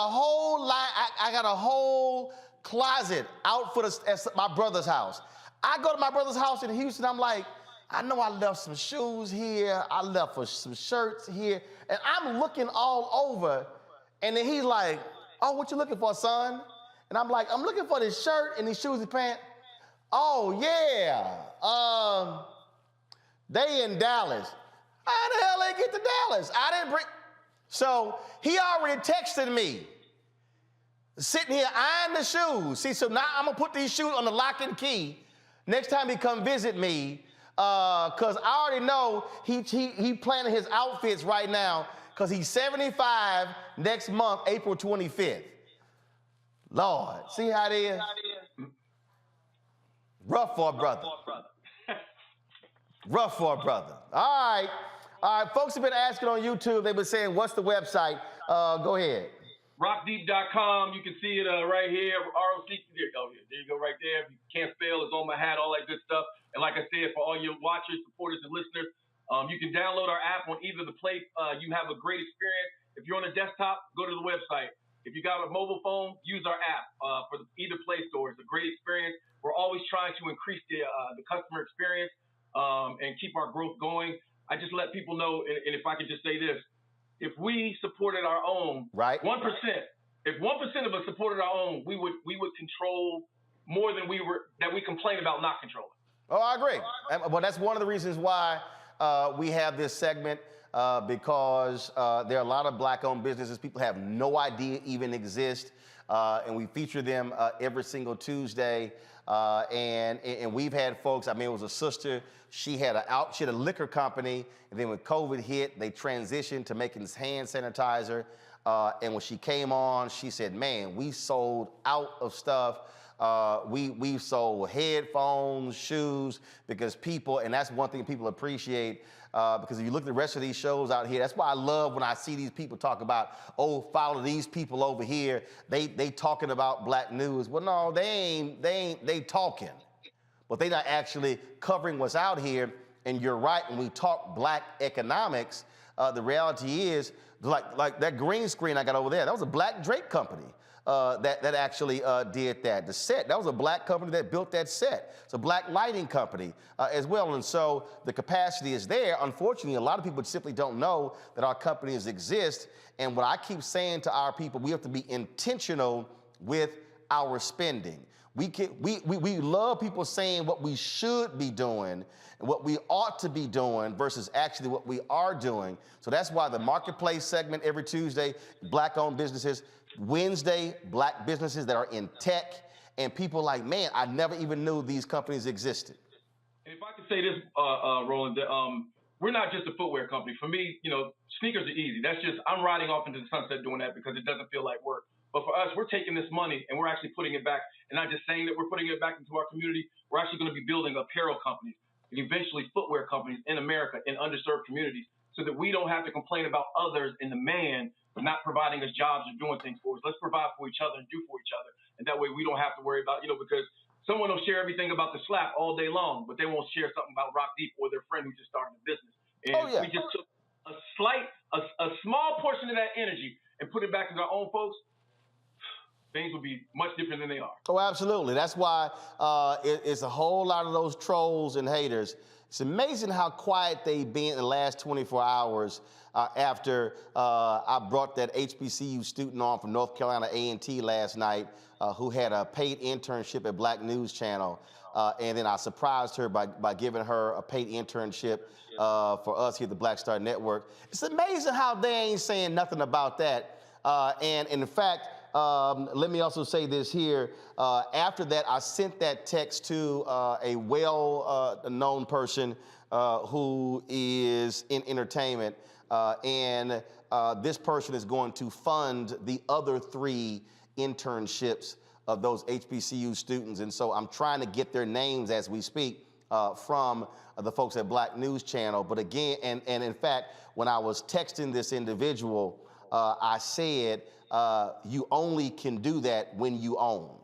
whole closet out for my brother's house. I go to my brother's house in Houston, I'm like, I know I left some shoes here. I left for some shirts here. And I'm looking all over. And then he's like, oh, what you looking for, son? And I'm like, I'm looking for this shirt and these shoes and pants. Oh, yeah. They in Dallas. How the hell they get to Dallas? I didn't bring. So he already texted me. Sitting here eyeing the shoes. See, so now I'm gonna put these shoes on the lock and key next time he come visit me, cause I already know he planning his outfits right now, cause he's 75 next month, April 25th. Lord, see how it is? Rough for a brother. Rough for a brother. All right, folks have been asking on YouTube, they've been saying, what's the website? Go ahead. Rockdeep.com. You can see it right here. ROC. Oh, yeah, there you go, right there. If you can't spell, it's on my hat, all that good stuff. And like I said, for all your watchers, supporters, and listeners, you can download our app on either the Play. You have a great experience. If you're on a desktop, go to the website. If you got a mobile phone, use our app for either Play Store. It's a great experience. We're always trying to increase the customer experience and keep our growth going. I just let people know, and if I could just say this, if we supported our own, right, 1%, if 1% of us supported our own, we would control more than we complain about not controlling. Oh, I agree. Well, that's one of the reasons why we have this segment, because there are a lot of Black-owned businesses people have no idea even exist, and we feature them every single Tuesday. And we've had folks, I mean, it was a sister, she had a liquor company, and then when COVID hit, they transitioned to making hand sanitizer. And when she came on, she said, man, we sold out of stuff. We sold headphones, shoes, because people, and that's one thing people appreciate, because if you look at the rest of these shows out here, that's why I love when I see these people talk about, oh, follow these people over here. They talking about Black news. Well, no, they talking, but they not actually covering what's out here. And you're right, when we talk Black economics, the reality is, like that green screen I got over there, that was a Black Drake company. That actually did that. The set, that was a Black company that built that set. It's a Black lighting company as well. And so the capacity is there. Unfortunately, a lot of people simply don't know that our companies exist. And what I keep saying to our people, we have to be intentional with our spending. We love people saying what we should be doing and what we ought to be doing versus actually what we are doing. So that's why the marketplace segment every Tuesday, Black-owned businesses, Wednesday, Black businesses that are in tech, and people like, man, I never even knew these companies existed. And if I could say this, Roland, that, we're not just a footwear company. For me, sneakers are easy. That's just, I'm riding off into the sunset doing that because it doesn't feel like work. But for us, we're taking this money and we're actually putting it back, and not just saying that we're putting it back into our community. We're actually going to be building apparel companies and eventually footwear companies in America in underserved communities so that we don't have to complain about others and the man not providing us jobs or doing things for us. Let's provide for each other and do for each other. And that way we don't have to worry about, because someone will share everything about the slap all day long, but they won't share something about Rock Deep or their friend who just started a business. And we just took a small portion of that energy and put it back into our own folks, things will be much different than they are. Oh, absolutely. That's why it's a whole lot of those trolls and haters. It's amazing how quiet they've been in the last 24 hours after I brought that HBCU student on from North Carolina A&T last night who had a paid internship at Black News Channel. And then I surprised her by giving her a paid internship for us here at the Black Star Network. It's amazing how they ain't saying nothing about that. And in fact, let me also say this here. After that, I sent that text to a well-known person who is in entertainment, and this person is going to fund the other 3 internships of those HBCU students. And so I'm trying to get their names as we speak from the folks at Black News Channel. But again, and in fact, when I was texting this individual, I said, you only can do that when you own.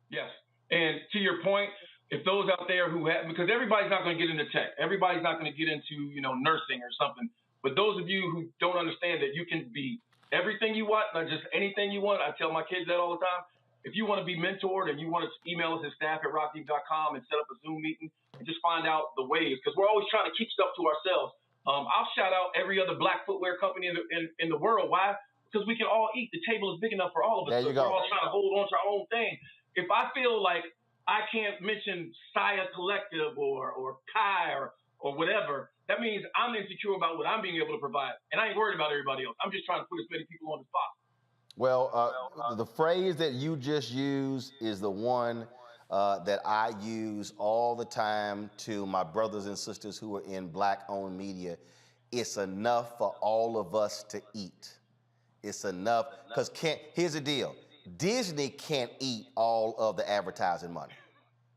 Yes. And to your point, if those out there who have, because everybody's not going to get into tech, everybody's not going to get into, nursing or something. But those of you who don't understand that you can be everything you want, not just anything you want. I tell my kids that all the time. If you want to be mentored and you want to email us at staff@rockdeep.com and set up a Zoom meeting and just find out the ways, because we're always trying to keep stuff to ourselves. I'll shout out every other Black footwear company in the world. Why? Because we can all eat. The table is big enough for all of us. There you so go. We're all trying to hold on to our own thing. If I feel like I can't mention Saya Collective or Kai or whatever, that means I'm insecure about what I'm being able to provide. And I ain't worried about everybody else. I'm just trying to put as many people on as possible. Well, the phrase that you just used is the one that I use all the time to my brothers and sisters who are in Black-owned media. It's enough for all of us to eat. It's enough, because here's the deal. Disney can't eat all of the advertising money.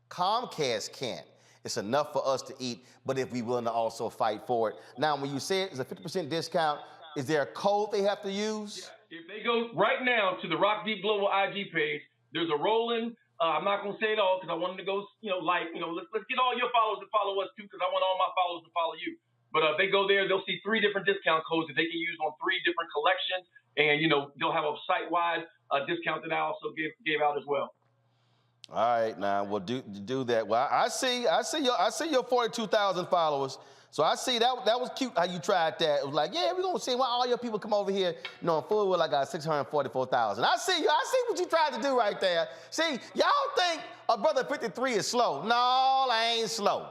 Comcast can't. It's enough for us to eat, but if we're willing to also fight for it. Now, when you say it's a 50% discount, is there a code they have to use? Yeah. If they go right now to the Rock Deep Global IG page, there's a rolling. I'm not gonna say it all because I want them to go, let's get all your followers to follow us too, because I want all my followers to follow you. But if they go there, they'll see 3 different discount codes that they can use on 3 different collections, and they'll have a site-wide discount that I also gave out as well. All right, now we'll do that. Well, I see your 42,000 followers. So I see that was cute how you tried that. It was like, yeah, we're gonna see why all your people come over here. Full well, I got 644,000. I see what you tried to do right there. See, y'all think a brother 53 is slow. No, I ain't slow.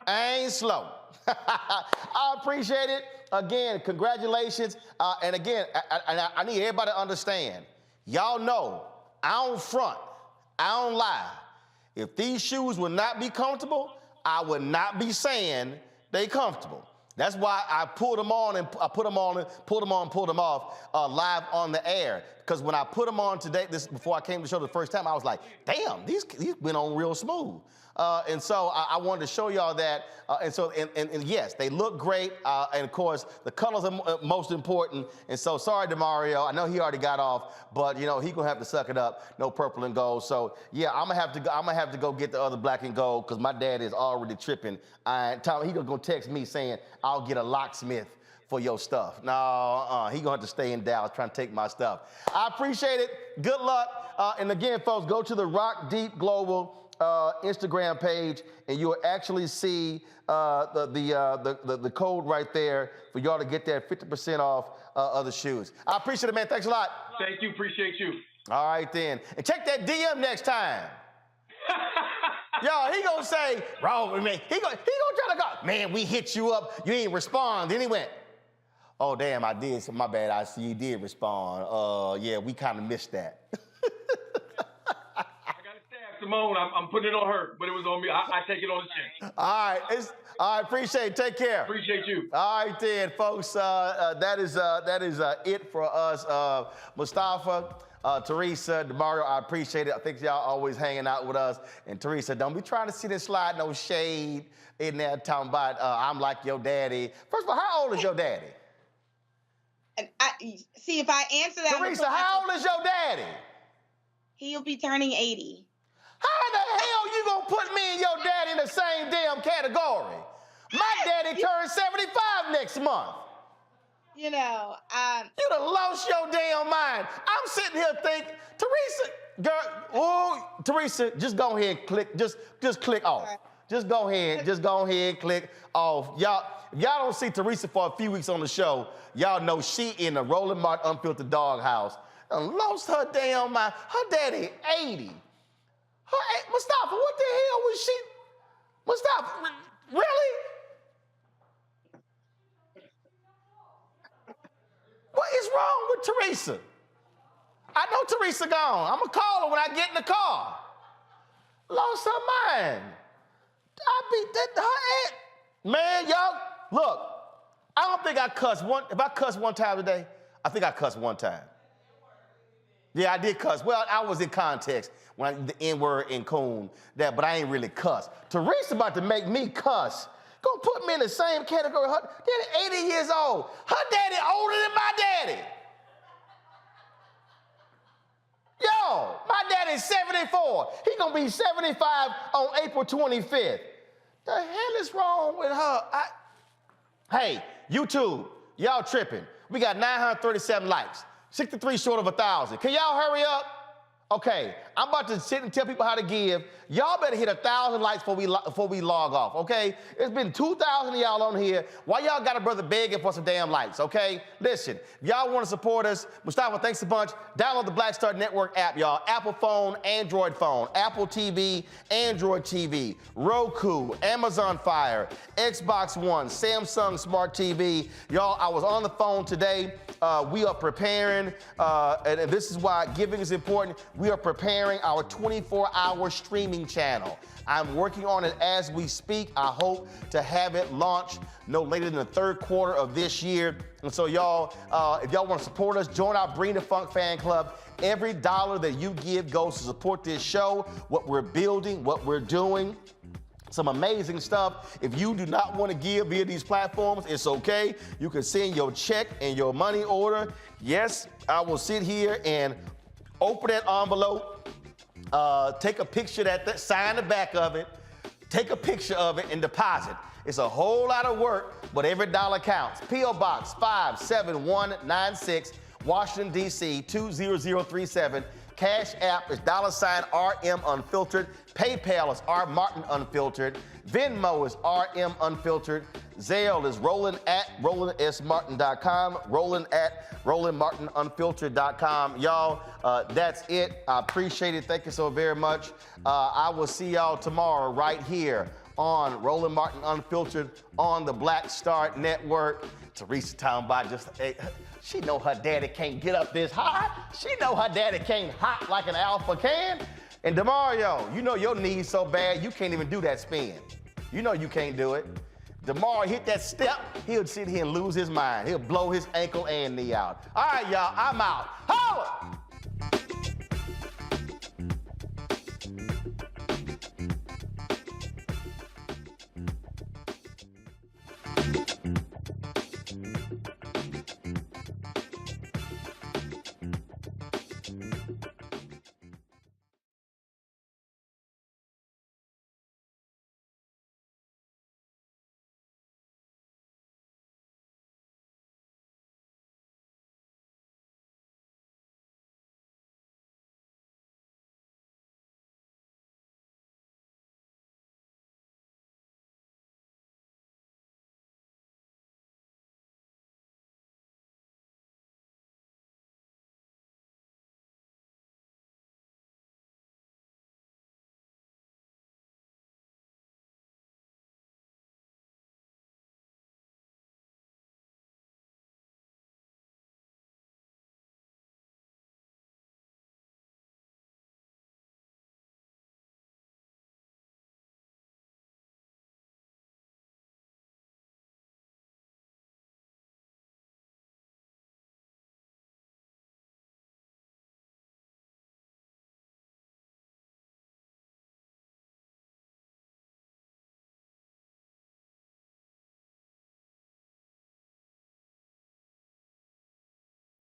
I appreciate it. Again, congratulations. And again, I need everybody to understand. Y'all know, I don't front. I don't lie. If these shoes would not be comfortable, I would not be saying they comfortable. That's why I pulled them on and I put them on and pulled them off live on the air. Because when I put them on today, before I came to the show the first time, I was like, damn, these went on real smooth. And so I wanted to show y'all that. And yes, they look great. And of course, the colors are most important. And so sorry to Mario. I know he already got off, but he gonna have to suck it up. No purple and gold. So yeah, I'm gonna have to go get the other black and gold because my dad is already tripping. He gonna text me saying I'll get a locksmith for your stuff. No, he gonna have to stay in Dallas trying to take my stuff. I appreciate it. Good luck. And again, folks, go to the Rock Deep Global Instagram page, and you'll actually see the code right there for y'all to get that 50% off of the shoes. I appreciate it, man. Thanks a lot. Thank you. Appreciate you. All right, then. And check that DM next time. Yo, he gonna say, bro, man, he gonna try to go, man, we hit you up, you ain't respond. Then he went, oh, damn, I did. So my bad, I see you did respond. Yeah, we kind of missed that. Simone, I'm putting it on her, but it was on me. I take it on the chin. All right, appreciate it. Take care. Appreciate you. All right, then, folks. That is it for us. Mustafa, Teresa, DeMario, I appreciate it. I think y'all always hanging out with us. And Teresa, don't be trying to see this slide no shade in there talking about I'm like your daddy. First of all, how old is your daddy? See, if I answer that, Teresa, how old is your daddy? He'll be turning 80. How the hell you gonna put me and your daddy in the same damn category? My daddy turns 75 next month. You done lost your damn mind. I'm sitting here thinking, Teresa, just go ahead and click, just click off. Just go ahead and click off. Y'all, if y'all don't see Teresa for a few weeks on the show, y'all know she in the Roland Martin Unfiltered Doghouse. Lost her damn mind. Her daddy 80. Mustafa, what the hell was she? Mustafa, really? What is wrong with Teresa? I know Teresa gone. I'm going to call her when I get in the car. Lost her mind. I beat that her. Man, y'all, look, I don't think I cussed one. If I cussed one time today, I think I cussed one time. Yeah, I did cuss. Well, I was in context when the N-word and coon, but I ain't really cuss. Teresa about to make me cuss. Gonna put me in the same category. Her daddy 80 years old. Her daddy older than my daddy. Yo, my daddy's 74. He gonna be 75 on April 25th. The hell is wrong with her? Hey, YouTube, y'all tripping. We got 937 likes. 63 short of 1,000. Can y'all hurry up? Okay, I'm about to sit and tell people how to give. Y'all better hit 1,000 likes before we log off, okay? It's been 2,000 of y'all on here. Why y'all got a brother begging for some damn likes, okay? Listen, if y'all want to support us, Mustafa, thanks a bunch. Download the Black Star Network app, y'all. Apple phone, Android phone, Apple TV, Android TV, Roku, Amazon Fire, Xbox One, Samsung Smart TV. Y'all, I was on the phone today we are preparing, and this is why giving is important, we are preparing our 24-hour streaming channel. I'm working on it as we speak. I hope to have it launched no later than the third quarter of this year. And so y'all, if y'all want to support us, join our Bring the Funk fan club. Every dollar that you give goes to support this show, what we're building, what we're doing. Some amazing stuff. If you do not want to give via these platforms, it's okay. You can send your check and your money order. Yes, I will sit here and open that envelope, take a picture of that, sign the back of it, take a picture of it and deposit. It's a whole lot of work, but every dollar counts. P.O. Box 57196, Washington, D.C. 20037. Cash App is $RM Unfiltered. PayPal is R Martin Unfiltered. Venmo is RM Unfiltered. Zelle is Roland@RolandSMartin.com. Roland@RolandMartinUnfiltered.com. Y'all, that's it. I appreciate it. Thank you so very much. I will see y'all tomorrow right here on Roland Martin Unfiltered on the Black Star Network. Teresa Townbot just, she know her daddy can't get up this hot. She know her daddy can't hot like an alpha can. And DeMario, you know your knee's so bad you can't even do that spin. You know you can't do it. DeMario hit that step, he'll sit here and lose his mind. He'll blow his ankle and knee out. All right, y'all, I'm out. Holla!